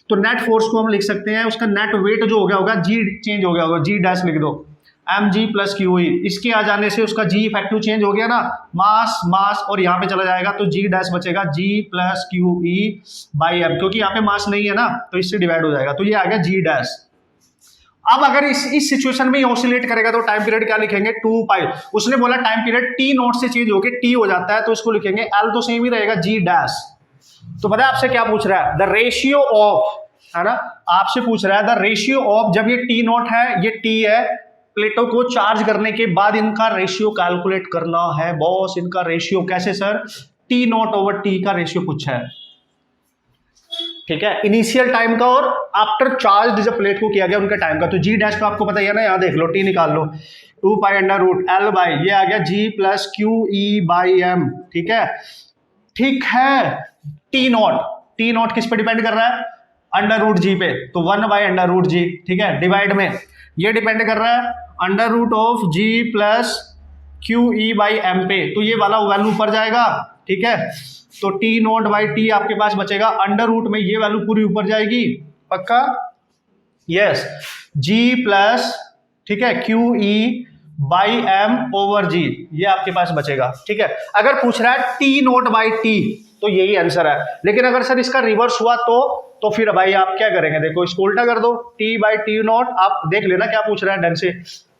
तो नेट फोर्स को हम लिख सकते हैं, उसका नेट वेट जो हो गया होगा G चेंज हो गया होगा, G डैश लिख दो, mg प्लस QE, इसके आ जाने से उसका G इफेक्टिव चेंज हो गया ना, मास मास, और यहाँ पे चला जाएगा तो G डैश बचेगा G plus QE by m, क्योंकि यहाँ पे मास नहीं है ना तो इससे डिवाइड हो जाएगा, तो ये आ गया G डैश। अब अगर इस सिचुएशन में ऑसिलेट करेगा तो टाइम पीरियड क्या लिखेंगे 2π। उसने बोला टाइम पीरियड t0 से चेंज होकर t हो जाता है, तो इसको लिखेंगे L तो सेम ही रहेगा G डैश। तो पता है आपसे क्या पूछ रहा है, द रेशियो ऑफ, है ना, आपसे पूछ रहा है द रेशियो ऑफ, जब ये t0 है, ये t है, प्लेटों को चार्ज करने के बाद इनका रेशियो कैलकुलेट करना है बॉस। इनका रेशियो कैसे sir? T not over T का रेशियो पूछा है, ठीक है, इनिशियल टाइम का और आफ्टर चार्ज जब प्लेट को किया गया उनका टाइम का। तो जी डैश तो आपको पता ही है ना, यहां देख लो, टी निकाल लो, 2 pi under root L by ये आ गया G plus Q E by M, ठीक है। ठीक है, टी नॉट किस पे डिपेंड कर रहा है? अंडर रूट जी पे, तो 1 बाई अंडर रूट जी, ठीक है, डिवाइड में ये डिपेंड कर रहा है under root of G plus Q E by M पे, तो ये वाला वैल्यू ऊपर जाएगा, ठीक है। तो टी नॉट बाई टी आपके पास बचेगा, अंडर रूट में ये वैल्यू पूरी ऊपर जाएगी, पक्का? यस, जी प्लस, ठीक है, Q E by M over G, ये आपके पास बचेगा, ठीक है। अगर पूछ रहा है टी नॉट बाई टी तो यही आंसर है, लेकिन अगर सर इसका रिवर्स हुआ तो फिर भाई आप क्या करेंगे? देखो इसको उल्टा कर दो, टी बाई टी नॉट, आप देख लेना क्या पूछ रहा है ढंग से,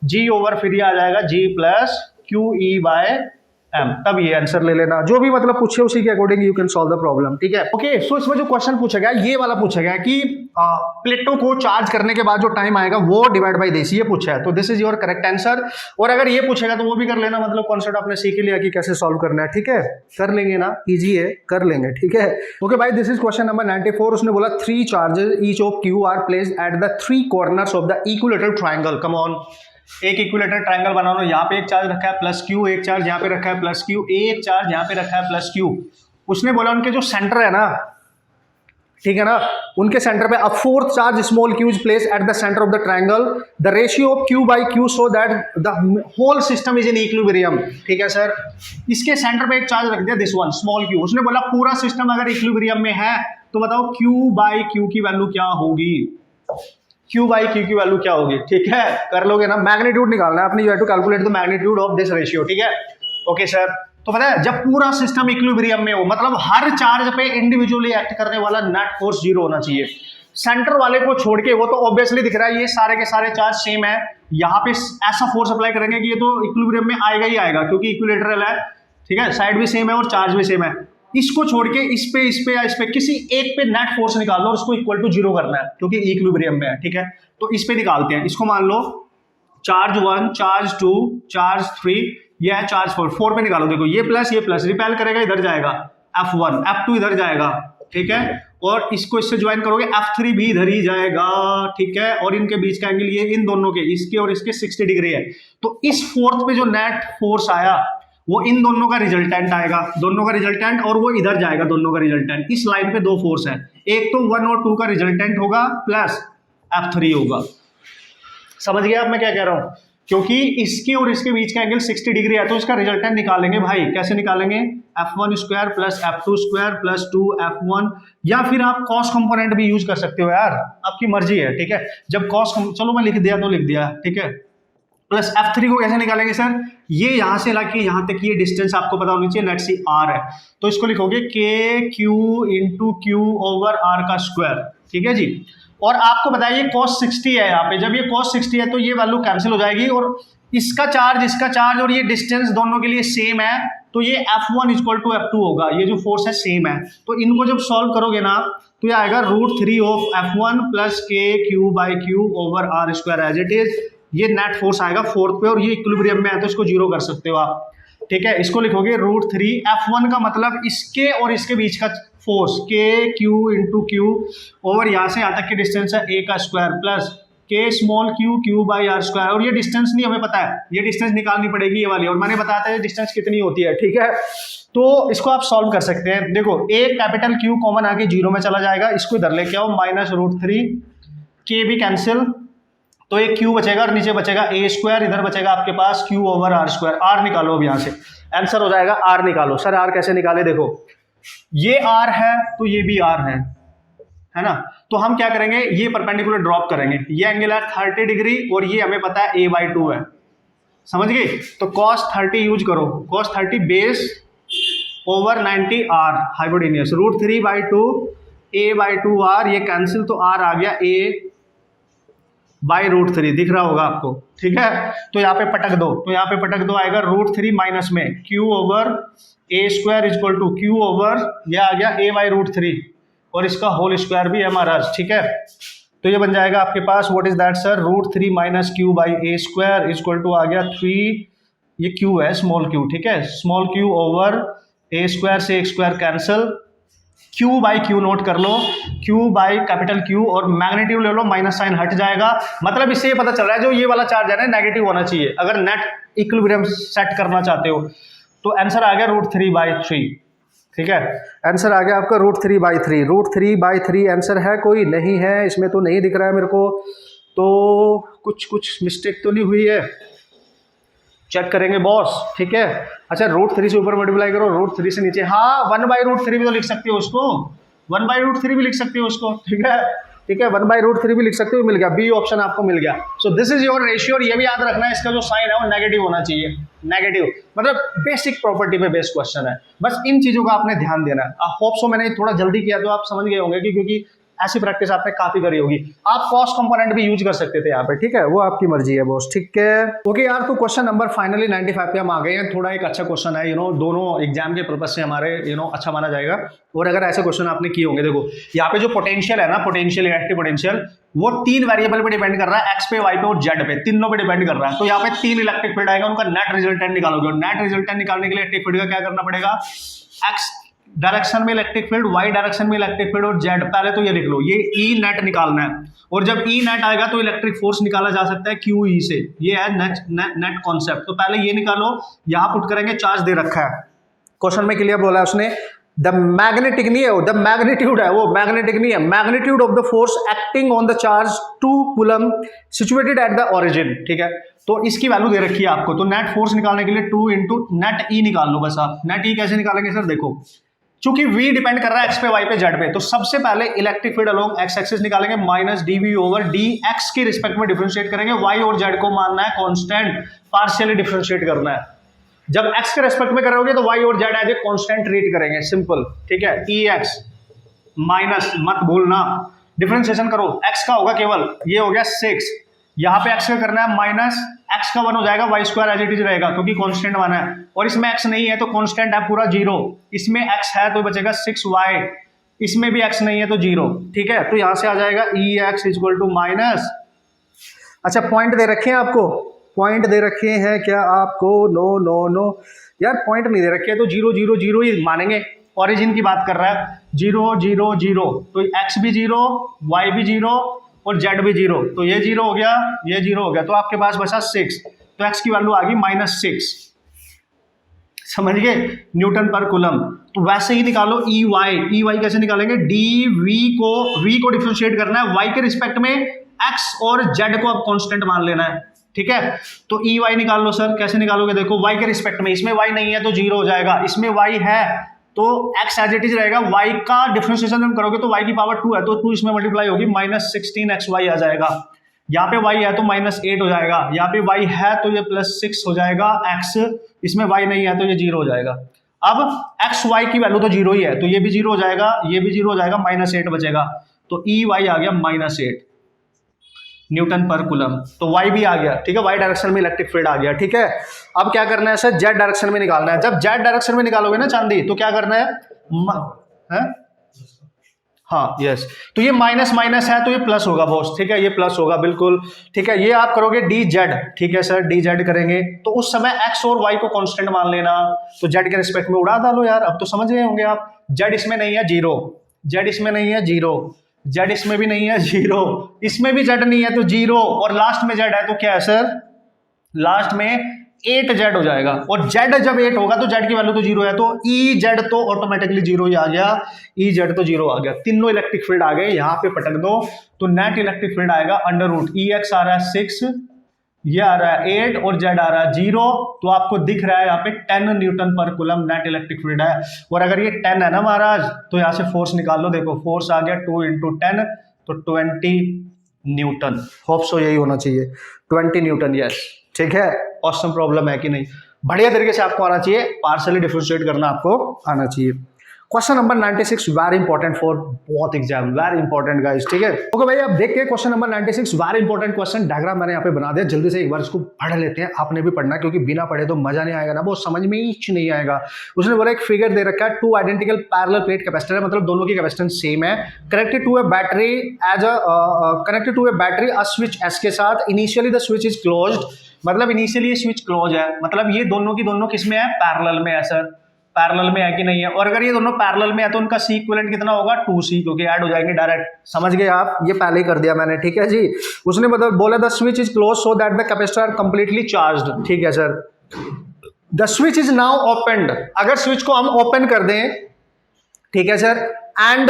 जी ओवर फिर ये आ जाएगा G plus Q E by M, तब ये आंसर ले लेना। जो भी मतलब पूछे उसी के according you can solve the problem, ठीक है। ओके, सो इसमें जो क्वेश्चन पूछा गया ये वाला पूछा गया कि प्लेटों को चार्ज करने के बाद जो टाइम आएगा वो डिवाइड बाई दिस, ये पूछा है, तो this is your correct answer. और अगर ये पूछेगा तो वो भी कर लेना, मतलब कॉन्सेप्ट आपने सीख ही लिया कि कैसे सॉल्व करना है, ठीक है, कर लेंगे ना, इजी है, कर लेंगे, ठीक है। ओके भाई, दिस इज क्वेश्चन नंबर 94। उसने बोला 3 charges each of Q R placed at the 3 corners of the equilateral triangle. Come on, एक इक्विलेटरल ट्रायंगल बना लो, यहाँ पे एक चार्ज रखा है प्लस क्यू, एक चार्ज यहाँ पे रखा है प्लस क्यू, एक चार्ज यहाँ पे रखा है प्लस क्यू। उसने बोला उनके जो सेंटर है ना, ठीक है ना, उनके सेंटर पे a 4th charge small Q is placed at the centre of the triangle, the ratio of Q by Q so that the whole system is in equilibrium, ठीक है सर। इसके सेंटर पे एक चार्ज रख दिया, this one small Q. उसने बोला पूरा सिस्टम अगर इक्विलिब्रियम में है तो बताओ क्यू बाई क्यू की वैल्यू क्या होगी? क्यू बाई क्यू की वैल्यू क्या होगी? ठीक है, कर लोगे ना, मैग्नीट्यूड निकालना है अपनी, you have to calculate the magnitude of this ratio, ठीक है। ओके सर, तो पता है जब पूरा सिस्टम इक्विलिब्रियम में हो, मतलब हर चार्ज पे इंडिविजुअली एक्ट करने वाला नेट फोर्स 0 होना चाहिए। सेंटर वाले को छोड़ के, वो तो ऑब्वियसली दिख रहा है ये सारे के सारे चार्ज सेम है, यहाँ पे ऐसा फोर्स अप्लाई करेंगे कि ये तो इक्विलिब्रियम में आएगा ही आएगा, क्योंकि इक्विलेटरल है, ठीक है, साइड भी सेम है और चार्ज भी सेम है। इसको छोड़ के इस पे या इस पे किसी एक पे नेट फोर्स निकाल लो और उसको इक्वल टू 0 करना है, क्योंकि इक्विलिब्रियम में है, ठीक है। तो इस पे निकालते हैं, इसको मान लो चार्ज 1, चार्ज 2, चार्ज 3, ये है चार्ज 4 पे निकालो। देखो ये प्लस रिपेल करेगा, इधर जाएगा F1, F2 इधर जाएगा, ठीक है, और इसको इससे ज्वाइन करोगे F3 भी इधर ही जाएगा, ठीक है। और इनके बीच का एंगल ये इन दोनों के, इसके और इसके 60 डिग्री है। तो इस 4th पे जो नेट फोर्स आया वो इन दोनों का रिजल्टेंट आएगा, दोनों का रिजल्टेंट, और वो इधर जाएगा दोनों का रिजल्टेंट। इस लाइन पे 2 फोर्स है, एक तो 1 और 2 का रिजल्टेंट होगा प्लस F3 होगा। समझ गया आप मैं क्या कह रहा हूं? क्योंकि इसके और इसके बीच का एंगल 60 डिग्री है, तो इसका रिजल्टेंट निकालेंगे भाई, कैसे निकालेंगे? F1 square plus F2 square plus 2 F1, या फिर आप कॉस कंपोनेंट भी यूज कर सकते हो यार, आपकी मर्जी है, ठीक है। जब कॉस, चलो मैं लिख दिया तो लिख दिया, ठीक है। प्लस F3 को कैसे निकालेंगे सर? ये यहां से लाके यहां तक ये डिस्टेंस आपको पता होनी चाहिए, लेट्स सी R है, तो इसको लिखोगे KQ into Q over R का स्क्वायर, ठीक है जी। और आपको बताइए cos 60 है यहाँ पे, जब ये cos 60 है तो ये वैल्यू कैंसिल हो जाएगी, और इसका चार्ज और ये डिस्टेंस दोनों के लिए सेम है, तो ये F1 इक्वल टू F2 होगा, ये जो फोर्स है सेम है। तो इनको जब सॉल्व करोगे ना तो ये आएगा √3 of F1 plus KQ by Q over R square as it is. ये नेट फोर्स आएगा 4th पे, और ये इक्विलिब्रियम में है तो इसको 0 कर सकते हो आप, ठीक है। इसको लिखोगे √3 F1 का मतलब इसके और इसके बीच का force KQ into Q over यहाँ से यहाँ तक की डिस्टेंस है A का square plus K small Q by R square. और ये डिस्टेंस नहीं हमें पता है, ये डिस्टेंस निकालनी पड़ेगी ये वाली, और मैंने बताया था ये डिस्टेंस कितनी होती है, ठीक है। तो इसको आप सॉल्व कर सकते हैं। देखो एक कैपिटल Q कॉमन आके 0 में चला जाएगा, इसको इधर लेके आओ, माइनस √3, K भी कैंसिल, तो एक Q बचेगा और नीचे बचेगा A स्क्वायर, इधर बचेगा आपके पास Q over R square. R निकालो अब यहाँ से, आंसर हो जाएगा R निकालो। सर R कैसे निकाले? देखो ये R है तो ये भी R है ना, तो हम क्या करेंगे, ये परपेंडिकुलर ड्रॉप करेंगे, ये एंगल है 30 डिग्री और ये हमें पता है A/2 है, समझ गए। तो cos 30 यूज करो, cos 30 base over 90 R hypotenuse, √3/2 A/2 R, ये कैंसिल तो R आ गया A/√3, दिख रहा होगा आपको, ठीक है। तो यहाँ पे पटक दो, आएगा √3 माइनस में Q over A square equal to Q over, यह आ गया A/√3 और इसका होल स्क्वायर भी हमारा, ठीक है। तो ये बन जाएगा आपके पास what is that sir, √3 minus Q by A square is equal to आ गया 3, ये क्यू है स्मॉल क्यू, ठीक है, small Q over A square से एक square cancel, Q by Q note कर लो, क्यू बाई कैपिटल क्यू और मैग्नीट्यूड ले लो, माइनस साइन हट जाएगा। मतलब इससे ये पता चल रहा है जो ये वाला चार्ज है ना नेगेटिव होना चाहिए अगर नेट इक्विलिब्रियम सेट करना चाहते हो। तो आंसर आ गया √3/3, ठीक है, आंसर आ गया आपका √3/3। √3/3 आंसर है कोई नहीं है, इसमें तो नहीं दिख रहा है मेरे को, तो कुछ मिस्टेक तो नहीं हुई है, चेक करेंगे बॉस, ठीक है। अच्छा √3 से ऊपर मल्टीप्लाई करो, √3 से नीचे, हाँ 1/√3 भी तो लिख सकते हो उसको, 1/√3 भी लिख सकते हो उसको, ठीक है, ठीक है, 1/√3 भी लिख सकते हो, मिल गया, बी ऑप्शन आपको मिल गया। So this is your ratio, और ये भी याद रखना है इसका जो साइन है वो नेगेटिव होना चाहिए, नेगेटिव, मतलब बेसिक प्रॉपर्टी पे बेस्ड क्वेश्चन है, बस इन चीजों का आपने ध्यान देना है। आई होप सो मैंने थोड़ा जल्दी किया तो आप समझ गए होंगे कि क्योंकि ऐसी प्रैक्टिस आपने काफी करी होगी। आप कॉस्ट कंपोनेंट भी यूज कर सकते थे यहाँ पे, ठीक है, वो आपकी मर्जी है बॉस, ठीक है। ओके यार, तो क्वेश्चन नंबर फाइनली 95 पे हम आ गए हैं। थोड़ा एक अच्छा क्वेश्चन है, दोनों एग्जाम के पर्पज से हमारे अच्छा माना जाएगा। और अगर ऐसे क्वेश्चन आपने किए होंगे, देखो यहाँ पे जो पोटेंशियल है ना, पोटेंशियल इलेक्ट्रिक पोटेंशियल, वो 3 वेरिएबल पे डिपेंड कर रहा है, एक्स पे, वाई पे और जेड पे, तीनों पे डिपेंड कर रहा है। तो यहाँ पे 3 इलेक्ट्रिक फील्ड आएगा, उनका नेट रिजल्टेंट निकालोगे, और नेट रिजल्टेंट निकालने के लिए इलेक्ट्रिक फील्ड का क्या करना पड़ेगा, एक्स डायरेक्शन में इलेक्ट्रिक फील्ड, वाई डायरेक्शन में इलेक्ट्रिक फील्ड और जेड, पहले तो ये लिख लो, ये ई नेट निकालना है, और जब ई नेट आएगा तो इलेक्ट्रिक फोर्स निकाला जा सकता है क्यू ई से, ये है नेट कॉन्सेप्ट। तो पहले ये निकालो, यहां पुट करेंगे, चार्ज दे रखा है क्वेश्चन में, क्लियर बोला है उसने, द मैग्नेटिक नहीं है वो, द मैग्नीट्यूड है वो, मैग्नेटिक नहीं है, magnitude of the force acting on the charge 2 coulomb situated at the origin, ठीक है। तो इसकी वैल्यू दे रखी है आपको, तो नेट फोर्स निकालने के लिए 2 इंटू नेट ई निकाल लो बस आप। नेट ई कैसे निकालेंगे सर, देखो चूंकि v डिपेंड कर रहा है x पे, y पे, z पे, तो सबसे पहले electric field along x axis निकालेंगे, माइनस dv ओवर dx के रिस्पेक्ट में डिफरेंशिएट करेंगे, y और z को मानना है कांस्टेंट, पार्शियली डिफरेंशिएट करना है। जब x के रिस्पेक्ट में करोगे तो y और z as a constant treat करेंगे, सिंपल, ठीक है। ex माइनस, मत भूलना, डिफरेंशिएशन करो, x का होगा केवल, ये हो गया 6, यहाँ पे x का करना है माइनस, x का 1 हो जाएगा, y square as it is रहेगा क्योंकि कांस्टेंट माना है, और इसमें x नहीं है तो कांस्टेंट है पूरा 0, इसमें x है तो बचेगा 6y, इसमें भी x नहीं है तो 0, ठीक है। तो यहां से आ जाएगा ex इक्वल टू माइनस, अच्छा पॉइंट दे रखे हैं आपको, पॉइंट दे रखे हैं क्या आपको, नो नो नो यार, पॉइंट नहीं दे रखे हैं, तो 0 0 0 ही मानेंगे, ओरिजिन की बात कर रहा है, 0 0 0, तो x भी 0, y भी 0 और z भी 0, तो ये 0 हो गया, ये 0 हो गया, तो आपके पास बचा 6, तो x की वैल्यू आ गई -6, समझ गए, न्यूटन पर कूलम। तो वैसे ही निकालो EY कैसे निकालेंगे, v को डिफरेंशिएट करना है, y के रिस्पेक्ट में, x और z को अब कांस्टेंट मान लेना है, ठीक है। तो EY निकाल लो सर, कैसे निकालोगे, देखो y के रिस्पेक्ट में, इसमें y नहीं है तो 0 हो जाएगा, इसमें y है तो x एज इट इज रहेगा, y का डिफरेंशिएशन जब करोगे तो y की पावर 2 है तो 2 इसमें मल्टीप्लाई होगी, -16xy आ जाएगा, यहाँ पे y है तो -8 हो जाएगा, यहाँ पे y है तो ये +6 हो जाएगा, x इसमें y नहीं है तो ये 0 हो जाएगा। अब x y की वैल्यू तो 0 ही है, तो ये भी 0 हो जाएगा, ये भी 0 हो जाएगा, -8 बचेगा, तो EY आ गया -8 न्यूटन पर कूलम, तो y भी आ गया, ठीक है, y डायरेक्शन में इलेक्ट्रिक फील्ड आ गया, ठीक है। अब क्या करना है सर, z डायरेक्शन में निकालना है, जब z डायरेक्शन में निकालोगे ना चांदी, तो क्या करना है, हाँ यस, तो ये माइनस माइनस है तो ये प्लस होगा बॉस, ठीक है, ये प्लस होगा बिल्कुल, ठीक है। ये आप करोगे dz, ठीक है सर, dz करेंगे तो उस समय x और y को कांस्टेंट मान लेना, तो z के रिस्पेक्ट में उड़ा डालो यार, अब तो समझ गए होंगे आप, z इसमें नहीं है 0, z इसमें नहीं है 0, z इसमें भी नहीं है 0, इसमें भी z नहीं है तो 0, और लास्ट में z है तो क्या है सर, लास्ट में 8z हो जाएगा, और z जब 8 होगा तो z की वैल्यू तो 0 है, तो Ez तो ऑटोमेटिकली 0 ही आ गया, Ez तो 0 आ गया, तीनों इलेक्ट्रिक फील्ड आ गए, यहां पे पटक दो तो नेट इलेक्ट्रिक फील्ड आएगा √Ex आ रहा है 6, ये आ रहा है 8 और z आ रहा है 0, तो आपको दिख रहा है यहाँ पे 10 न्यूटन पर कूलम नेट इलेक्ट्रिक फील्ड है। और अगर ये 10 है ना महाराज, तो यहाँ से फोर्स निकाल लो, देखो फोर्स आ गया 2 × 10 तो 20 न्यूटन, होप सो यही होना चाहिए, 20 न्यूटन, यस, ठीक है। ऑसम प्रॉब्लम है कि नहीं, बढ़िया तरीके से आपको आना चाहिए, पार्शियली डिफरेंशिएट करना आपको आना चाहिए। Question number 96 very important for बहुत एग्जाम, वेरी इंपॉर्टेंट गाइस, ठीक है। ओके भाई, अब देखते हैं question number 96, very important question. Diagram मैंने यहाँ पे बना दिया, जल्दी से एक बार इसको पढ़ लेते हैं। आपने भी पढ़ना, क्योंकि बिना पढ़े तो मजा नहीं आएगा ना, वो समझ में ही नहीं आएगा। उसने बोला एक फिगर दे रखा है, two identical parallel plate capacitor है, मतलब दोनों की कैपेसिटेंस सेम है, connected to a battery uh switch S के साथ। Initially the switch is closed, मतलब इनिशियली ये स्विच क्लोज है, मतलब ये दोनों की दोनों किस में है, पैरेलल में है सर, पैरेलल में है कि नहीं है। और अगर ये दोनों पैरेलल में है तो उनका सी इक्विवेलेंट कितना होगा, 2C, क्योंकि ऐड हो जाएंगे डायरेक्ट। समझ गए आप, ये पहले ही कर दिया मैंने, ठीक है जी। उसने मतलब बोला the switch is close so that the capacitor are completely charged, ठीक है sir. The switch is now opened, अगर स्विच को हम ओपन कर दें, ठीक है सर, एंड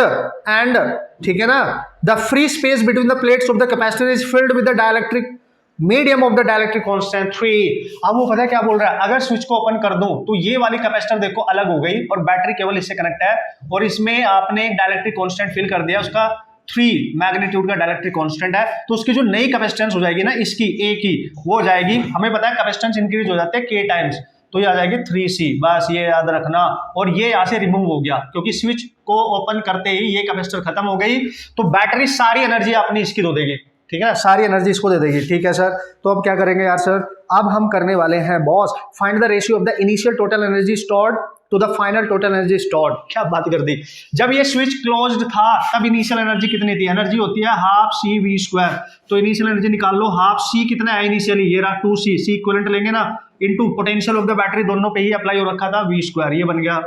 ठीक है ना, the free space between the plates of the capacitor is filled with the dielectric medium of the dielectric constant 3। अब वो पता है क्या बोल रहा है, अगर स्विच को ओपन कर दूं तो ये वाली कैपेसिटर देखो अलग हो गई और बैटरी केवल इससे कनेक्ट है, और इसमें आपने एक डाइलेक्ट्रिक कांस्टेंट फिल कर दिया, उसका 3 मैग्नीट्यूड का डाइलेक्ट्रिक कांस्टेंट है। तो उसकी जो नई कैपेसिटेंस हो जाएगी ना, इसकी ए की, वो हो जाएगी, हमें पता है कैपेसिटेंस इंक्रीज हो जाते हैं K टाइम्स, तो ये आ जाएगी 3C, बस ये याद रखना। और ये यहाँ से रिमूव हो गया, क्योंकि स्विच को ओपन करते ही ये कैपेसिटर खत्म हो गई, तो बैटरी सारी एनर्जी अपनी इसकी दो देगी, ठीक है, सारी एनर्जी इसको दे देगी, ठीक है सर। तो अब क्या करेंगे यार सर, अब हम करने वाले हैं boss, find the ratio of the initial total energy stored to the final total energy stored. क्या बात कर दी, जब ये स्विच क्लोज्ड था तब इनिशियल एनर्जी कितनी थी, एनर्जी होती है हाफ CV², तो इनिशियल एनर्जी निकाल लो, हाफ C कितना है इनिशियली, ये रहा 2C, C इक्विवेलेंट लेंगे ना, into potential of the battery, दोनों पे ही अप्लाई हो रखा था V², ये बन गया।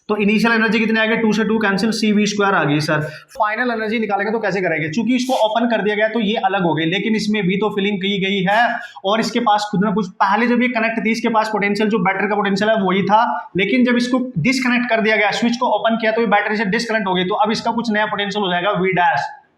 तो इनिशियल एनर्जी कितनी आ गई, 2 से 2 कैंसिल, CV² आ गई सर। फाइनल एनर्जी निकालेंगे तो कैसे करेंगे, चूंकि इसको ओपन कर दिया गया तो ये अलग हो गई, लेकिन इसमें भी तो फिलिंग की गई है, और इसके पास खुद ना कुछ, पहले जब ये कनेक्ट थी इसके पास पोटेंशियल, जो बैटरी का पोटेंशियल है वही था, लेकिन जब इसको डिस्कनेक्ट कर दिया गया, स्विच को ओपन किया तो ये बैटरी से डिस्कनेक्ट हो गई, तो अब इसका कुछ नया पोटेंशियल हो जाएगा V',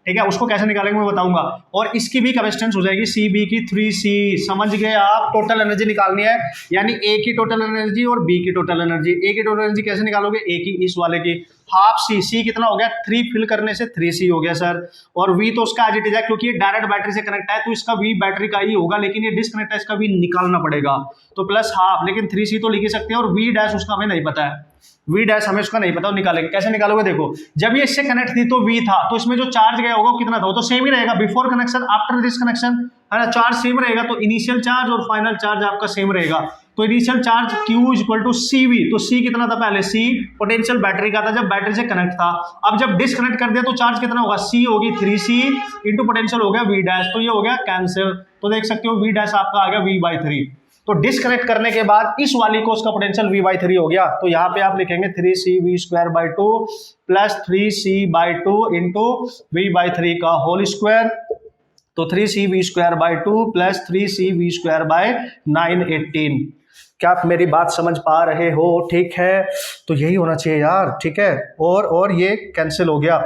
ठीक है, उसको कैसे निकालेंगे मैं बताऊंगा। और इसकी भी कैपेसिटेंस हो जाएगी CB की 3C, समझ गए आप। टोटल एनर्जी निकालनी है, यानी A की टोटल एनर्जी और B की टोटल एनर्जी। A की टोटल एनर्जी कैसे निकालोगे, A की इस वाले की हाफ C कितना हो गया, 3 फिल करने से 3C हो गया सर, और V तो उसका एज इट इज है, क्योंकि ये डायरेक्ट बैटरी से कनेक्ट है तो इसका V बैटरी का ही होगा, लेकिन ये डिस्कनेक्ट है, इसका V निकालना पड़ेगा, तो प्लस हाफ, लेकिन 3C तो लिख ही सकते हैं, और V' उसका हमें नहीं पता है, V' हमें उसका नहीं पता, निकालेंगे कैसे निकालोगे, देखो जब ये इससे कनेक्ट थी तो V था, तो इसमें जो चार्ज गया होगा वो कितना था, वो तो सेम ही रहेगा, before connection after this connection, है ना, चार्ज सेम रहेगा, तो इनिशियल चार्ज और फाइनल चार्ज आपका सेम रहेगा। तो initial charge Q equal to CV, तो C कितना था पहले, C पोटेंशियल बैटरी का था जब बैटरी से कनेक्ट था, अब जब डिस्कनेक्ट कर दिया तो चार्ज कितना होगा, C होगी 3C इंटू पोटेंशियल हो गया V', तो ये हो गया कैंसिल, तो देख सकते हो V' आपका आ गया V/3। तो डिस्कनेक्ट करने के बाद इस वाली को उसका पोटेंशियल V/3 हो गया, तो यहाँ पे आप लिखेंगे 3CV²/2 plus 3C/2 into V/3 का होल स्क्वायर, तो 3CV²/2 प्लस 3CV²/918। क्या आप मेरी बात समझ पा रहे हो, ठीक है, तो यही होना चाहिए यार, ठीक है, और ये कैंसिल हो गया,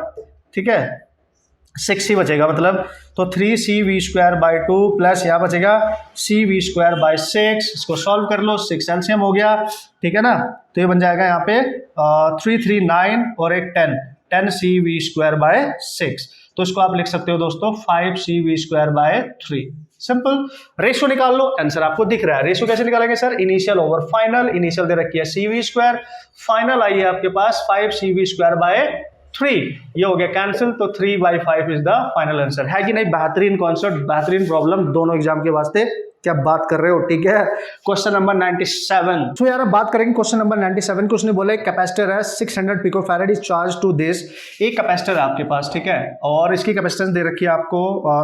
ठीक है, 6 ही बचेगा मतलब, तो 3CV²/2 प्लस यहाँ बचेगा CV²/6, इसको सॉल्व कर लो, 6 एलसीएम हो गया, ठीक है ना, तो ये बन जाएगा यहाँ पे 339 और एक 10 CV²/6, तो इसको आप लिख सकते हो दोस्तों 5 CV²/3। सिंपल, रेशियो निकाल लो, आंसर आपको दिख रहा है। रेशियो कैसे निकालेंगे sir, initial over final, initial दे रखी है CV², फाइनल आई है आपके पास 5 CV²/3, ये हो गया कैंसिल, तो 3/5 इज द फाइनल आंसर। है कि नहीं, बेहतरीन कॉन्सेप्ट, बेहतरीन प्रॉब्लम दोनों एग्जाम के वास्ते, क्या बात कर रहे हो, ठीक है। क्वेश्चन नंबर 97, तो यार अब बात करेंगे क्वेश्चन नंबर 97 को। उसने बोला एक कैपेसिटर है 600 picofarad is charge to this, एक कैपेसिटर है आपके पास, ठीक है, और इसकी कैपेसिटेंस दे रखी है आपको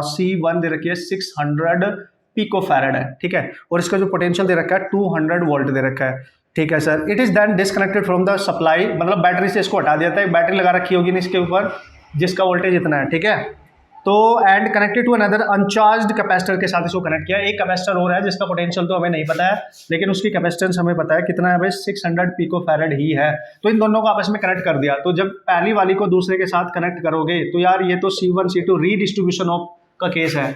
C1 दे रखी है 600 पिकोफैरेड है, ठीक है, और इसका जो पोटेंशियल दे रखा है 200 वोल्ट दे रखा है, ठीक है sir. It is then disconnected from the supply, मतलब बैटरी से इसको हटा दिया था, एक बैटरी लगा रखी होगी ना इसके ऊपर जिसका वोल्टेज इतना है, ठीक है, तो and connected to another uncharged capacitor के साथ इसको कनेक्ट किया। एक कैपेसिटर हो रहा है जिसका पोटेंशियल तो हमें नहीं पता है, लेकिन उसकी कैपेसिटेंस हमें पता है कितना है भाई, 600 पिकोफैरेड ही है, तो इन दोनों को आपस में कनेक्ट कर दिया। तो जब पहली वाली को दूसरे के साथ कनेक्ट करोगे तो यार ये तो C1 C2 रीडिस्ट्रीब्यूशन ऑफ का केस है,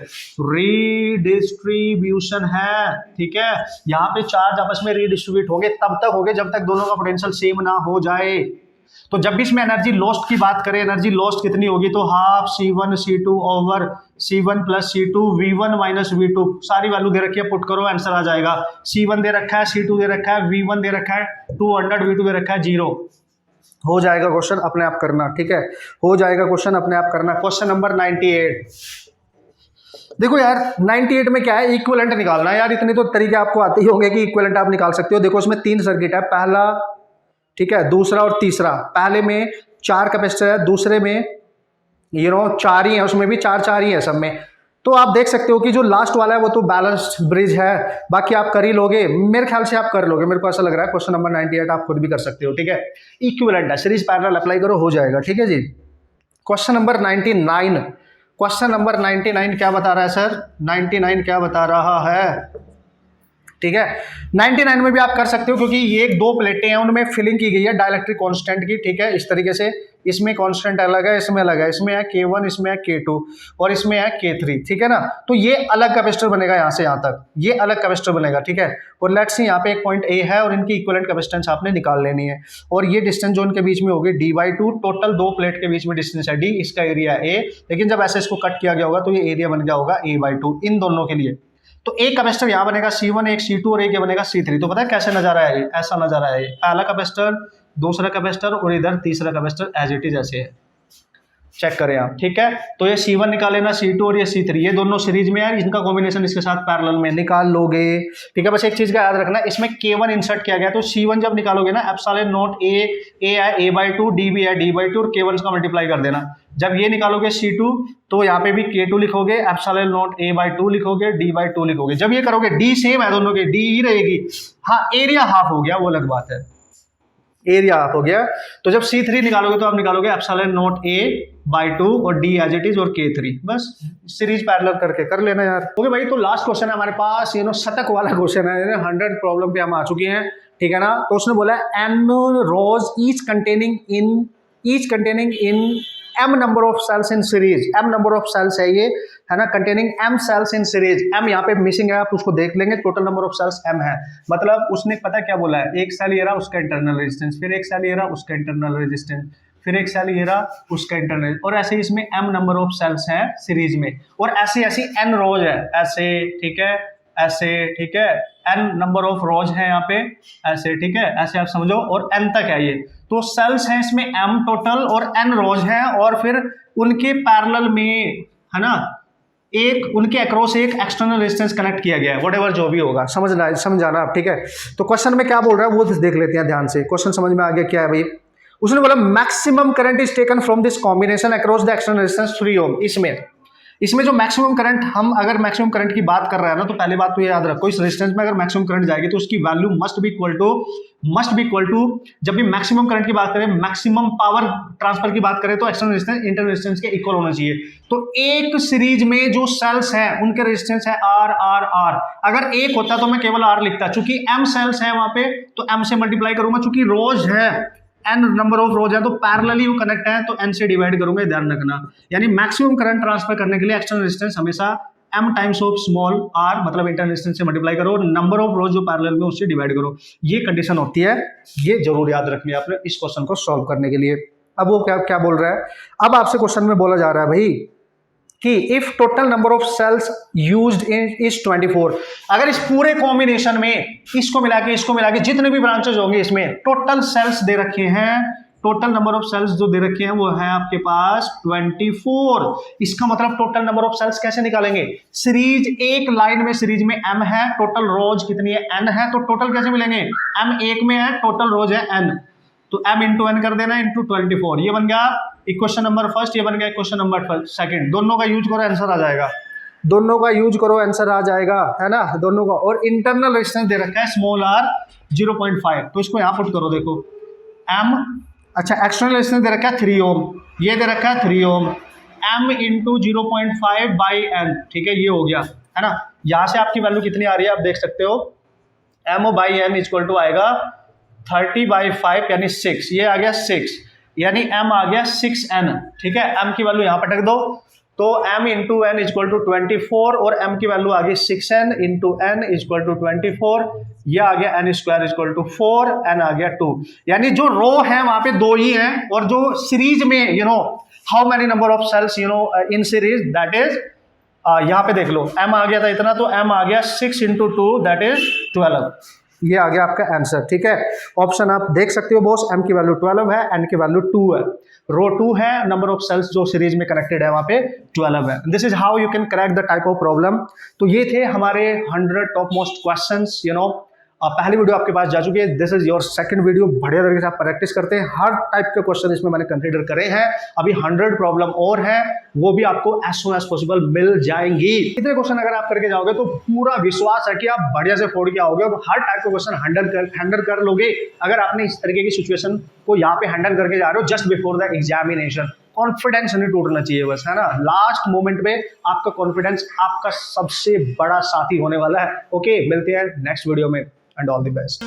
रीडिस्ट्रीब्यूशन है, ठीक है, यहाँ पे चार्ज आपस में रीडिस्ट्रीब्यूट होंगे तब तक होंगे जब तक दोनों का पोटेंशियल सेम ना हो जाए। तो जब भी इसमें एनर्जी लॉस्ट की बात करें, एनर्जी लॉस्ट कितनी होगी, तो half C1 C2 over C1 plus C2 V1 minus V2, सारी वैल्यू दे रखी है, पुट करो आंसर आ जाएगा। C1 दे रखा है, C2 दे रखा है, V1 दे रखा है 200, V2 दे रखा है 0, हो जाएगा क्वेश्चन, अपने आप करना, ठीक है, हो जाएगा क्वेश्चन, अपने आप करना। Question number 98। देखो यार 98 में क्या है, इक्विवेलेंट निकालना है यार। इतने तो तरीके आपको आते ही होंगे कि इक्विवेलेंट आप निकाल सकते हो। देखो इसमें 3 सर्किट है, पहला, ठीक है, दूसरा और तीसरा। पहले में 4 कैपेसिटर है, दूसरे में 4 ही है, उसमें भी 4 ही है सब में। तो आप देख सकते हो कि जो लास्ट वाला है वो तो बैलेंस्ड ब्रिज है, बाकी आप कर ही लोगे, मेरे ख्याल से आप कर लोगे, मेरे को ऐसा लग रहा है। क्वेश्चन नंबर 98 आप खुद भी कर सकते हो, ठीक है। इक्विवेलेंट है, सीरीज पैरेलल अप्लाई करो, हो जाएगा, ठीक है जी। Question number 99। क्वेश्चन नंबर 99 क्या बता रहा है सर? 99 क्या बता रहा है, ठीक है। 99 में भी आप कर सकते हो, क्योंकि ये 2 प्लेटें हैं, उनमें फिलिंग की गई है डाइलेक्ट्रिक कांस्टेंट की, ठीक है, इस तरीके से। इसमें कांस्टेंट अलग है, इसमें अलग है, इसमें है K1, इसमें है K2 और इसमें है K3, ठीक है ना। तो ये अलग कैपेसिटर बनेगा, यहाँ से यहाँ तक ये अलग कैपेसिटर बनेगा, ठीक है। और लेट्स सी यहाँ पे एक पॉइंट A है और इनकी इक्विवेलेंट कैपेसिटेंस आपने निकाल लेनी है। और ये डिस्टेंस जो इनके बीच में होगी D/2, टोटल 2 प्लेट के बीच में डिस्टेंस है D, इसका एरिया है A, लेकिन जब ऐसे इसको कट किया गया होगा तो ये एरिया बन गया होगा A/2 इन दोनों के लिए। तो एक कैपेसिटर यहाँ बनेगा C1, एक C2 और एक ये बनेगा C3। तो पता है कैसे नजारा है ये? ऐसा नजारा है ये, पहला कैपेसिटर, दूसरा कैपेसिटर और इधर तीसरा कैपेसिटर एज इट इज ऐसे है। चेक करें आप, ठीक है। तो ये C1 निकाल लेना, C2 और ये C3, ये दोनों सीरीज में है, इनका कॉम्बिनेशन इसके साथ पैरेलल में निकाल लोगे, ठीक है। बस एक चीज का याद रखना, इसमें K1 इंसर्ट किया गया, तो C1 जब निकालोगे ना, एप्सिलॉन नॉट A है A/2, D भी है D/2 और K1 का मल्टीप्लाई कर देना। जब ये निकालोगे C2 तो यहाँ पे भी K2 लिखोगे, एप्सिलॉन नॉट A/2 लिखोगे, D/2 लिखोगे। जब ये करोगे D सेम है दोनों के, D ही रहेगी। हाँ, एरिया हाफ हो गया, वो अलग बात है, एरिया हाफ हो गया। तो जब C3 निकालोगे तो आप निकालोगे एप्सिलॉन नॉट A/2 और D एज इट इज और K3। बस सीरीज पैरेलल करके कर लेना यार। ओके भाई, तो लास्ट क्वेश्चन है हमारे पास, शतक वाला क्वेश्चन है, 100 प्रॉब्लम पे हम आ चुके हैं, ठीक है ना। तो उसने बोला n rows each containing in m number of cells in series, m number of cells है ये, है ना, containing m cells in series। m यहाँ पे मिसिंग है, आप उसको देख लेंगे, total number of cells m है। मतलब उसने पता क्या बोला है, एक सेल ये रहा उसका इंटरनल रेजिस्टेंस, फिर एक सेल ये रहा उसका इंटरनल रेजिस्टेंस, फिर एक सेल ये रहा उसका इंटरनल, और ऐसे इसमें m नंबर ऑफ सेल्स हैं सीरीज में, और ऐसी ऐसी n रोज है, ऐसे, ठीक है, ऐसे, ठीक है, n नंबर ऑफ रोज है यहाँ पे, ऐसे, ठीक है, ऐसे आप समझो, और n तक है ये। तो सेल्स हैं इसमें m टोटल और n रोज हैं, और फिर उनके पैरेलल में, है ना, एक उनके अक्रॉस एक एक्सटर्नल रेजिस्टेंस कनेक्ट किया गया है, व्हाटएवर जो भी होगा, समझाना आप, ठीक है। तो क्वेश्चन में क्या बोल रहा है वो देख लेते हैं ध्यान से। क्वेश्चन समझ में आ गया क्या है भाई? उसने बोला maximum current is taken from this combination across the external resistance 3 ओम। इसमें जो मैक्सिमम करंट, हम अगर मैक्सिमम करंट की बात कर रहे हैं ना, तो पहली बात तो ये याद रखो, इस रेजिस्टेंस में अगर मैक्सिमम करंट जाएगी तो उसकी value must be equal to, जब भी मैक्सिमम करंट की बात करें, मैक्सिमम पावर ट्रांसफर की बात करें, तो एक्सटर्नल रेजिस्टेंस इंटरनल रेजिस्टेंस के इक्वल होना चाहिए। तो एक सीरीज में जो सेल्स हैं उनके रेजिस्टेंस है R। अगर एक होता तो मैं केवल R लिखता, चूंकि m सेल्स है वहां पे तो m से मल्टीप्लाई करूंगा, चूंकि रोज है, n नंबर ऑफ रोज है, तो पैरेलली वो कनेक्ट है, तो n से डिवाइड करूंगा, ध्यान रखना। यानी मैक्सिमम करंट ट्रांसफर करने के लिए एक्सटर्नल रेजिस्टेंस हमेशा m times of small r, मतलब इंटरनल रेजिस्टेंस से मल्टीप्लाई करो, और नंबर ऑफ रोज जो पैरेलल में उससे डिवाइड करो। ये कंडीशन होती है, ये जरूर याद रखनी है आपने इस क्वेश्चन को सॉल्व करने के लिए। अब वो क्या बोल रहा है, अब आपसे क्वेश्चन में बोला जा रहा है भाई कि if total number of cells used is 24, अगर इस पूरे कॉम्बिनेशन में इसको मिला के जितने भी ब्रांचेस होंगे, इसमें टोटल सेल्स दे रखे हैं, टोटल नंबर ऑफ सेल्स जो दे रखे हैं वो है आपके पास 24। इसका मतलब टोटल नंबर ऑफ सेल्स कैसे निकालेंगे? सीरीज, एक लाइन में सीरीज में m है, टोटल रोज कितनी है, n है, तो टोटल कैसे मिलेंगे? m एक में है, टोटल रोज है n, तो m इंटू n कर देना इंटू 24। ये बन गया इक्वेशन नंबर फर्स्ट, ये बन गया इक्वेशन नंबर सेकंड। दोनों का यूज करो, आंसर आ जाएगा, दोनों का यूज करो, आंसर आ जाएगा, है ना, दोनों का। और इंटरनल रेजिस्टेंस दे रखा है स्मॉल r 0.5, तो इसको यहाँ पुट करो, देखो m, अच्छा एक्सटर्नल रेजिस्टेंस दे रखा है 3 ओम, ये दे रखा है 3 ओम, m इंटू 0.5 बाई n, ठीक है, ये हो गया, है ना। यहाँ से आपकी वैल्यू कितनी आ रही है आप देख सकते हो, m by n equal to आएगा 30/5 यानी 6, ये आ गया 6, यानी m आ गया 6n, ठीक है। m की वैल्यू यहाँ पर रख दो, तो m into n equal to 24, और m की वैल्यू आ गई 6n into n equal to 24, यह आ गया n square equal to 4, n आ गया 2। यानी जो रो है वहां पे 2 ही हैं, और जो सीरीज में how many number of cells in series, that is यहाँ पे देख लो m आ गया था इतना, तो m आ गया 6 इंटू 2 दैट इज 12, ये आ गया आपका आंसर, ठीक है। ऑप्शन आप देख सकते हो बॉस, m की वैल्यू 12 है, n की वैल्यू 2 है, रो 2 है, नंबर ऑफ सेल्स जो सीरीज में कनेक्टेड है वहां पे 12 है। This is how you can crack the type of problem. तो ये थे हमारे 100 top most questions, you know. पहली वीडियो आपके पास जा चुकी है, this is your second video. बढ़िया तरीके से आप प्रैक्टिस करते हैं, हर टाइप के क्वेश्चन इसमें मैंने कंसीडर करे हैं। अभी 100 प्रॉब्लम और है, वो भी आपको एज सुन एज पॉसिबल मिल जाएंगी। इतने क्वेश्चन अगर आप करके जाओगे तो पूरा विश्वास है कि आप बढ़िया से फोड़ के आओगे और हर टाइप के क्वेश्चन हैंडल कर लोगे। अगर आपने इस तरीके की सिचुएशन को यहाँ पे हैंडल करके जा रहे हो just before the examination, confidence नहीं टूटना चाहिए बस, है ना। लास्ट मोमेंट में आपका कॉन्फिडेंस आपका सबसे बड़ा साथी होने वाला है। ओके, मिलते हैं नेक्स्ट वीडियो में, एंड ऑल द बेस्ट।